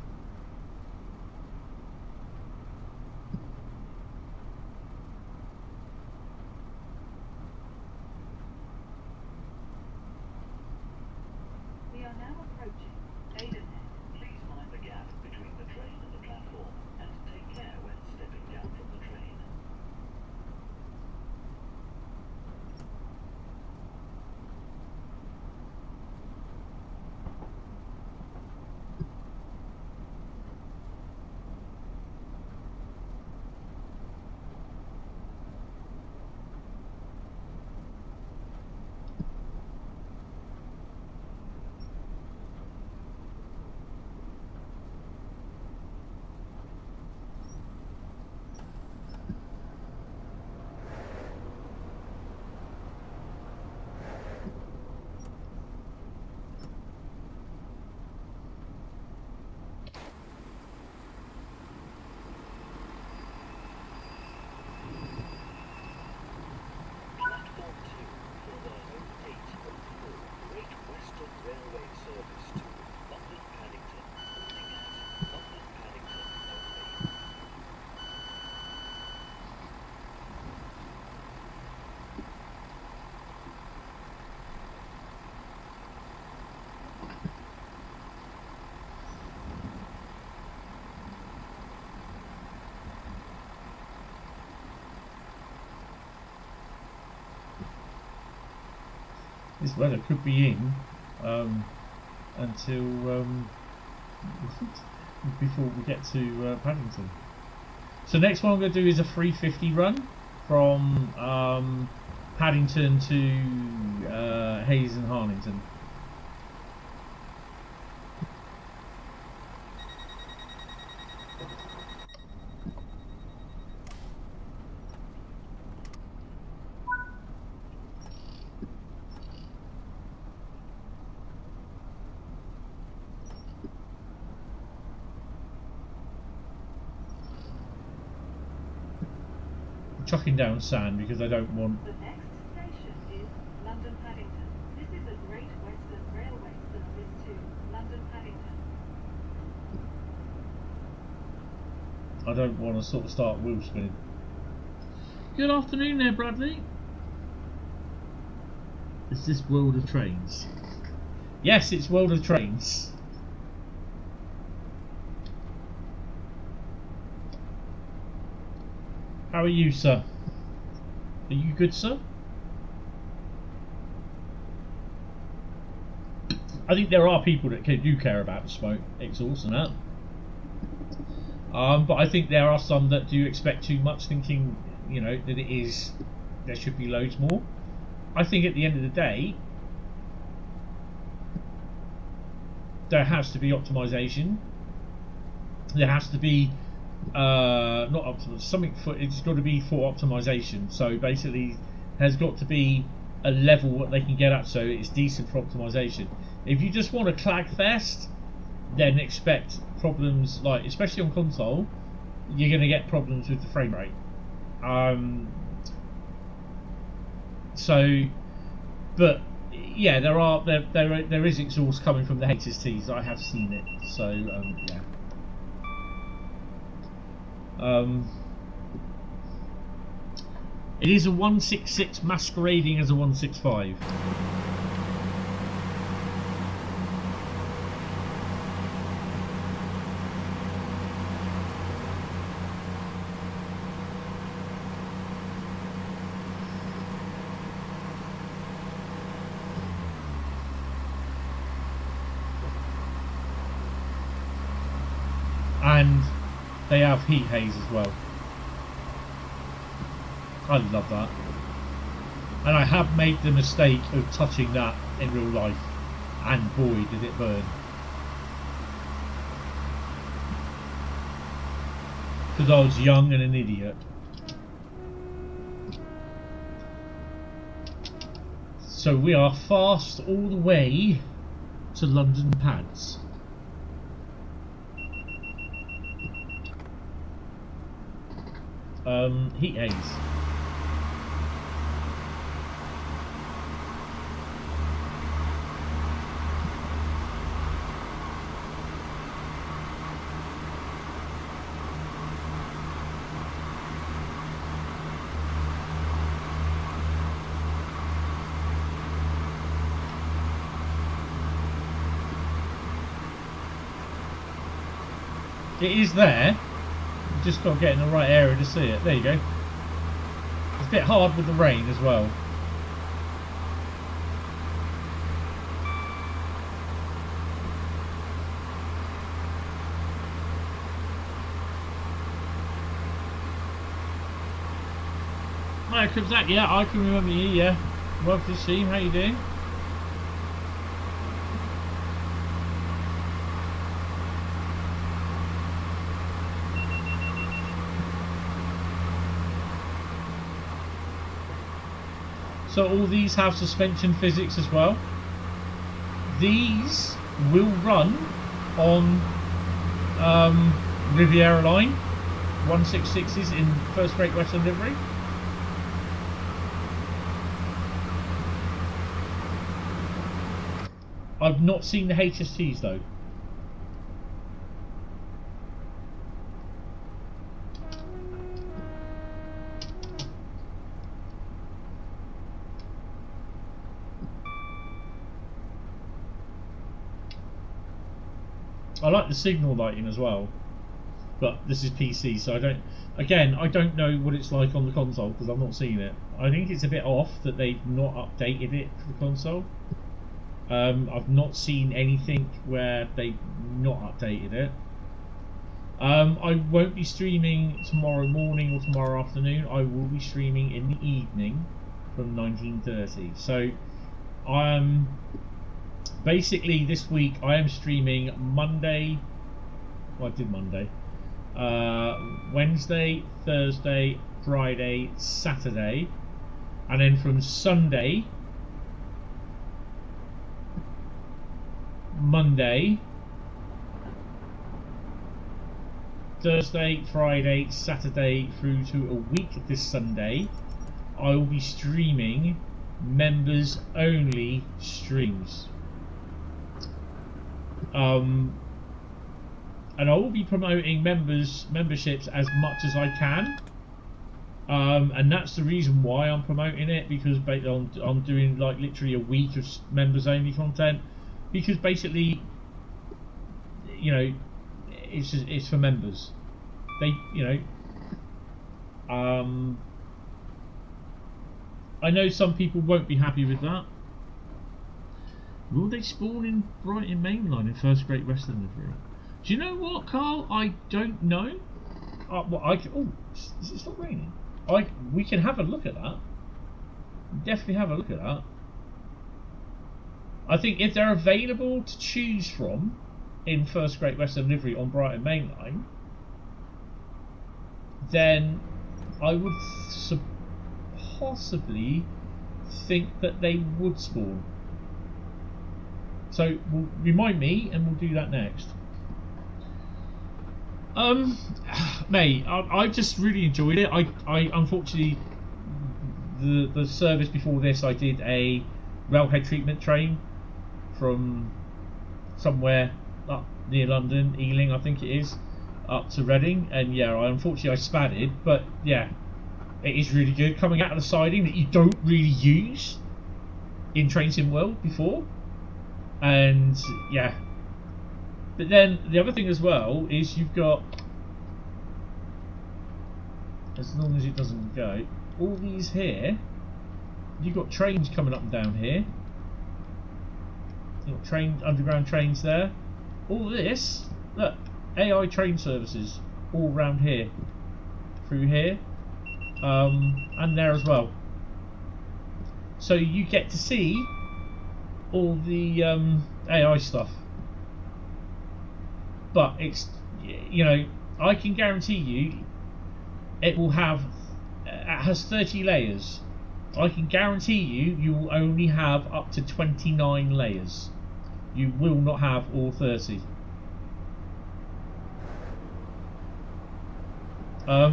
We are now approaching Maidenhead. Please mind the gap between the train and the platform, and take care when stepping down from the train. Platform 2 for the 0804 Great Western Railway service to London Paddington, calling at London Paddington only. This weather could be in until before we get to Paddington. So next one I'm going to do is a 350 run from Paddington to Hayes and Harlington. Chucking down sand because I don't want. The next station is London Paddington. This is a Great Western Railway service to London Paddington. I don't want to sort of start wheel spinning. Good afternoon there, Bradley. Is this World of Trains? Yes, it's World of Trains. How are you, sir? Are you good, sir? I think there are people that do care about the smoke exhaust and that. But I think there are some that do expect too much, thinking, you know, that there should be loads more. I think at the end of the day, there has to be optimization. There has to be not optimal, something for it's got to be for optimization. So basically, has got to be a level what they can get at, so it's decent for optimization. If you just want a clag fest, then expect problems, like especially on console, you're going to get problems with the frame rate. So, but yeah, there is exhaust coming from the HSTs. I have seen it. So yeah. It is a 166 masquerading as a 165. And they have heat haze as well. I love that. And I have made the mistake of touching that in real life, and boy did it burn. Because I was young and an idiot. So we are fast all the way to London Pads. Heat haze. It is there. You've just got to get in the right area to see it. There you go. It's a bit hard with the rain as well. Hi, Zach. Yeah, I can remember you. Yeah, welcome to the stream. How you doing? So all these have suspension physics as well. These will run on Riviera line 166s in first Great Western livery. I've not seen the HSTs though. I like the signal lighting as well, but this is PC, so I don't know what it's like on the console because I've not seen it. I think it's a bit off that they've not updated it for the console. I've not seen anything where they've not updated it. I won't be streaming tomorrow morning or tomorrow afternoon. I will be streaming in the evening from 19:30. So basically this week I am streaming Monday. Well, I did Monday, Wednesday, Thursday, Friday, Saturday, and then from Sunday, Monday, Thursday, Friday, Saturday through to a week this Sunday, I will be streaming members only streams. And I will be promoting memberships as much as I can. And that's the reason why I'm promoting it, because I'm doing like literally a week of members only content, because basically, you know, it's for members. They, you know, I know some people won't be happy with that. Will they spawn in Brighton mainline in first Great Western livery? Do you know what, Carl? I don't know. Is it still raining? We can have a look at that. Definitely have a look at that. I think if they're available to choose from in first Great Western livery on Brighton mainline, then I would possibly think that they would spawn. So remind me, and we'll do that next. Mate, I just really enjoyed it. I unfortunately, the service before this, I did a Railhead treatment train from somewhere up near London, Ealing I think it is, up to Reading, and yeah, unfortunately I spadded, but yeah, it is really good, coming out of the siding that you don't really use in Train Sim World before, and yeah. But then the other thing as well is you've got, as long as it doesn't go, all these here, you've got trains coming up and down here. You've got underground trains there. All this, look, AI train services all around here, through here, and there as well. So you get to see all the AI stuff. But it's, you know, I can guarantee you it will have, it has 30 layers. I can guarantee you will only have up to 29 layers. You will not have all 30.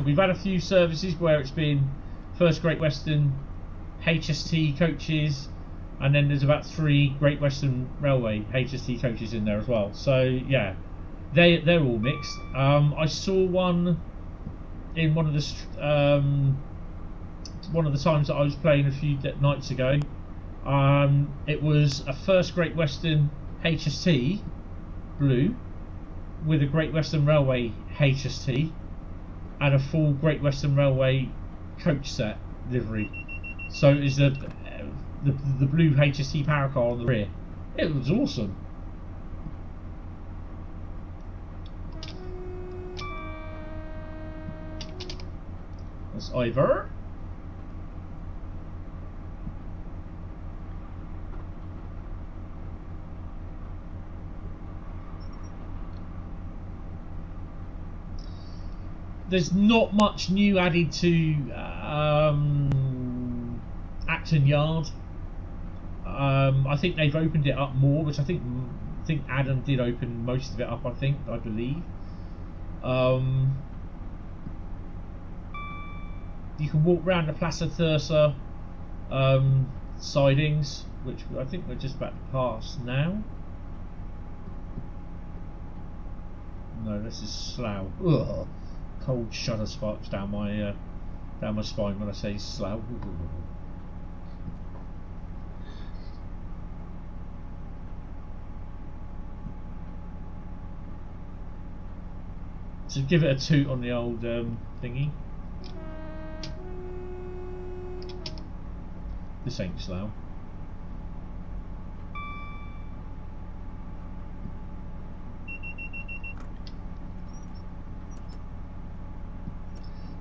We've had a few services where it's been first Great Western HST coaches, and then there's about 3 Great Western Railway HST coaches in there as well. So yeah, they're all mixed. I saw one in one of the times that I was playing a few nights ago. It was a first Great Western HST blue with a Great Western Railway HST and a full Great Western Railway coach set livery. So it was the blue HST power car on the rear. It was awesome. That's Ivor. There's not much new added to Acton Yard. I think they've opened it up more, which I think Adam did open most of it up. I believe. You can walk around the Plaza Thursa sidings, which I think we're just about to pass now. No, this is Slough. Ugh. Cold shudder sparks down my spine when I say Slough. So give it a toot on the old thingy. This ain't Slough.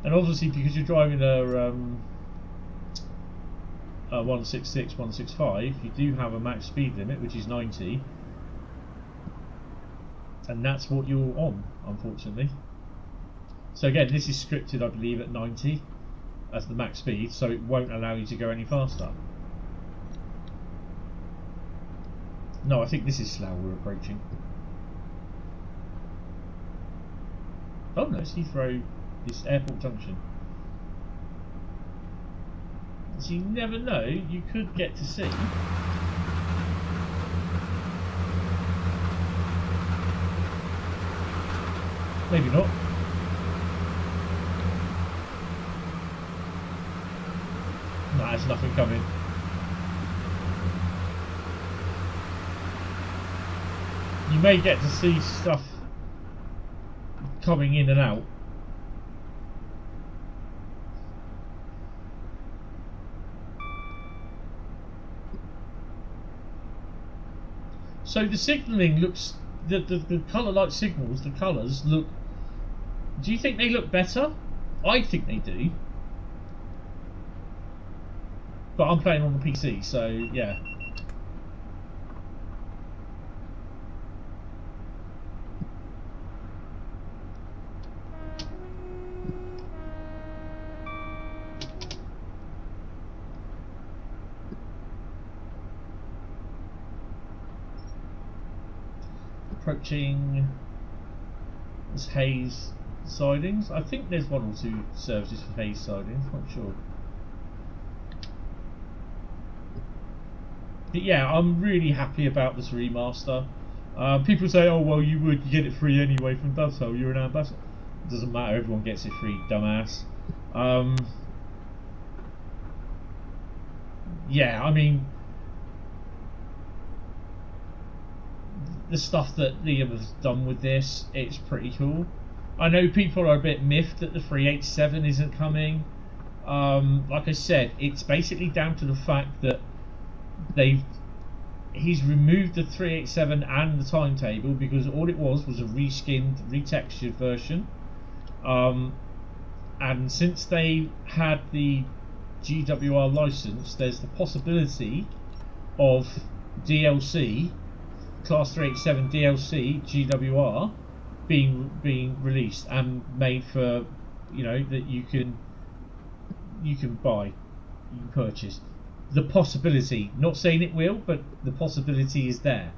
And obviously, because you're driving a 166, 165, you do have a max speed limit, which is 90, and that's what you're on, unfortunately. So again, this is scripted, I believe, at 90 as the max speed, so it won't allow you to go any faster. No, I think this is Slough we're approaching. Oh no, it's Heathrow. It's Airport Junction. So you never know, you could get to see. Maybe not. there's nothing coming. You may get to see stuff coming in and out. So the signalling looks, the colour light signals, the colours look, do you think they look better? I think they do. But I'm playing on the PC, so yeah. Approaching this Hayes sidings. I think there's one or two services for Hayes sidings, not sure. But yeah, I'm really happy about this remaster. People say, oh well, you would get it free anyway from Dovetail, you're an ambassador. It doesn't matter, everyone gets it free, dumbass. Yeah, I mean, the stuff that Liam has done with this, it's pretty cool. I know people are a bit miffed that the 387 isn't coming. Like I said, it's basically down to the fact that he's removed the 387 and the timetable, because all it was a reskinned, retextured version. And since they had the GWR license, there's the possibility of DLC, Class 387 DLC GWR being released and made for, you know, that you can buy, you can purchase. The possibility, not saying it will, but the possibility is there.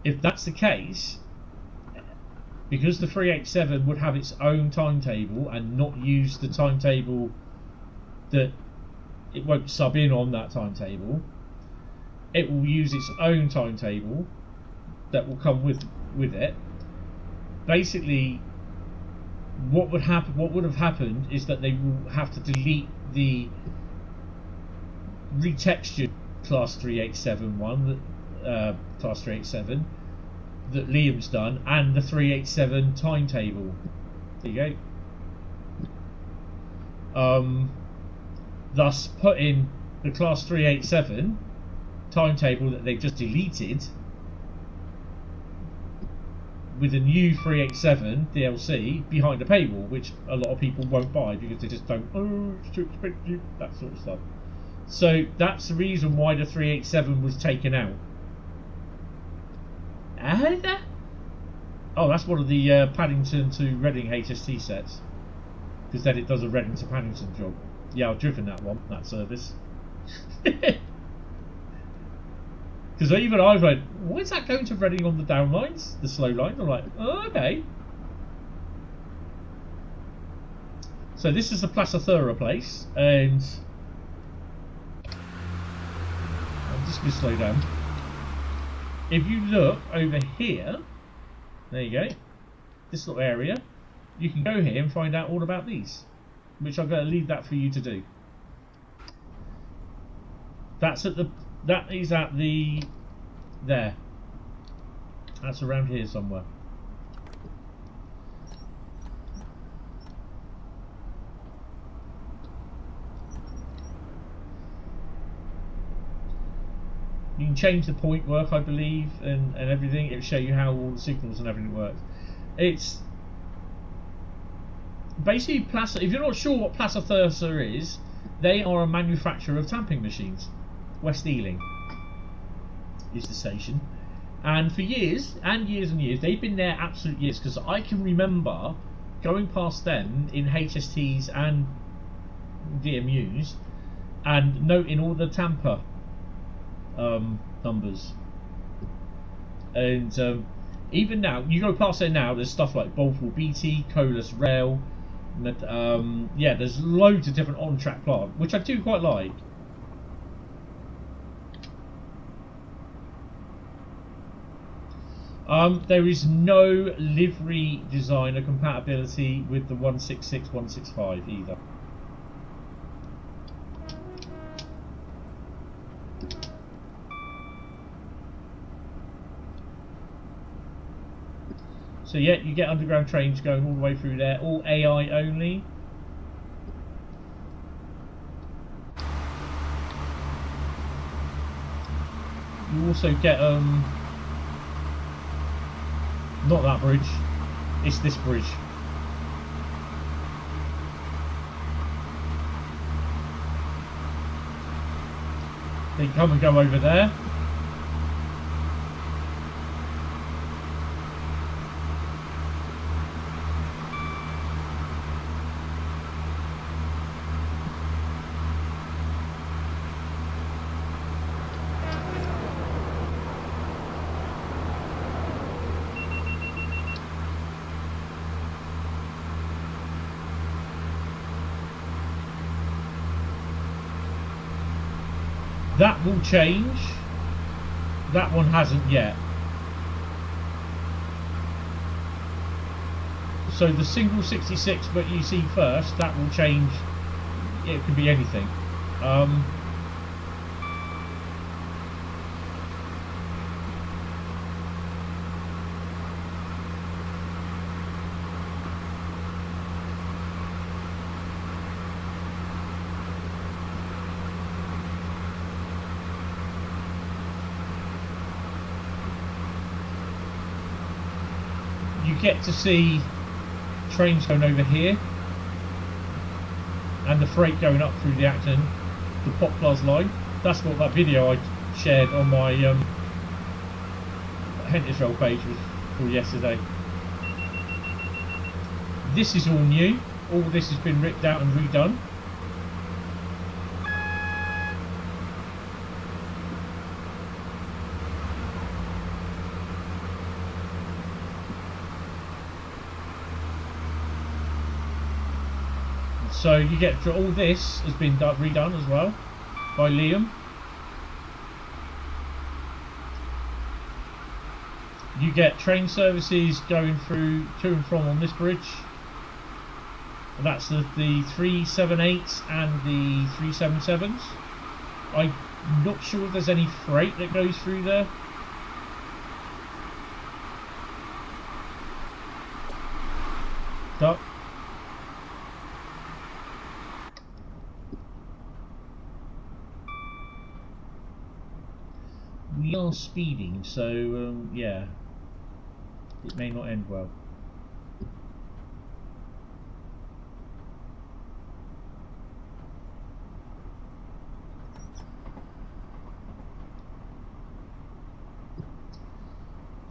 If that's the case, because the 387 would have its own timetable and not use the timetable, that it won't sub in on that timetable, it will use its own timetable that will come with it. Basically, what would have happened is that they will have to delete the retextured Class 387 one, that Class 387 that Liam's done, and the 387 timetable. There you go. Thus putting the Class 387 timetable that they just deleted with a new 387 DLC behind a paywall, which a lot of people won't buy because they just don't, oh, it's too expensive, that sort of stuff. So that's the reason why the 387 was taken out. Oh, that's one of the Paddington to Reading HST sets, because then it does a Reading to Paddington job. Yeah, I've driven that one, that service. Because even I went, why is that going to Reading on the down lines, the slow line? I'm like, oh, okay. So this is the Plaza Thura place, and I'm just going to slow down. If you look over here, there you go, this little area, you can go here and find out all about these, which I'm going to leave that for you to do. That's at the, that is at the, there, that's around here somewhere. You can change the point work, I believe, and everything. It'll show you how all the signals and everything works. It's basically Plaza. If you're not sure what Plaza Thura is, they are a manufacturer of tamping machines. West Ealing is the station, and for years and years and years, they've been there absolute years, because I can remember going past them in HSTs and DMUs and noting all the tamper numbers, and even now you go past there now, there's stuff like Boltful BT, Colas Rail, yeah, there's loads of different on-track plant, which I do quite like. There is no livery designer compatibility with the 166, 165 either. So yeah, you get underground trains going all the way through there, all AI only. You also get not that bridge, it's this bridge. They come and go over there. That will change. That one hasn't yet. So the single 66 but you see first, that will change. It could be anything. You get to see trains going over here and the freight going up through the Acton, the Poplars line. That's what that video I shared on my Hentis Rail page was for yesterday. This is all new. All this has been ripped out and redone. So you get all this has been redone as well by Liam. You get train services going through to and from on this bridge. And that's the 378s and the 377s. I'm not sure if there's any freight that goes through there. Duck. We are speeding, so yeah, it may not end well.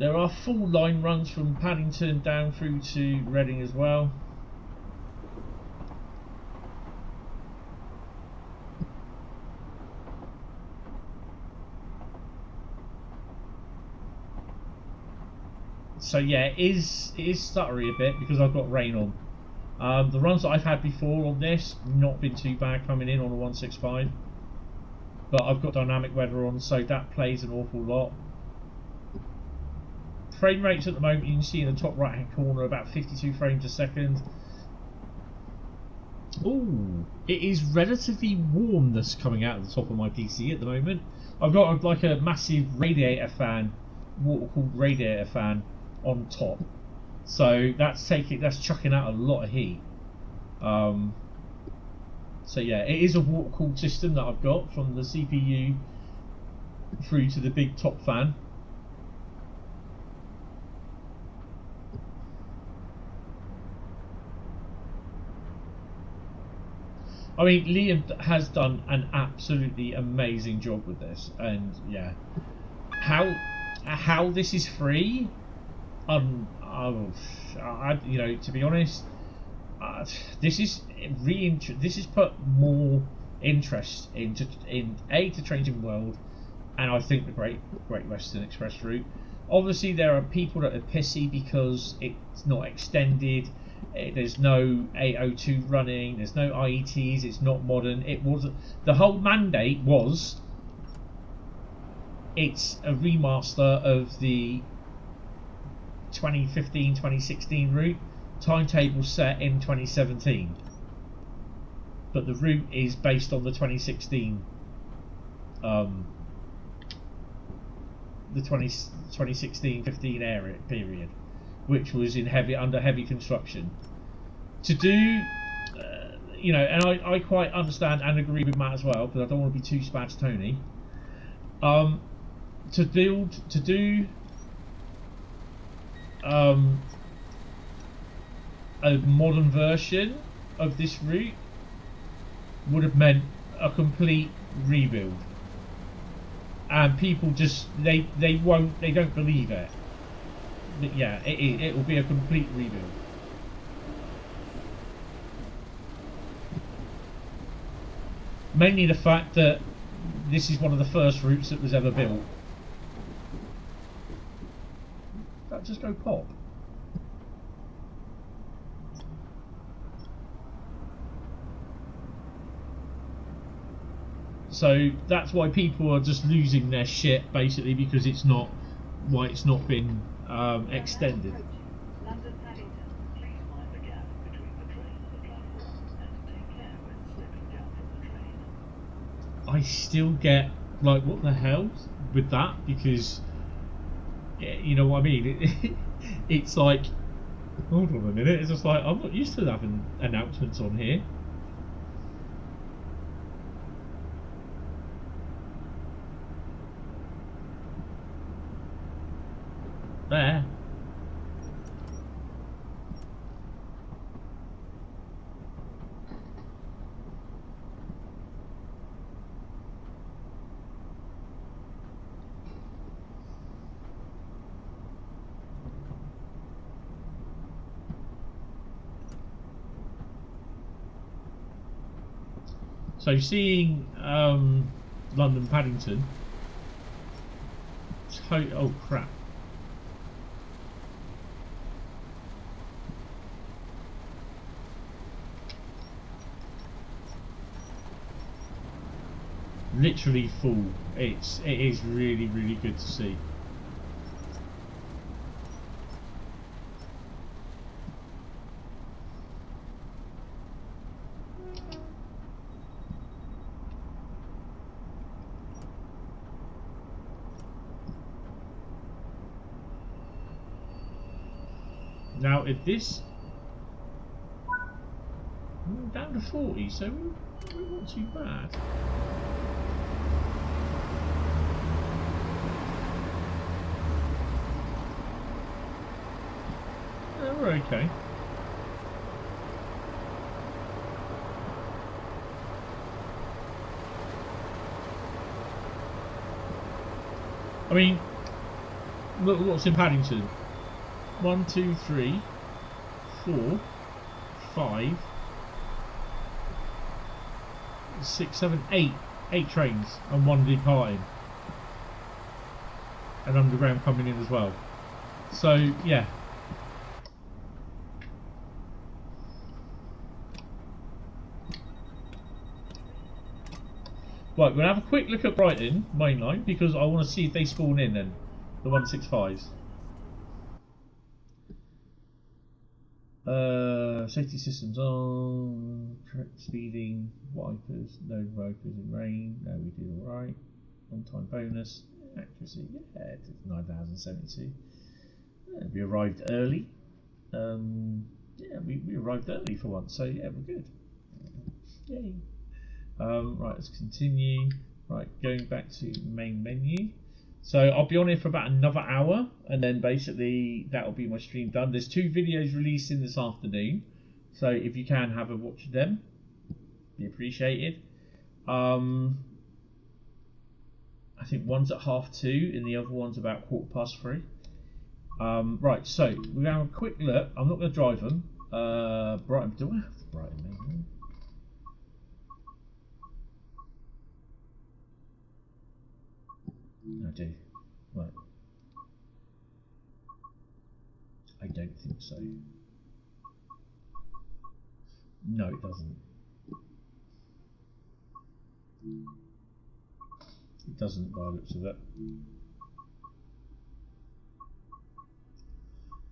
There are full line runs from Paddington down through to Reading as well. So yeah, it is stuttery a bit because I've got rain on. The runs that I've had before on this, not been too bad coming in on a 165. But I've got dynamic weather on, so that plays an awful lot. Frame rates at the moment, you can see in the top right hand corner about 52 frames a second. Ooh, it is relatively warm that's coming out of the top of my PC at the moment. I've got like a massive radiator fan, water-cooled radiator fan on top, so that's chucking out a lot of heat. So yeah, it is a water-cooled system that I've got from the CPU through to the big top fan. I mean, Liam has done an absolutely amazing job with this, and yeah, how this is free, you know, to be honest, this is put more interest into the changing world, and I think the Great Western Express route. Obviously, there are people that are pissy because it's not extended. There's no 802 running. There's no IETs. It's not modern. The whole mandate was it's a remaster of the 2015-2016 route. Timetable set in 2017, but the route is based on the 2016. The 2016-15 period. which was in under heavy construction. To do, you know, and I quite understand and agree with Matt as well, because I don't want to be too spats Tony. To do a modern version of this route would have meant a complete rebuild, and people just they don't believe it. But yeah, it will be a complete rebuild. Mainly the fact that this is one of the first routes that was ever built. That just go pop. So that's why people are just losing their shit, basically, because it's not been extended. London Paddington. Please mind the gap between the train and the platform, and take care when stepping down from the train. I still get like, what the hell with that, because you know what I mean. It's like, hold on a minute. It's just like, I'm not used to having announcements on here. There. So seeing London Paddington. Oh crap. Literally full. It is really, really good to see. Now if this down to 40, so we're not too bad. We're okay. I mean, look what's in Paddington. 1, 2, 3, 4, 5, 6, 7, 8. 8 trains and 1 departing. And underground coming in as well. So, yeah. Right, we're going to have a quick look at Brighton mainline, because I want to see if they spawn in then, the 165s. Safety systems on, correct speeding, wipers, no wipers in rain, no we did alright, on time bonus, accuracy, yeah, it's 9,072. Yeah, we arrived early, yeah, we arrived early for once, so yeah, we're good. Yay. Right, let's continue. Right, going back to main menu. So I'll be on here for about another hour, and then basically that'll be my stream done. There's 2 videos releasing this afternoon, so if you can have a watch of them, be appreciated. I think one's at 2:30 and the other one's about 3:15. Right, so we're going to have a quick look. I'm not going to drive them. Brighton, do I have the Brighton menu? I do. Right. I don't think so. No, it doesn't. It doesn't by the looks of it.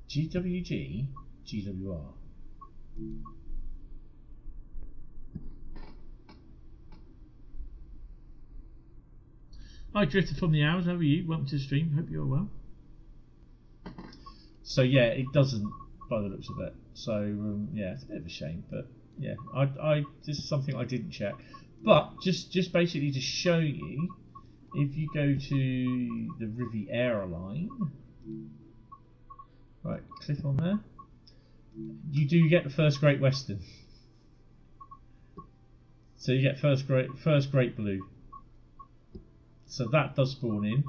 GWG? GWR? Hi, Drifter from the Hours, how are you? Welcome to the stream, hope you're well. So yeah, it doesn't by the looks of it. So yeah, it's a bit of a shame, but yeah, I this is something I didn't check. But just basically to show you, if you go to the Riviera line, right, click on there, you do get the first Great Western. So you get first Great Blue. So that does spawn in.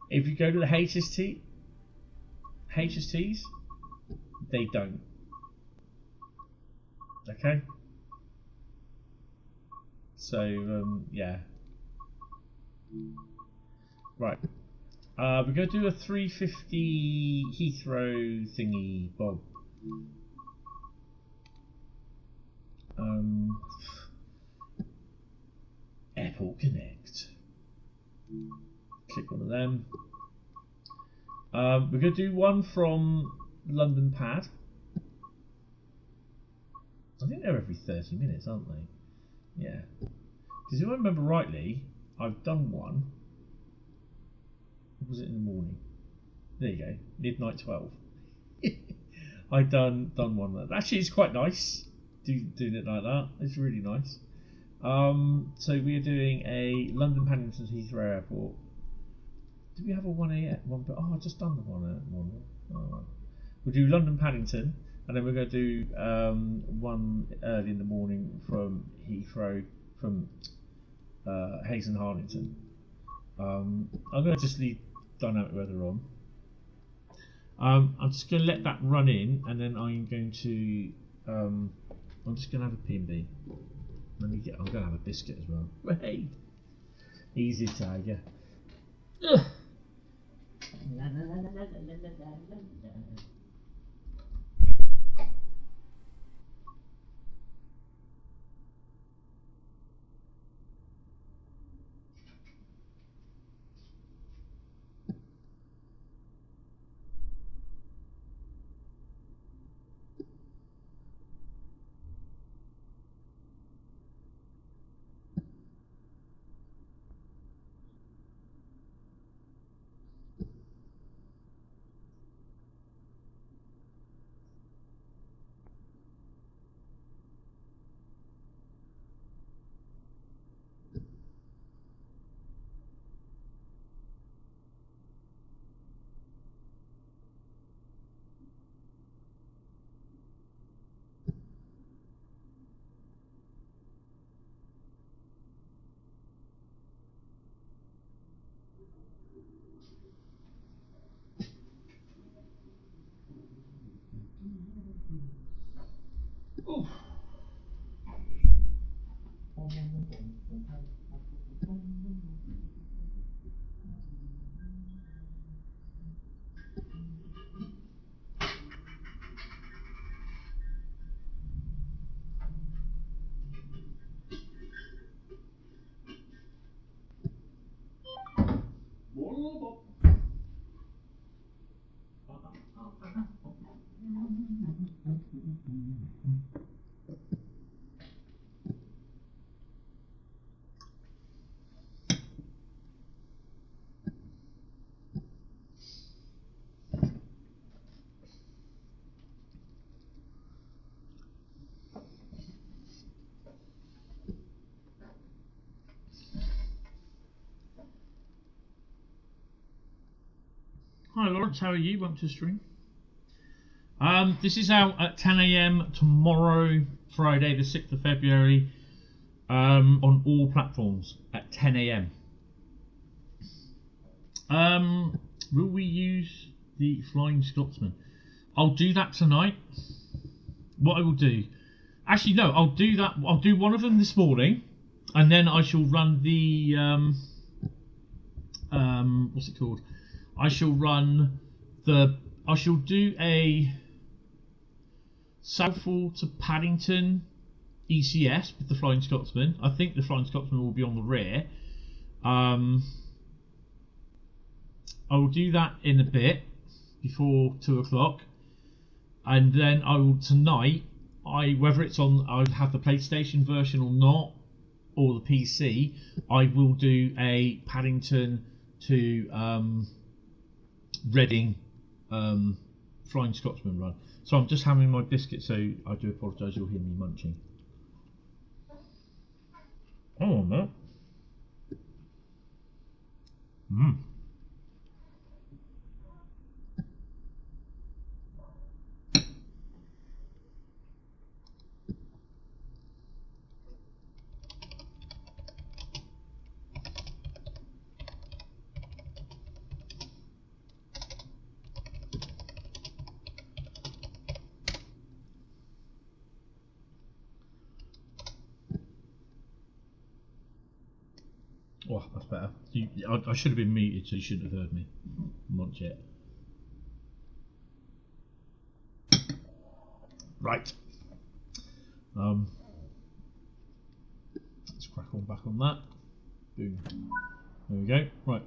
If you go to the HSTs, they don't. Okay. So yeah. Right. We're going to do a 350 Heathrow thingy bob. Airport Connect. Click one of them. We're going to do one from London Pad. I think they're every 30 minutes, aren't they? Yeah. Because if I remember rightly, I've done one. Or was it in the morning? There you go. Midnight 12. I've done one of that. Actually, it's quite nice doing it like that. It's really nice. So we are doing a London Paddington to Heathrow Airport. Did we have a 1 a.m. one? Oh, I've just done the one. Oh, we'll do London Paddington, and then we're going to do one early in the morning from Heathrow, from Hayes and Harlington. I'm going to just leave dynamic weather on. I'm just going to let that run in, and then I'm going to I'm just going to have a P&B. I'm going to have a biscuit as well. Hey, easy tiger. Ugh. La, la, la, la, la, la, la, la, la. Oof. Hi Lawrence, how are you? Welcome to the stream. This is out at 10 AM tomorrow, Friday the 6th of February, on all platforms at 10 AM. Will we use the Flying Scotsman? I'll do that tonight. What I will do, actually no, I'll do that. I'll do one of them this morning, and then I shall run the what's it called? I shall do a Southall to Paddington ECS with the Flying Scotsman. I think the Flying Scotsman will be on the rear. I will do that in a bit before 2 o'clock, and then I will tonight. Whether it's on, I have the PlayStation version or not, or the PC. I will do a Paddington to Reading Flying Scotsman run. So I'm just having my biscuit, so I do apologise, you'll hear me munching. Oh no. Mmm. Oh, that's better. I should have been muted, so you shouldn't have heard me munch it. Right. Let's crack on back on that. Boom. There we go. Right.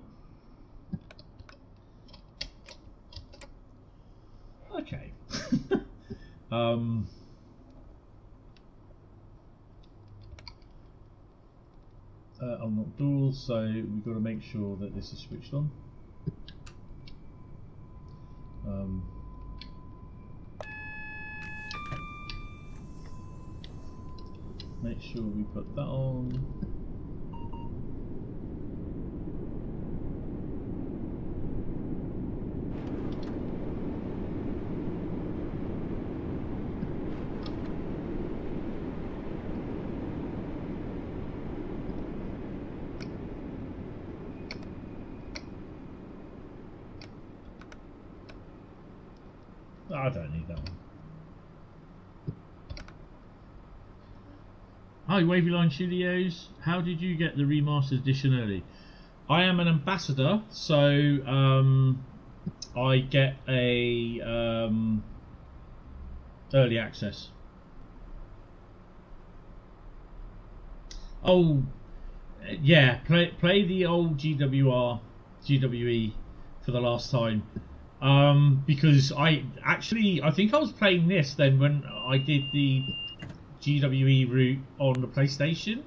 Okay. Unlock doors, so we've got to make sure that this is switched on. Make sure we put that on. I don't need that one. Hi, Wavy Line Studios. How did you get the remastered edition early? I am an ambassador, so I get a early access. Oh, yeah. Play the old GWE for the last time. Because I think I was playing this then when I did the GWE route on the PlayStation,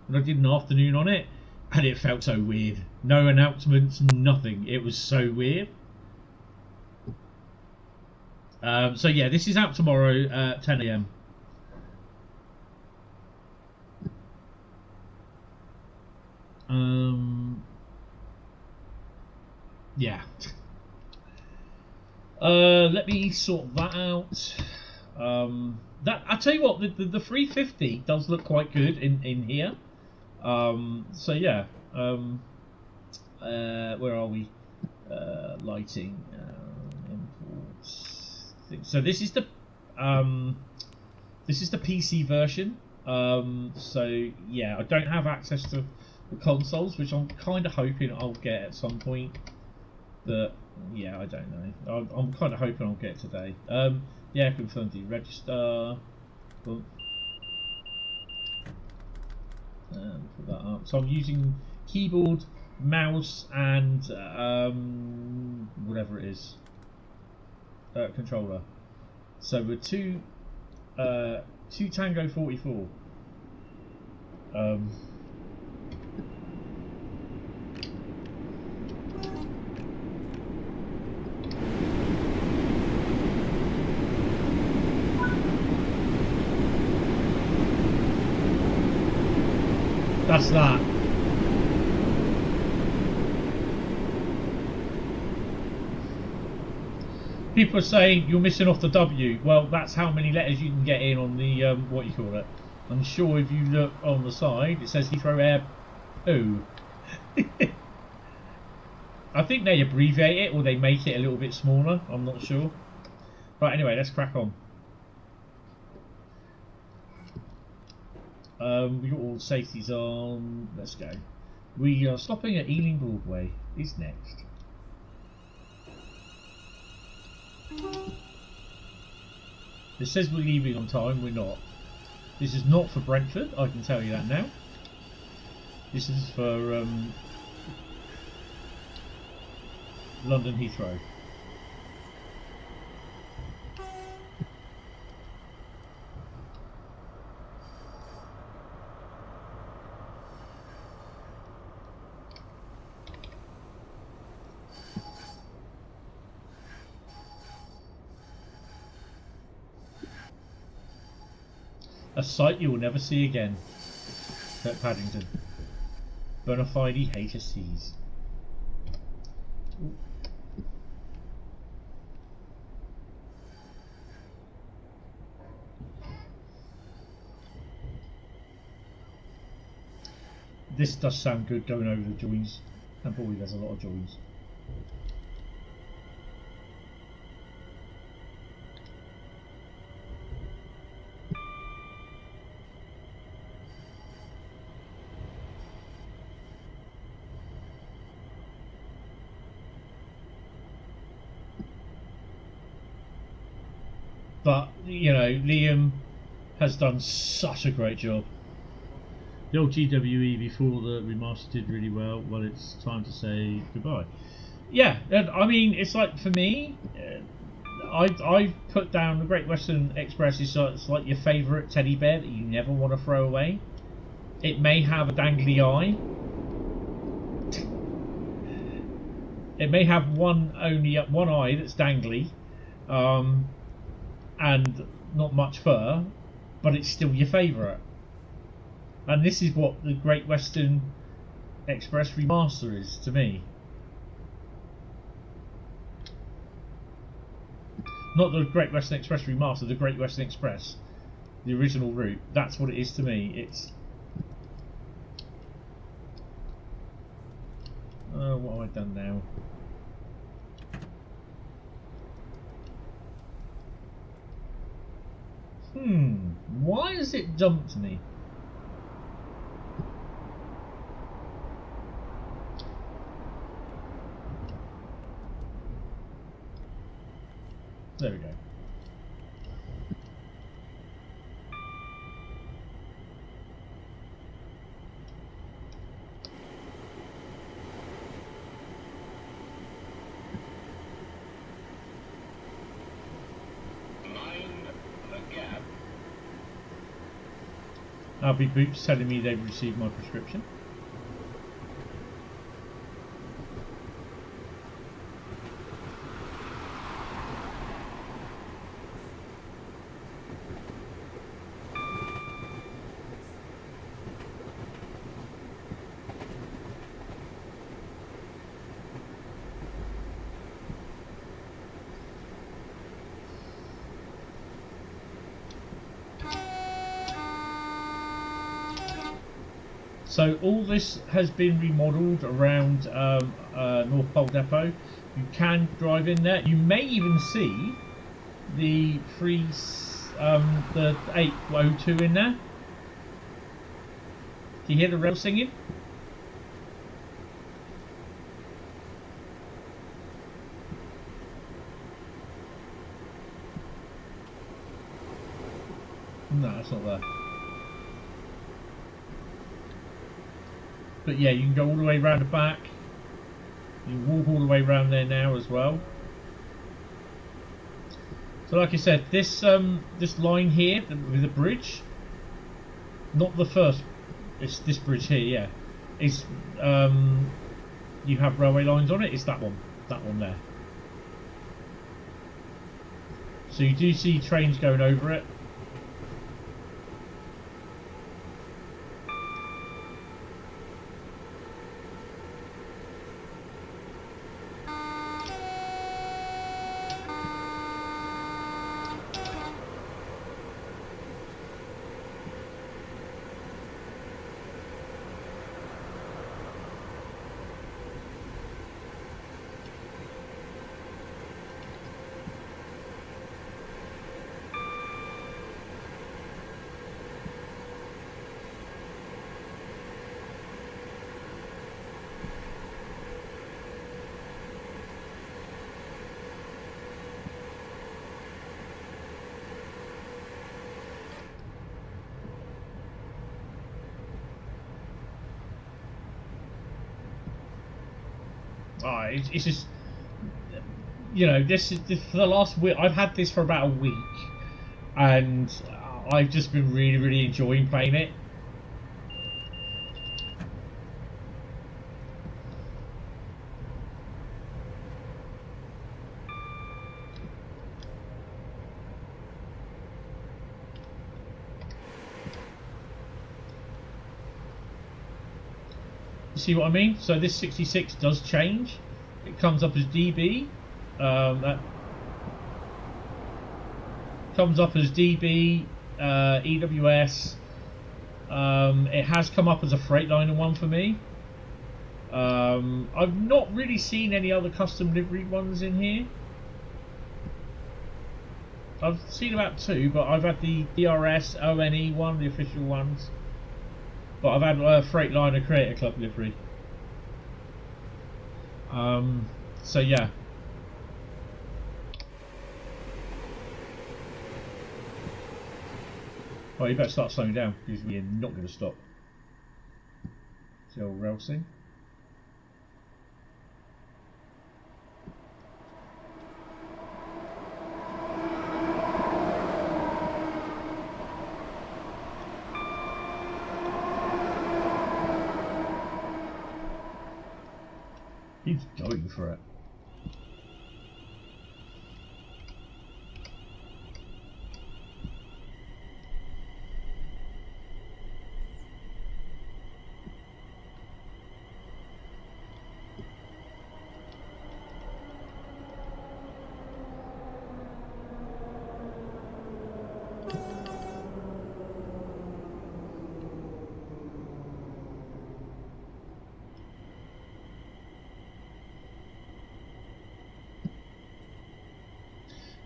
and I did an afternoon on it, and it felt so weird. No announcements, nothing. It was so weird. So yeah, this is out tomorrow at 10 AM. Yeah. Let me sort that out. That I tell you what, the 350 does look quite good in here. So yeah. Where are we? Lighting, imports. So this is the PC version. So yeah, I don't have access to the consoles, which I'm kind of hoping I'll get at some point. But yeah, I don't know. I'm kind of hoping I'll get today. Yeah, confirm the register. Cool. And put that up. So I'm using keyboard, mouse, and whatever it is, controller. So we're two Tango 44. That's that. People are saying you're missing off the W. Well, that's how many letters you can get in on the what you call it. I'm sure if you look on the side, it says Heathrow Air. Oh. I think they abbreviate it or they make it a little bit smaller. I'm not sure. Right. Anyway, let's crack on. We got all the safeties on. Let's go. We are stopping at Ealing Broadway. Is next. It says we're leaving on time. We're not. This is not for Brentford. I can tell you that now. This is for London Heathrow. A sight you will never see again at Paddington. Bonafide HSCs. This does sound good going over the joins. And boy, there's a lot of joins. But, you know, Liam has done such a great job. The old GWE before the remaster did really well. Well, it's time to say goodbye. Yeah, I mean, it's like, for me, I've put down the Great Western Express is it's like your favourite teddy bear that you never want to throw away. It may have a dangly eye. It may have one eye that's dangly. And not much fur, but it's still your favourite. And this is what the Great Western Express Remaster is to me. Not the Great Western Express Remaster, the Great Western Express, the original route. That's what it is to me. It's what have I done now? Why has it dumped me? There we go. Albie Boots telling me they've received my prescription. So all this has been remodelled around North Pole Depot. You can drive in there. You may even see the the 802 in there. Do you hear the rail singing? No, it's not there. But yeah, you can go all the way around the back. You can walk all the way around there now as well. So like I said, this this line here with the bridge, not the first, it's this bridge here, yeah. It's you have railway lines on it, it's that one there. So you do see trains going over it. It's just, you know, this is for the last week. I've had this for about a week, and I've just been really enjoying playing it. see what I mean? So this 66 does change. It comes up as DB. That comes up as DB, EWS. It has come up as a Freightliner one for me. I've not really seen any other custom livery ones in here. I've seen about 2, but I've had the DRS, ONE one, the official ones. But I've had a Freightliner Creator Club livery. So yeah. Well, you better start slowing down because you're not going to stop. The old rail thing. He's going for it.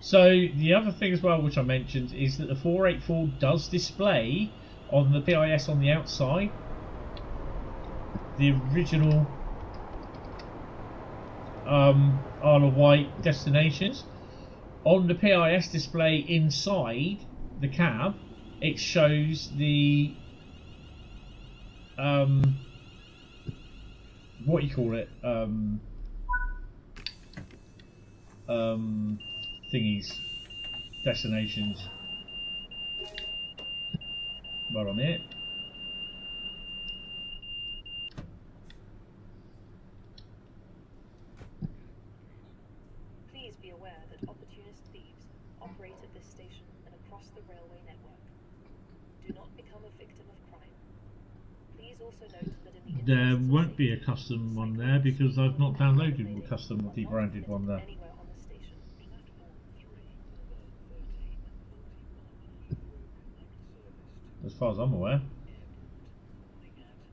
So the other thing as well which I mentioned is that the 484 does display on the PIS on the outside the original Isle of Wight destinations. On the PIS display inside the cab it shows the what you call it thingies, destinations. Right on it. Please be aware that opportunist thieves operate at this station and across the railway network. Do not become a victim of crime. Please also note that in the there won't be a custom one there because I've not downloaded a custom multi-branded one there. As far as I'm aware.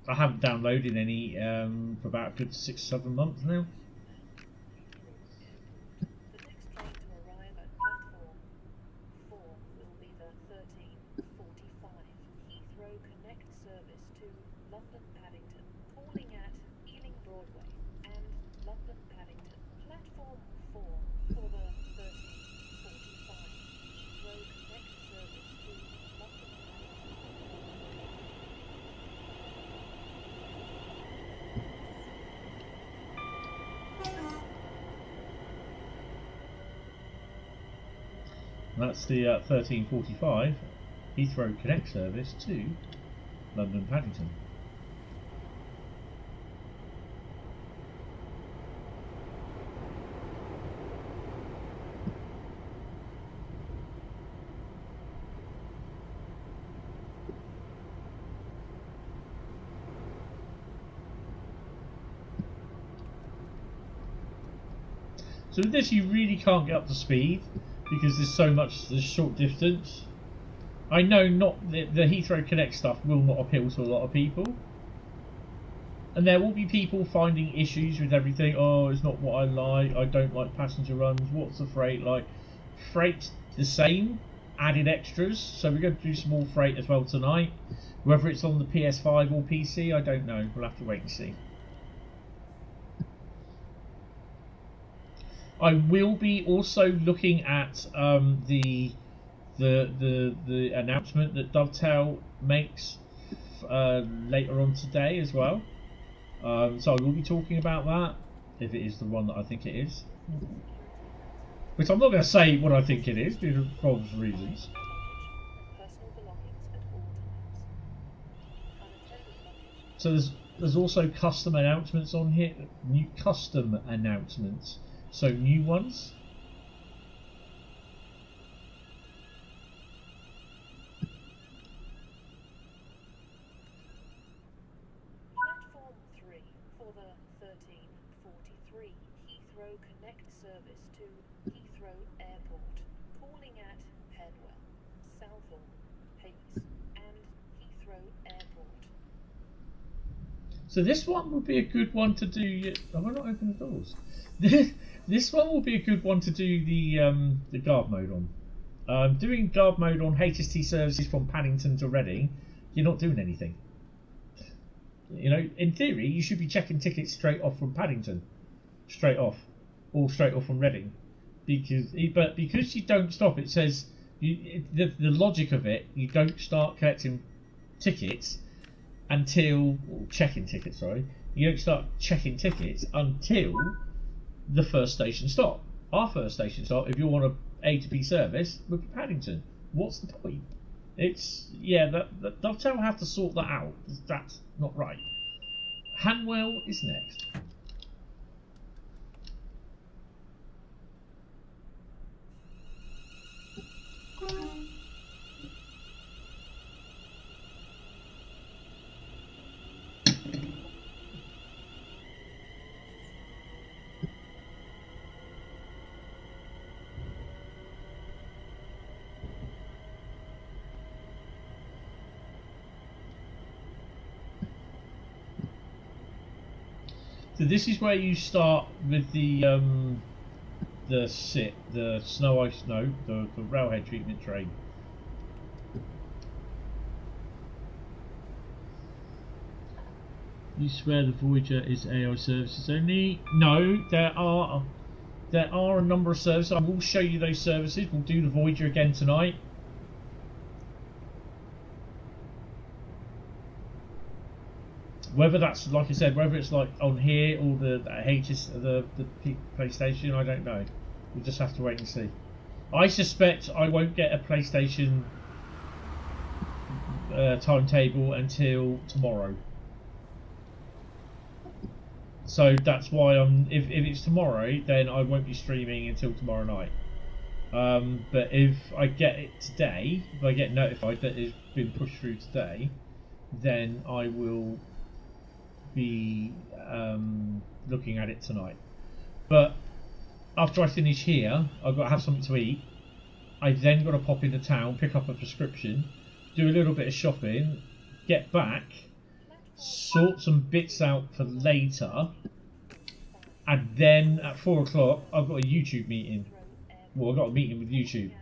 I haven't downloaded any for about a good 6-7 months now. The next train to arrive at platform 4 will be the 13:45 Heathrow Connect service to London Paddington, calling at Ealing Broadway and London Paddington. Platform 4 for the 13:45 Heathrow Connect service to London Paddington. That's the 13:45 Heathrow Connect service to London Paddington. So with this you really can't get up to speed because there's so much, there's short distance. I know not the Heathrow Connect stuff will not appeal to a lot of people. And there will be people finding issues with everything. Oh, it's not what I like, I don't like passenger runs, what's the freight like? Freight's the same, added extras, so we're going to do some more freight as well tonight. Whether it's on the PS5 or PC, I don't know, we'll have to wait and see. I will be also looking at the announcement that Dovetail makes later on today as well. So I will be talking about that if it is the one that I think it is. Which I'm not going to say what I think it is for obvious reasons. So there's also custom announcements on here, new custom announcements. So new ones. Platform 3 Heathrow Connect service to Heathrow Airport, calling at Penwell, Southall, Hayes, and Heathrow Airport. So this one would be a good one to do. Have I not opened the doors? This one will be a good one to do the guard mode on. Doing guard mode on HST services from Paddington to Reading, you're not doing anything. You know, in theory, you should be checking tickets straight off from Paddington, straight off, or straight off from Reading, because you don't stop. It says the logic of it. You don't start collecting tickets until checking tickets. Sorry, you don't start checking tickets until the first station stop. Our first station stop, if you want A to B service, would be Paddington. What's the point? It's that Dovetail will have to sort that out. That's not right. Hanwell is next. So this is where you start with the snow ice snow, the Railhead treatment train. You swear the Voyager is AI services only? No, there are a number of services. I will show you those services. We'll do the Voyager again tonight. Whether that's, like I said, whether it's like on here or the PlayStation, I don't know. We'll just have to wait and see. I suspect I won't get a PlayStation timetable until tomorrow. So that's why if it's tomorrow, then I won't be streaming until tomorrow night. But if I get it today, if I get notified that it's been pushed through today, then I will be looking at it tonight. But after I finish here, I've got to have something to eat. I've then got to pop into town, pick up a prescription, do a little bit of shopping, get back, sort some bits out for later, and then at 4 o'clock I've got a YouTube meeting. Well, I've got a meeting with YouTube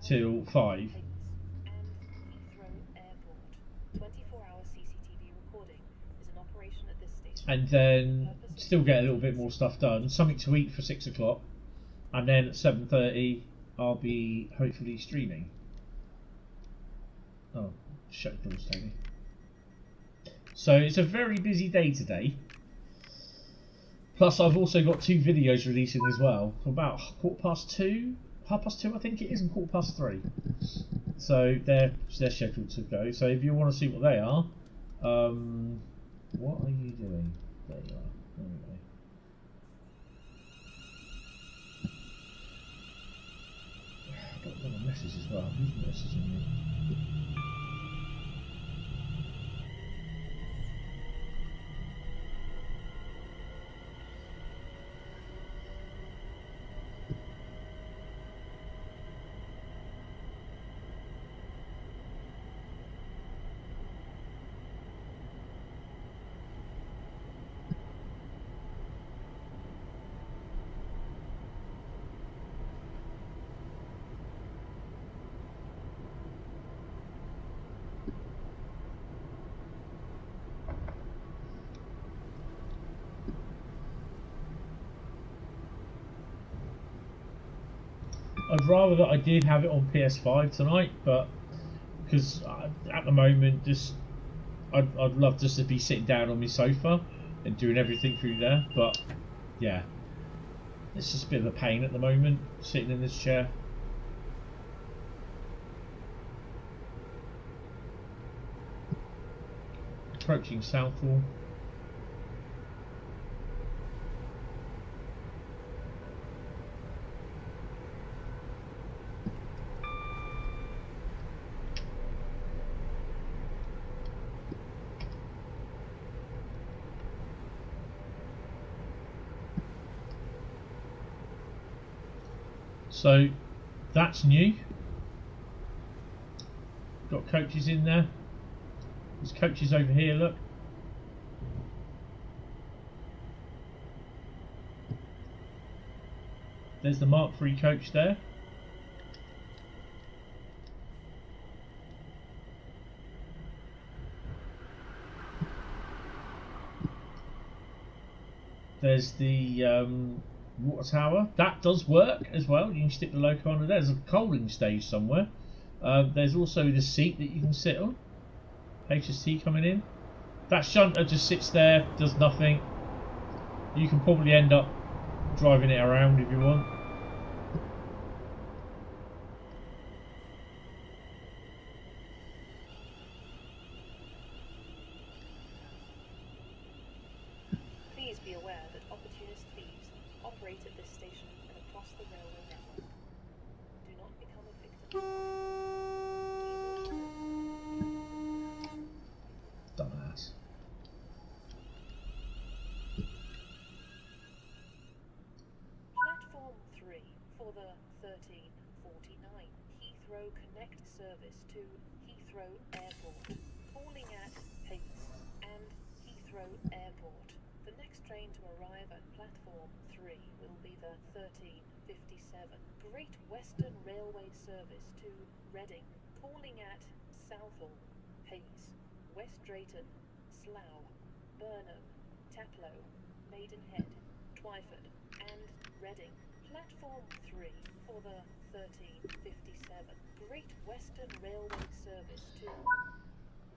till 5. And then still get a little bit more stuff done. Something to eat for 6 o'clock, and then at 7:30 I'll be hopefully streaming. Oh, shut the doors, Tony. So it's a very busy day today. Plus I've also got 2 videos releasing as well, for about 2:15, 2:30 I think it is, and 3:15. So they're scheduled to go. So if you want to see what they are, what are you doing? There you are. There we go. I've got another message as well. Who's messaging me? I'd rather that I did have it on PS5 tonight, but because at the moment, I'd love just to be sitting down on my sofa and doing everything through there. But yeah, it's just a bit of a pain at the moment sitting in this chair. Approaching Southall. So that's new. Got coaches in there. There's coaches over here, look. There's the Mark III coach there. There's the water tower. That does work as well. You can stick the loco under there. There's a coaling stage somewhere. There's also the seat that you can sit on. HST coming in. That shunter just sits there, does nothing. You can probably end up driving it around if you want. Please be aware that opportunist thieves operate at this station and across the railway network. Do not become a victim. Dumbass. Platform 3 for the 1349 Heathrow Connect service to Heathrow Airport, calling at Hayes and Heathrow Airport. The next train to arrive at platform 3 will be the 1357 Great Western Railway service to Reading, calling at Southall, Hayes, West Drayton, Slough, Burnham, Taplow, Maidenhead, Twyford and Reading. Platform 3 for the 1357 Great Western Railway service to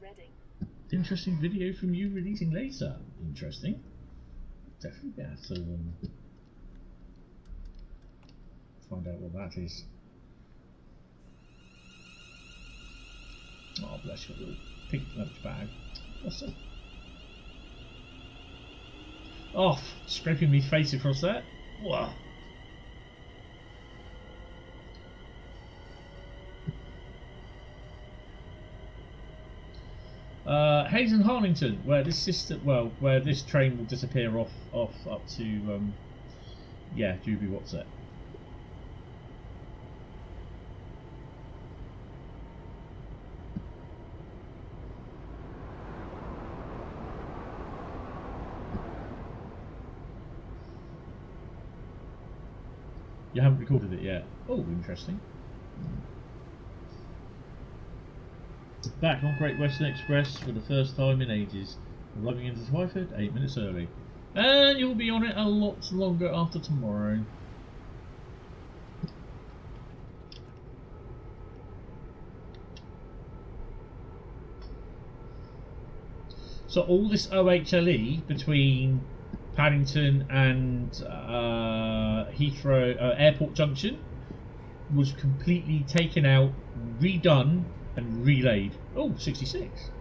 Reading. Interesting video from you releasing later. Interesting. Definitely have to find out what that is. Oh, bless your little pink lunch bag. Awesome. Oh, scraping me face across that. Whoa. Hayes and Harlington, where this system, well, where this train will disappear off up to, yeah, Juby What's-It. You haven't recorded it yet. Oh, interesting. Back on Great Western Express for the first time in ages. Arriving into Twyford 8 minutes early. And you'll be on it a lot longer after tomorrow. So all this OHLE between Paddington and Heathrow Airport Junction was completely taken out, redone and relayed. Oh, 66.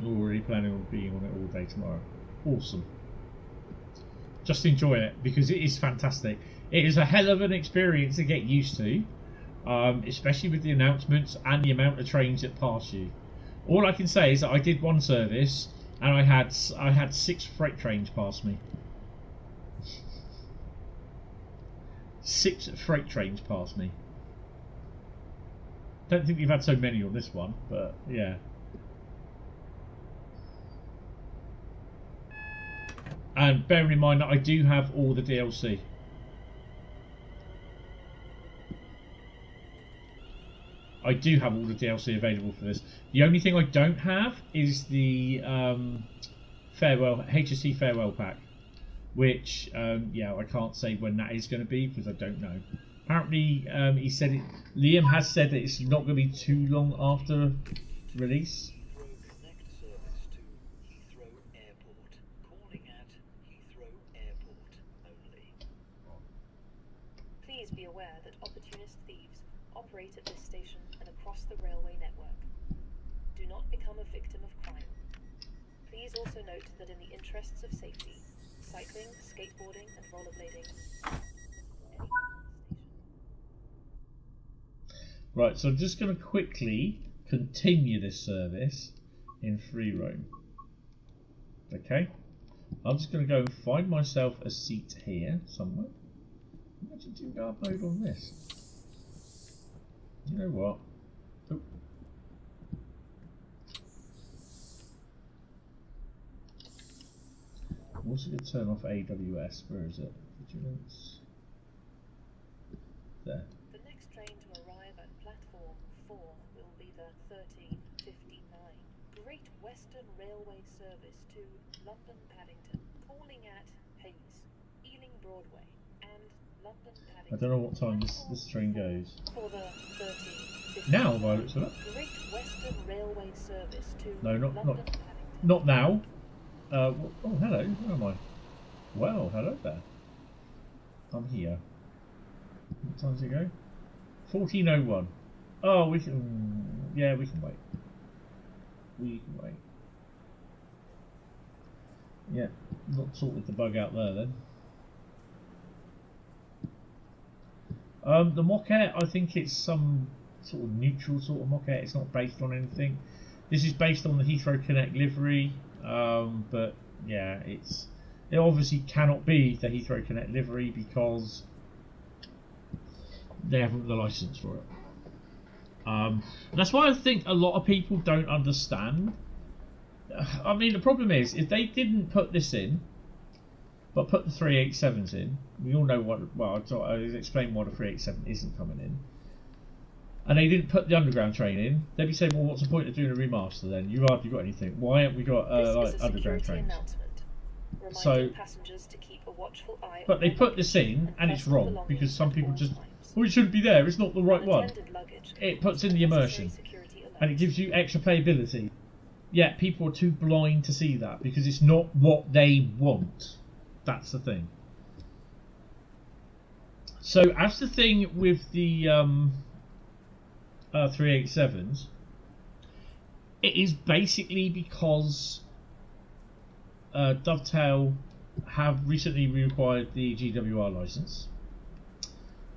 Already planning on being on it all day tomorrow. Awesome. Just enjoy it because it is fantastic. It is a hell of an experience to get used to, especially with the announcements and the amount of trains that pass you. All I can say is that I did one service and I had 6 freight trains pass me. 6 freight trains pass me. Don't think we've had so many on this one, but yeah. And bearing in mind that I do have all the DLC. I do have all the DLC available for this. The only thing I don't have is the HSC farewell pack, which yeah, I can't say when that is going to be because I don't know. Apparently, he said it. Liam has said that it's not going to be too long after release. Please be aware that opportunist thieves operate at this station and across the railway network. Do not become a victim of crime. Please also note that in the interests of safety, surfing, skateboarding, and rollerblading. Right, so I'm just going to quickly continue this service in free roam. Okay, I'm just going to go and find myself a seat here somewhere. Imagine doing guard mode on this. You know what? Oh. I'm also going to turn off AWS. Where is it? Vigilance. There. The next train to arrive at platform 4 will be the 13:59 Great Western Railway service to London Paddington, calling at Hayes, Ealing Broadway, and London Paddington. I don't know what time this train goes. For the 13:59 Now, by the looks of it. Great Western Railway service to No, London Paddington. Not now. Oh, hello. Where am I? Well, hello there. I'm here. What time does it go? 14:01. Oh, we can. Yeah, we can wait. We can wait. Yeah, not sorted the bug out there then. The mock-air, I think it's some sort of neutral sort of mock-air. It's not based on anything. This is based on the Heathrow Connect livery, but yeah, it obviously cannot be the Heathrow Connect livery because they haven't the license for it. That's why I think a lot of people don't understand. I mean, the problem is if they didn't put this in, but put the 387s in, we all know what. Well, I explained why the 387 isn't coming in, and they didn't put the underground train in. They'd be saying, "Well, what's the point of doing a remaster then? You hardly got anything. Why haven't we got like underground trains?" So, passengers to keep a watchful eye but they put this in, and it's wrong because some people just, well, it shouldn't be there. It's not the right one. It puts in the immersion, and it gives you extra playability. Yet people are too blind to see that because it's not what they want. That's the thing. So as the thing with the 387s, it is basically because Dovetail have recently reacquired the GWR license.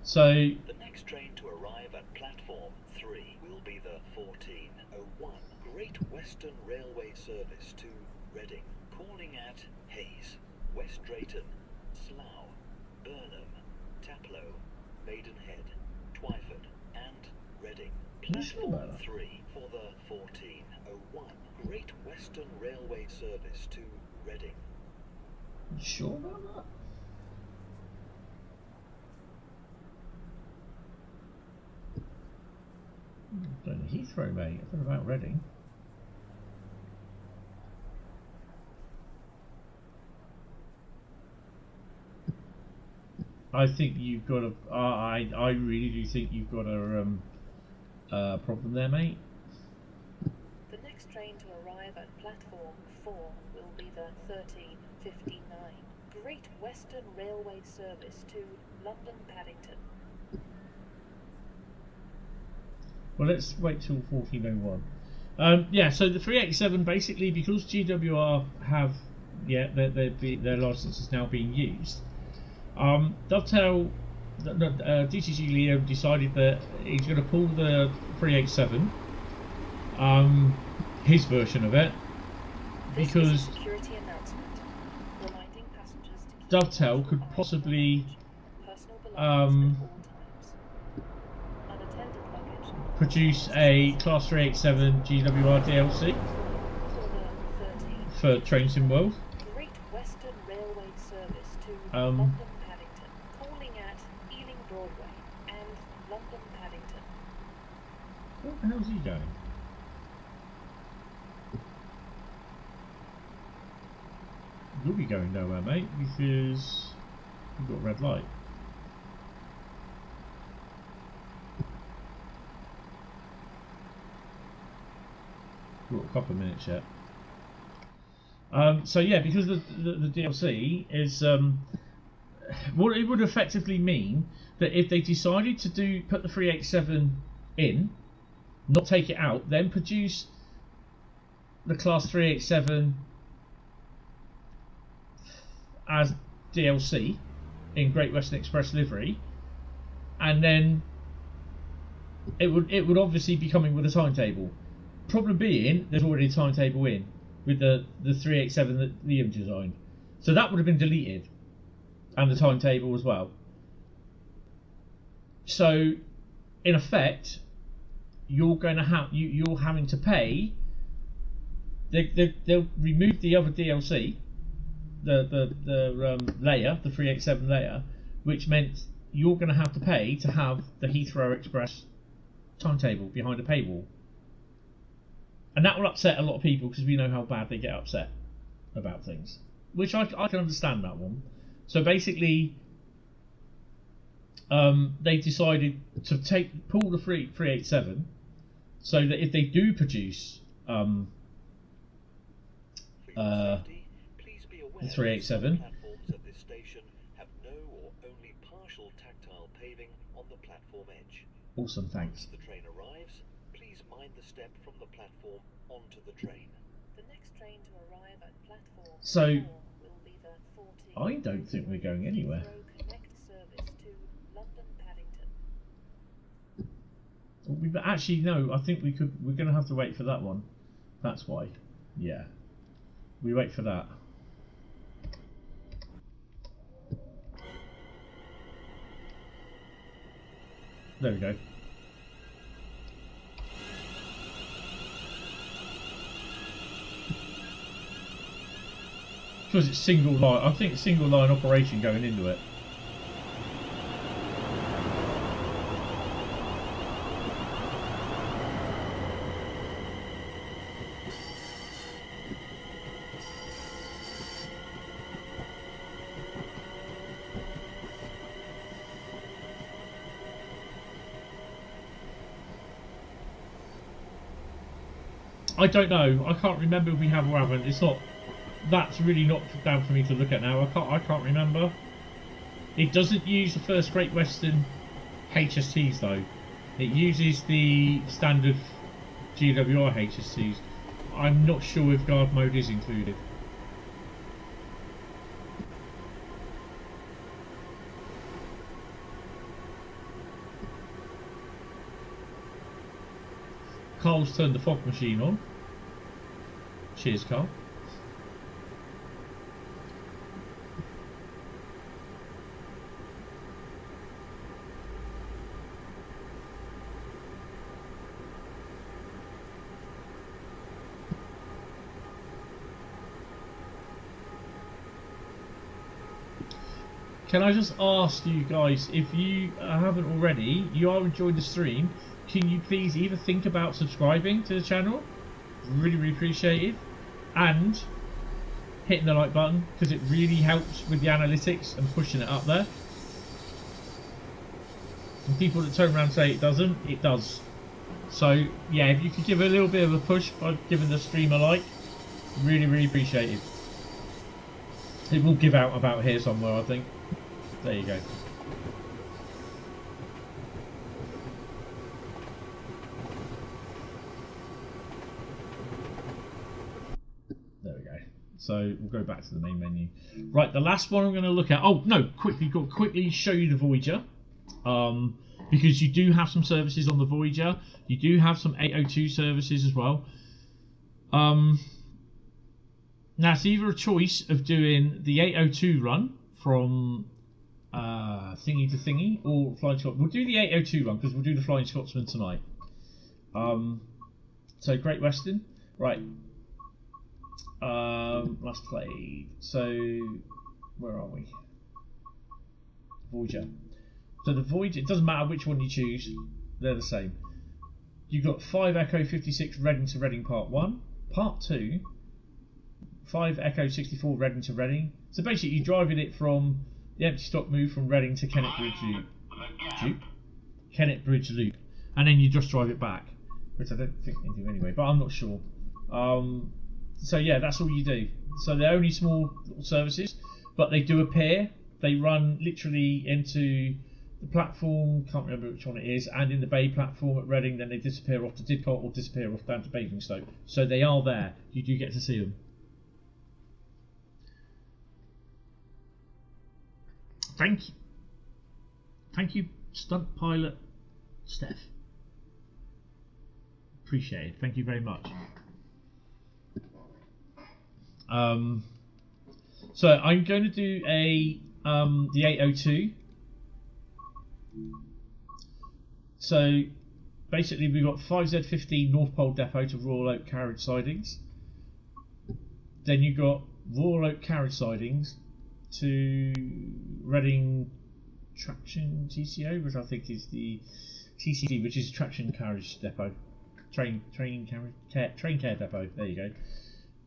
So the next train to arrive at platform 3 will be the 14:01 Great Western Railway service to Reading, calling at Hayes, West Drayton, Slough, Burnham, Taplow, Maidenhead, Twyford, and Reading. Platform 3 for the 14:01 Great Western Railway service to Reading. You sure about that? Don't know Heathrow, mate. I don't know about Reading. I think you've got a. I really do think you've got a problem there, mate. The next train to arrive at platform 4 will be the 13:59 Great Western Railway service to London Paddington. Well, let's wait till 14:01. Yeah, so the 387 basically because GWR have their license is now being used. Dovetail, DCG Leo decided that he's going to pull the 387, his version of it, because Dovetail could possibly produce a Class 387 GWR DLC for Train Sim World. Great Western Railway service to London Paddington, calling at Ealing Broadway and London Paddington. Where the hell's he going? You'll be going nowhere, mate, because you've got a red light. We've got a couple of minutes yet. So yeah, because the DLC is what it would effectively mean that if they decided to put the 387 in, not take it out, then produce the Class 387 as DLC in Great Western Express livery, and then it would obviously be coming with a timetable. Problem being, there's already a timetable in with the 387 that Liam designed, so that would have been deleted, and the timetable as well. So, in effect, you're having to pay. They'll remove the other DLC, the layer, the 387 layer, which meant you're going to have to pay to have the Heathrow Express timetable behind a paywall. And that will upset a lot of people because we know how bad they get upset about things. Which I can understand that one. So basically, they decided to pull the 387 so that if they do produce the 387, platforms at this station have no or only partial tactile paving on the platform edge. Awesome, thanks. Once the train arrives, please mind the step from the platform onto the train. The next train to arrive at platform So, 4 will be the 14. I don't think we're going anywhere. Connect service to London Paddington. Actually, no, I think we're going to have to wait for that one. That's why. Yeah. We wait for that. There we go. Because it's single line. I think single line operation going into it. I don't know. I can't remember if we have or haven't. It's not. That's really not down for me to look at now. I can't remember. It doesn't use the first Great Western HSTs though. It uses the standard GWR HSTs. I'm not sure if guard mode is included. Carl's turned the fog machine on. Cheers, Carl. Can I just ask you guys, if you haven't already, you are enjoying the stream, can you please either think about subscribing to the channel? Really, really appreciate it. And hitting the like button, because it really helps with the analytics and pushing it up there. And people that turn around and say it doesn't, it does. So yeah, if you could give a little bit of a push by giving the stream a like, really, really appreciate it. It will give out about here somewhere, I think. There you go. There we go. So we'll go back to the main menu. Right, the last one I'm going to look at. Oh no, quickly show you the Voyager, because you do have some services on the Voyager. You do have some 802 services as well. Now it's either a choice of doing the 802 run from thingy to thingy or Flying Scotsman. We'll do the 802 run because we'll do the Flying Scotsman tonight. So Great Western, right? Last played. So where are we? Voyager. So the Voyager, it doesn't matter which one you choose, they're the same. You've got 5 Echo 56 Reading to Reading Part 1, Part 2, 5 Echo 64 Reading to Reading. So basically you're driving it from the empty stock move from Reading to Kennet Bridge Loop. Kennet Bridge Loop. And then you just drive it back. Which I don't think they do anyway, but I'm not sure. So yeah, that's all you do. So they're only small services, but they do appear. They run literally into the platform, can't remember which one it is, and in the Bay platform at Reading, then they disappear off to Didcot or disappear off down to Basingstoke. So they are there. You do get to see them. Thank you, stunt pilot Steph. Appreciate it. Thank you very much. So I'm going to do the 802. So basically we've got 5Z15 North Pole Depot to Royal Oak carriage sidings. Then you've got Royal Oak carriage sidings to Reading traction TCO, which I think is the TCD, which is traction carriage depot, train care depot. There you go.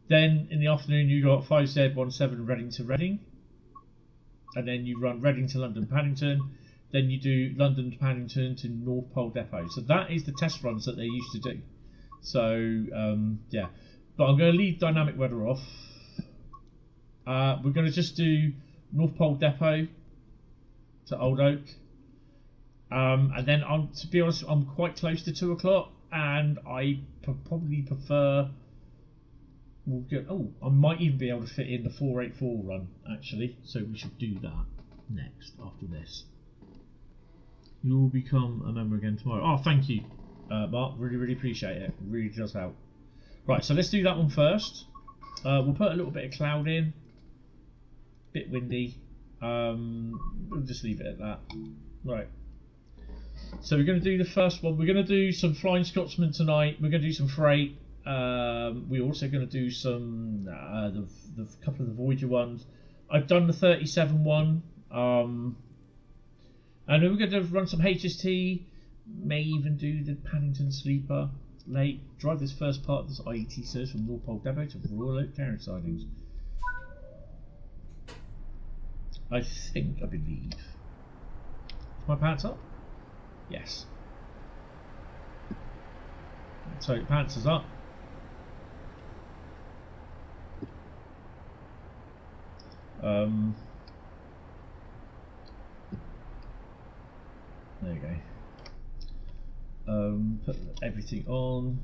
Then in the afternoon you got 5Z17 Reading to Reading, and then you run Reading to London Paddington. Then you do London to Paddington to North Pole Depot. So that is the test runs that they used to do. So yeah, but I'm going to leave dynamic weather off. We're going to just do North Pole Depot to Old Oak, and then to be honest, I'm quite close to 2 o'clock, and I probably prefer. We'll get, I might even be able to fit in the 484 run actually, so we should do that next after this. You will become a member again tomorrow. Oh, thank you, Mark. Really appreciate it. Really does help. Right, so let's do that one first. We'll put a little bit of cloud in. Bit windy. We'll just leave it at that. Right. So we're going to do the first one. We're going to do some Flying Scotsman tonight. We're going to do some freight. We're also going to do some the couple of the Voyager ones. I've done the 37 one. And then we're going to run some HST, may even do the Paddington Sleeper late. Drive this first part of this IET service from North Pole Depot to Royal Oak carriage sidings. I believe. Is my pants up? Yes. So pants is up. There you go. Put everything on.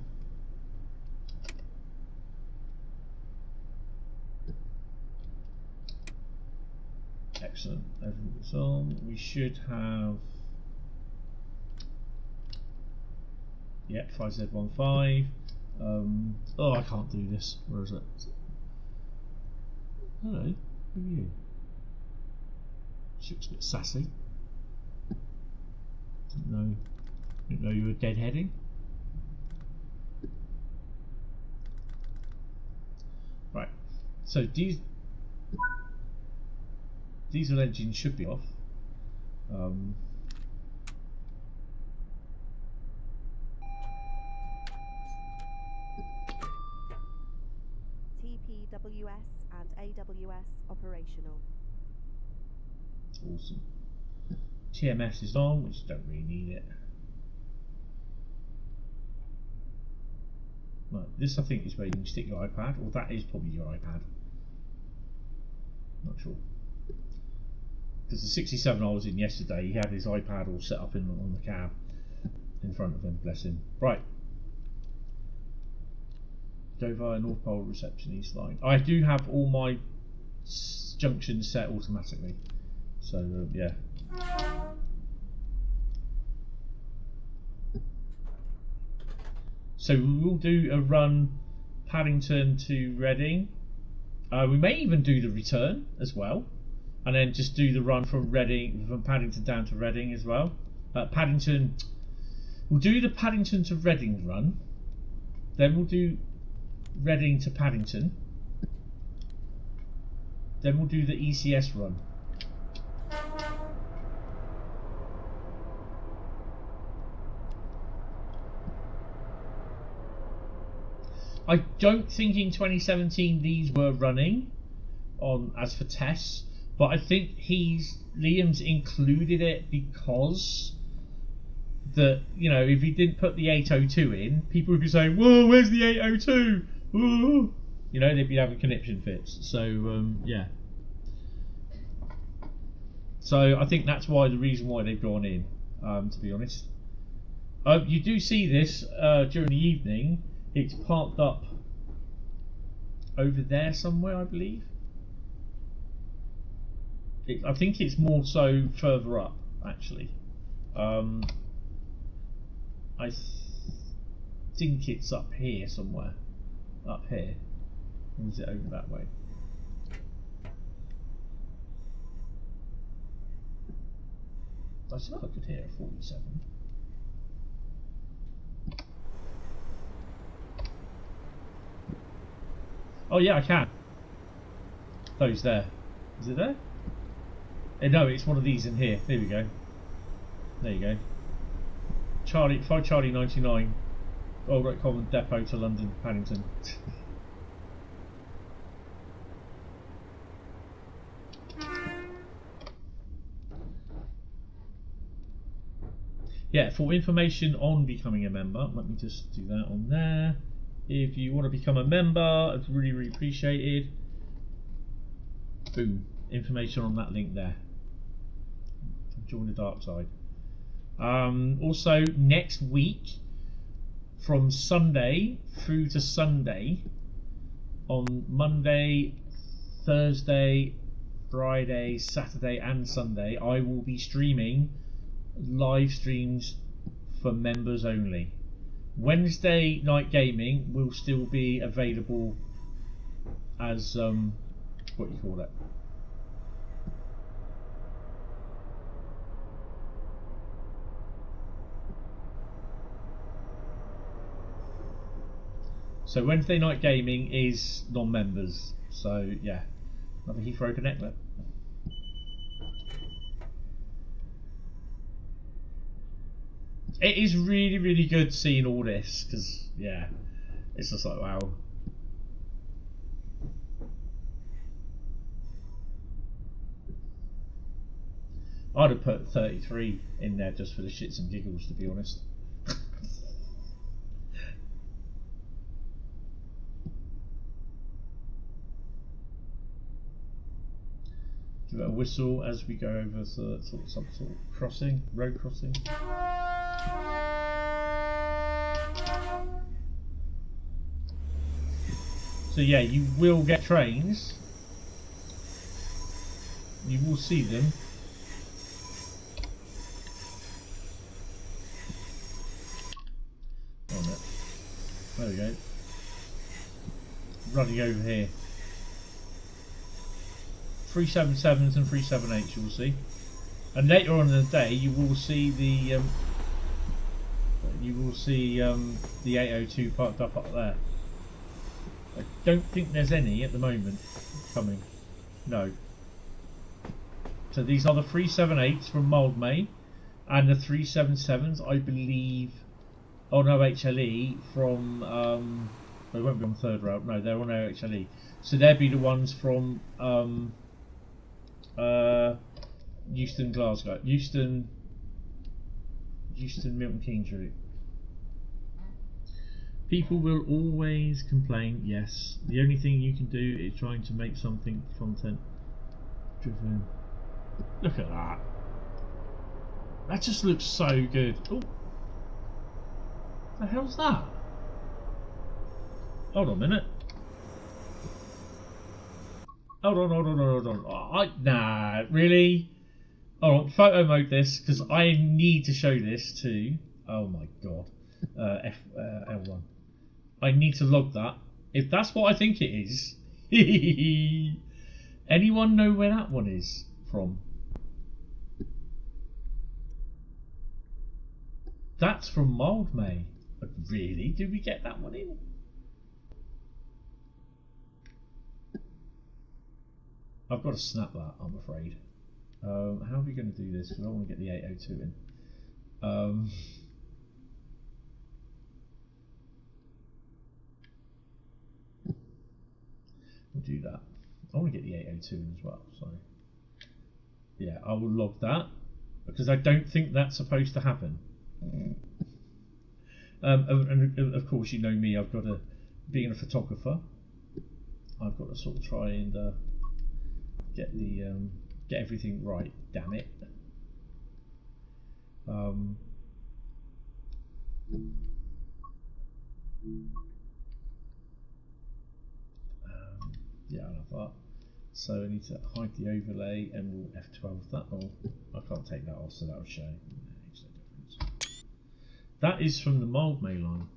Excellent. Everything's on. We should have. Yep, 5Z15. Oh, I can't do this. Where is it? Hello. Who are you? She looks a bit sassy. Didn't know you were deadheading. Right. So diesel engine should be off. TPWS and AWS operational. Awesome. TMS is on, which don't really need it. Right, this I think is where you can stick your iPad, or that is probably your iPad. Not sure. Because the 67 I was in yesterday, he had his iPad all set up on the cab in front of him, bless him. Right. Go via North Pole reception East Line. I do have all my junctions set automatically. So, yeah. So we will do a run Paddington to Reading. We may even do the return as well, and then just do the run from Paddington down to Reading as well. Paddington. We'll do the Paddington to Reading run. Then we'll do Reading to Paddington. Then we'll do the ECS run. I don't think in 2017 these were running on as for tests, but I think Liam's included it because that, you know, if he didn't put the 802 in, people would be saying, "Whoa, where's the 802?" Whoa. You know, they'd be having conniption fits. So yeah. So I think that's why the reason why they've gone in. To be honest, you do see this during the evening. It's parked up over there somewhere, I believe. I think it's more so further up, actually. I think it's up here somewhere. Up here. Or is it over that way? I suppose I could hear a 47. Oh yeah, I can. Oh, he's there. Is it there? No, it's one of these in here. There we go. There you go. Charlie, 5 Charlie 99. Old Great Common Depot to London, Paddington. Yeah, for information on becoming a member, let me just do that on there. If you want to become a member, it's really, really appreciated. Boom. Information on that link there. Join the dark side. Also, next week, from Sunday through to Sunday, on Monday, Thursday, Friday, Saturday and Sunday, I will be streaming live streams for members only. Wednesday night gaming will still be available as what you call it. So Wednesday night gaming is non-members. So yeah, another Heathrow connector. It is really, really good seeing all this because yeah, it's just like wow. I'd have put 33 in there just for the shits and giggles, to be honest. Give it a whistle as we go over some sort of crossing, road crossing. So yeah, you will get trains. You will see them. On it. There we go. Running over here. 377s and 378s you will see, and later on in the day you will see the 802 parked up there. I don't think there's any at the moment coming. No. So these are the 378s from Mildmay and the 377s, I believe. Oh no, HLE from they won't be on third route. No, they're on HLE. So they'll be the ones from Euston, Glasgow, Euston, Milton Keynes route. People will always complain. Yes, the only thing you can do is trying to make something content driven. Look at that. That just looks so good. Oh, the hell's that? Hold on a minute. Hold on. Nah, really? Oh, photo mode this because I need to show this to. Oh my god. L1. I need to log that. If that's what I think it is. Anyone know where that one is from? That's from Mildmay. Really? Did we get that one in? I've got to snap that, I'm afraid. How are we going to do this? Because I want to get the 802 in. We'll do that. I want to get the 802 in as well. So yeah, I will log that because I don't think that's supposed to happen. And of course, you know me. I've got to, being a photographer, I've got to sort of try and get everything right. Damn it. Yeah, I love that. So I need to hide the overlay and we'll F12 that. Oh, I can't take that off, so that'll show. Makes no difference. That is from the mild May line.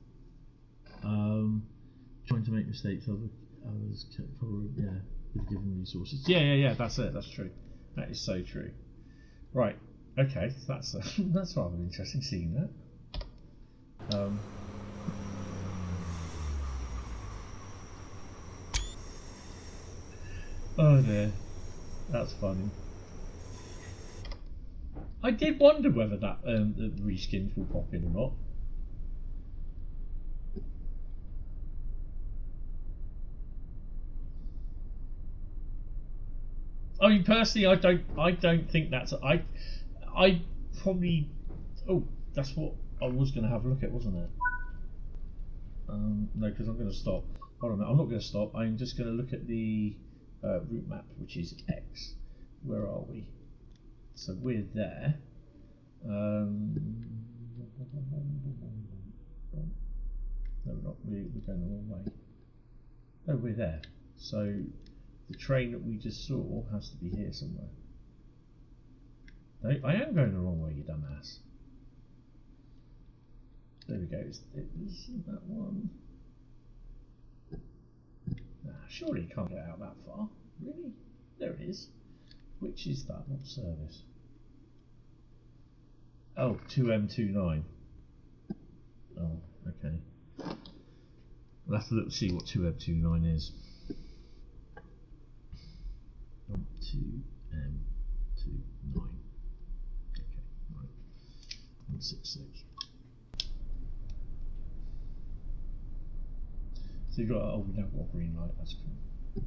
Trying to make mistakes. Others probably, yeah, with given resources. Yeah. That's it. That's true. That is so true. Right. Okay. So that's that's rather interesting seeing that. Oh dear, that's funny. I did wonder whether that the reskins will pop in or not. I mean, personally, I don't think that's. I probably. Oh, that's what I was going to have a look at, wasn't it? No, because I'm going to stop. Hold on a minute. I'm not going to stop. I'm just going to look at the route map, which is X. Where are we? So we're there. No, we're not. We're going the wrong way. Oh, we're there. So the train that we just saw has to be here somewhere. No, I am going the wrong way, you dumbass. There we go. Isn't that one? Nah, surely it can't get out that far. Really? There it is. Which is that? What service? Oh, 2M29. Oh, okay. We'll have to look to see what 2M29 is. 2M29. Okay, right. 166. So you've got, oh, we now got a green light, that's cool.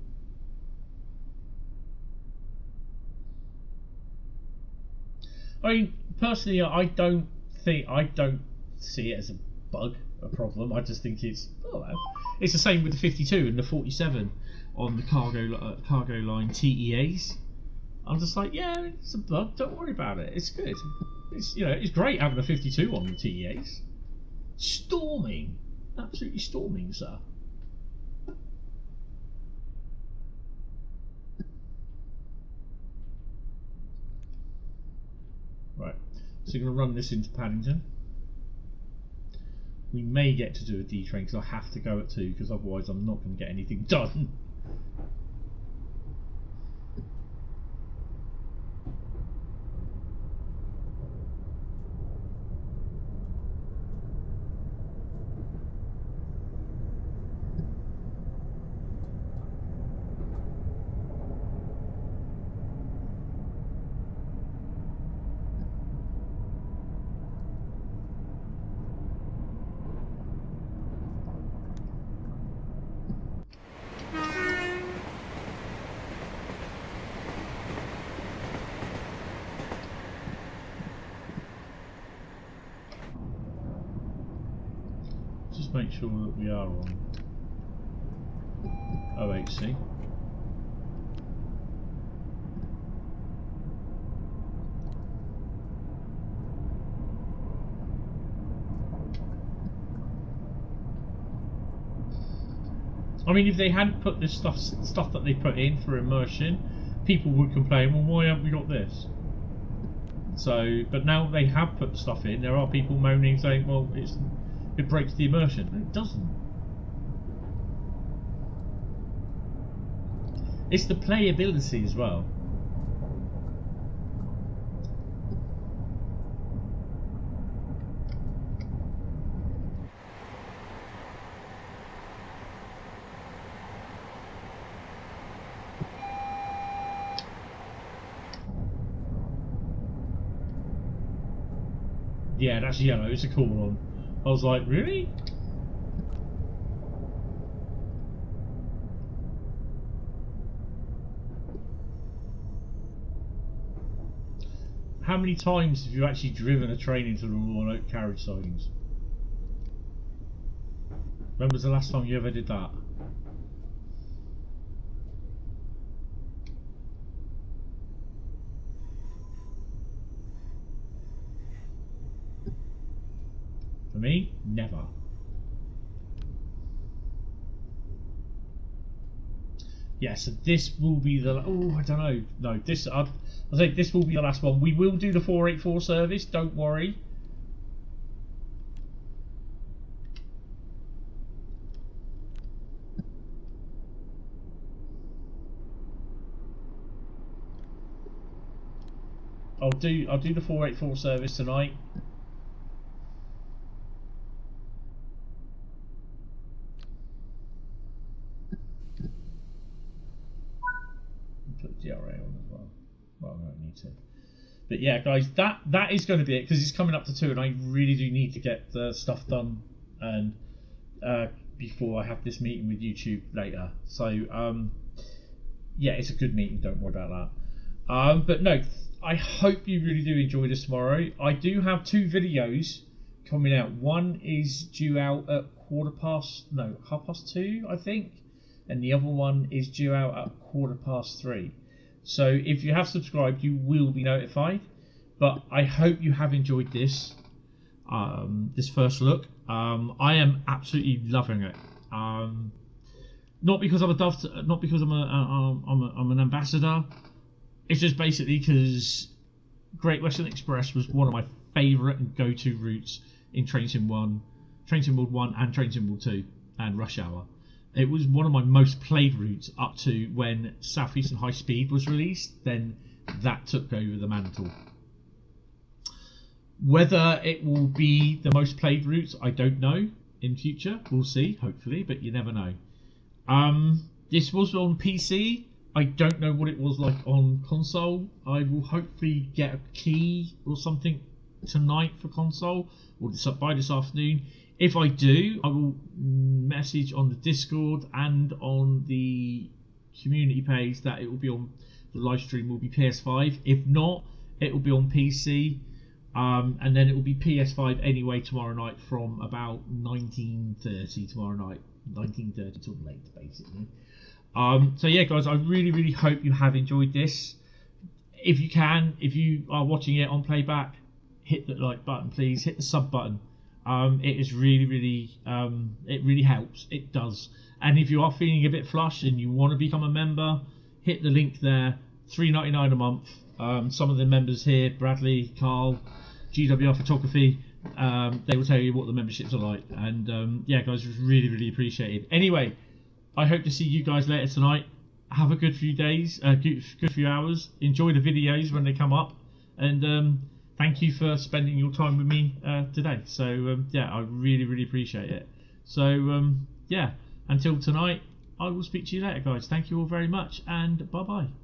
I mean, personally, I don't see it as a bug, a problem. I just think it's, oh well, it's the same with the 52 and the 47 on the cargo line TEAs. I'm just like, yeah, it's a bug. Don't worry about it. It's good. It's, you know, it's great having a 52 on the TEAs. Storming, absolutely storming, sir. Right, so you're going to run this into Paddington. We may get to do a D train because I have to go at 2 because otherwise I'm not going to get anything done. Make sure that we are on OHC. I mean, if they hadn't put this stuff that they put in for immersion, people would complain, well, why haven't we got this? So, but now they have put stuff in, there are people moaning saying, well, it breaks the immersion. No, it doesn't. It's the playability as well. Yeah, that's yellow. It's a cool one. I was like, really? How many times have you actually driven a train into the Royal Oak carriage sidings? When was the last time you ever did that? For me, never. yeah, so this will be the... Oh, I don't know. No, this... I think this will be the last one. We will do the 484 service, don't worry. I'll do the 484 service tonight. Put DRA on as well. Well, I don't need to. But yeah, guys, that is going to be it, because it's coming up to 2, and I really do need to get the stuff done and before I have this meeting with YouTube later. So yeah, it's a good meeting. Don't worry about that. But no. I hope you really do enjoy this tomorrow. I do have 2 videos coming out. One is due out at 2:30, I think, and the other one is due out at 3:15. So if you have subscribed, you will be notified. But I hope you have enjoyed this this first look. I am absolutely loving it. Not because I'm not because I'm an ambassador. It's just basically because Great Western Express was one of my favourite and go-to routes in Train Sim 1, Train Sim World 1 and Train Sim World 2 and Rush Hour. It was one of my most played routes up to when Southeastern Highspeed was released. Then that took over the mantle. Whether it will be the most played routes, I don't know. In future, we'll see, hopefully, but you never know. This was on PC. I don't know what it was like on console. I will hopefully get a key or something tonight for console, or by this afternoon. If I do, I will message on the Discord and on the community page that it will be on the live stream will be PS5. If not, it will be on PC, and then it will be PS5 anyway tomorrow night from about 19:30 tomorrow night, 19:30 till late, basically. So yeah, guys, I really hope you have enjoyed this. If you can, if you are watching it on playback, hit the like button, please. Hit the sub button. It is really it really helps. It does. And if you are feeling a bit flush and you want to become a member, hit the link there. $3.99 a month. Some of the members here, Bradley, Carl, GWR Photography, they will tell you what the memberships are like. And yeah, guys, it's really appreciated. Anyway, I hope to see you guys later tonight. Have a good few days, good few hours. Enjoy the videos when they come up, and thank you for spending your time with me today. So yeah, I really appreciate it. So yeah, until tonight, I will speak to you later, guys. Thank you all very much, and bye bye.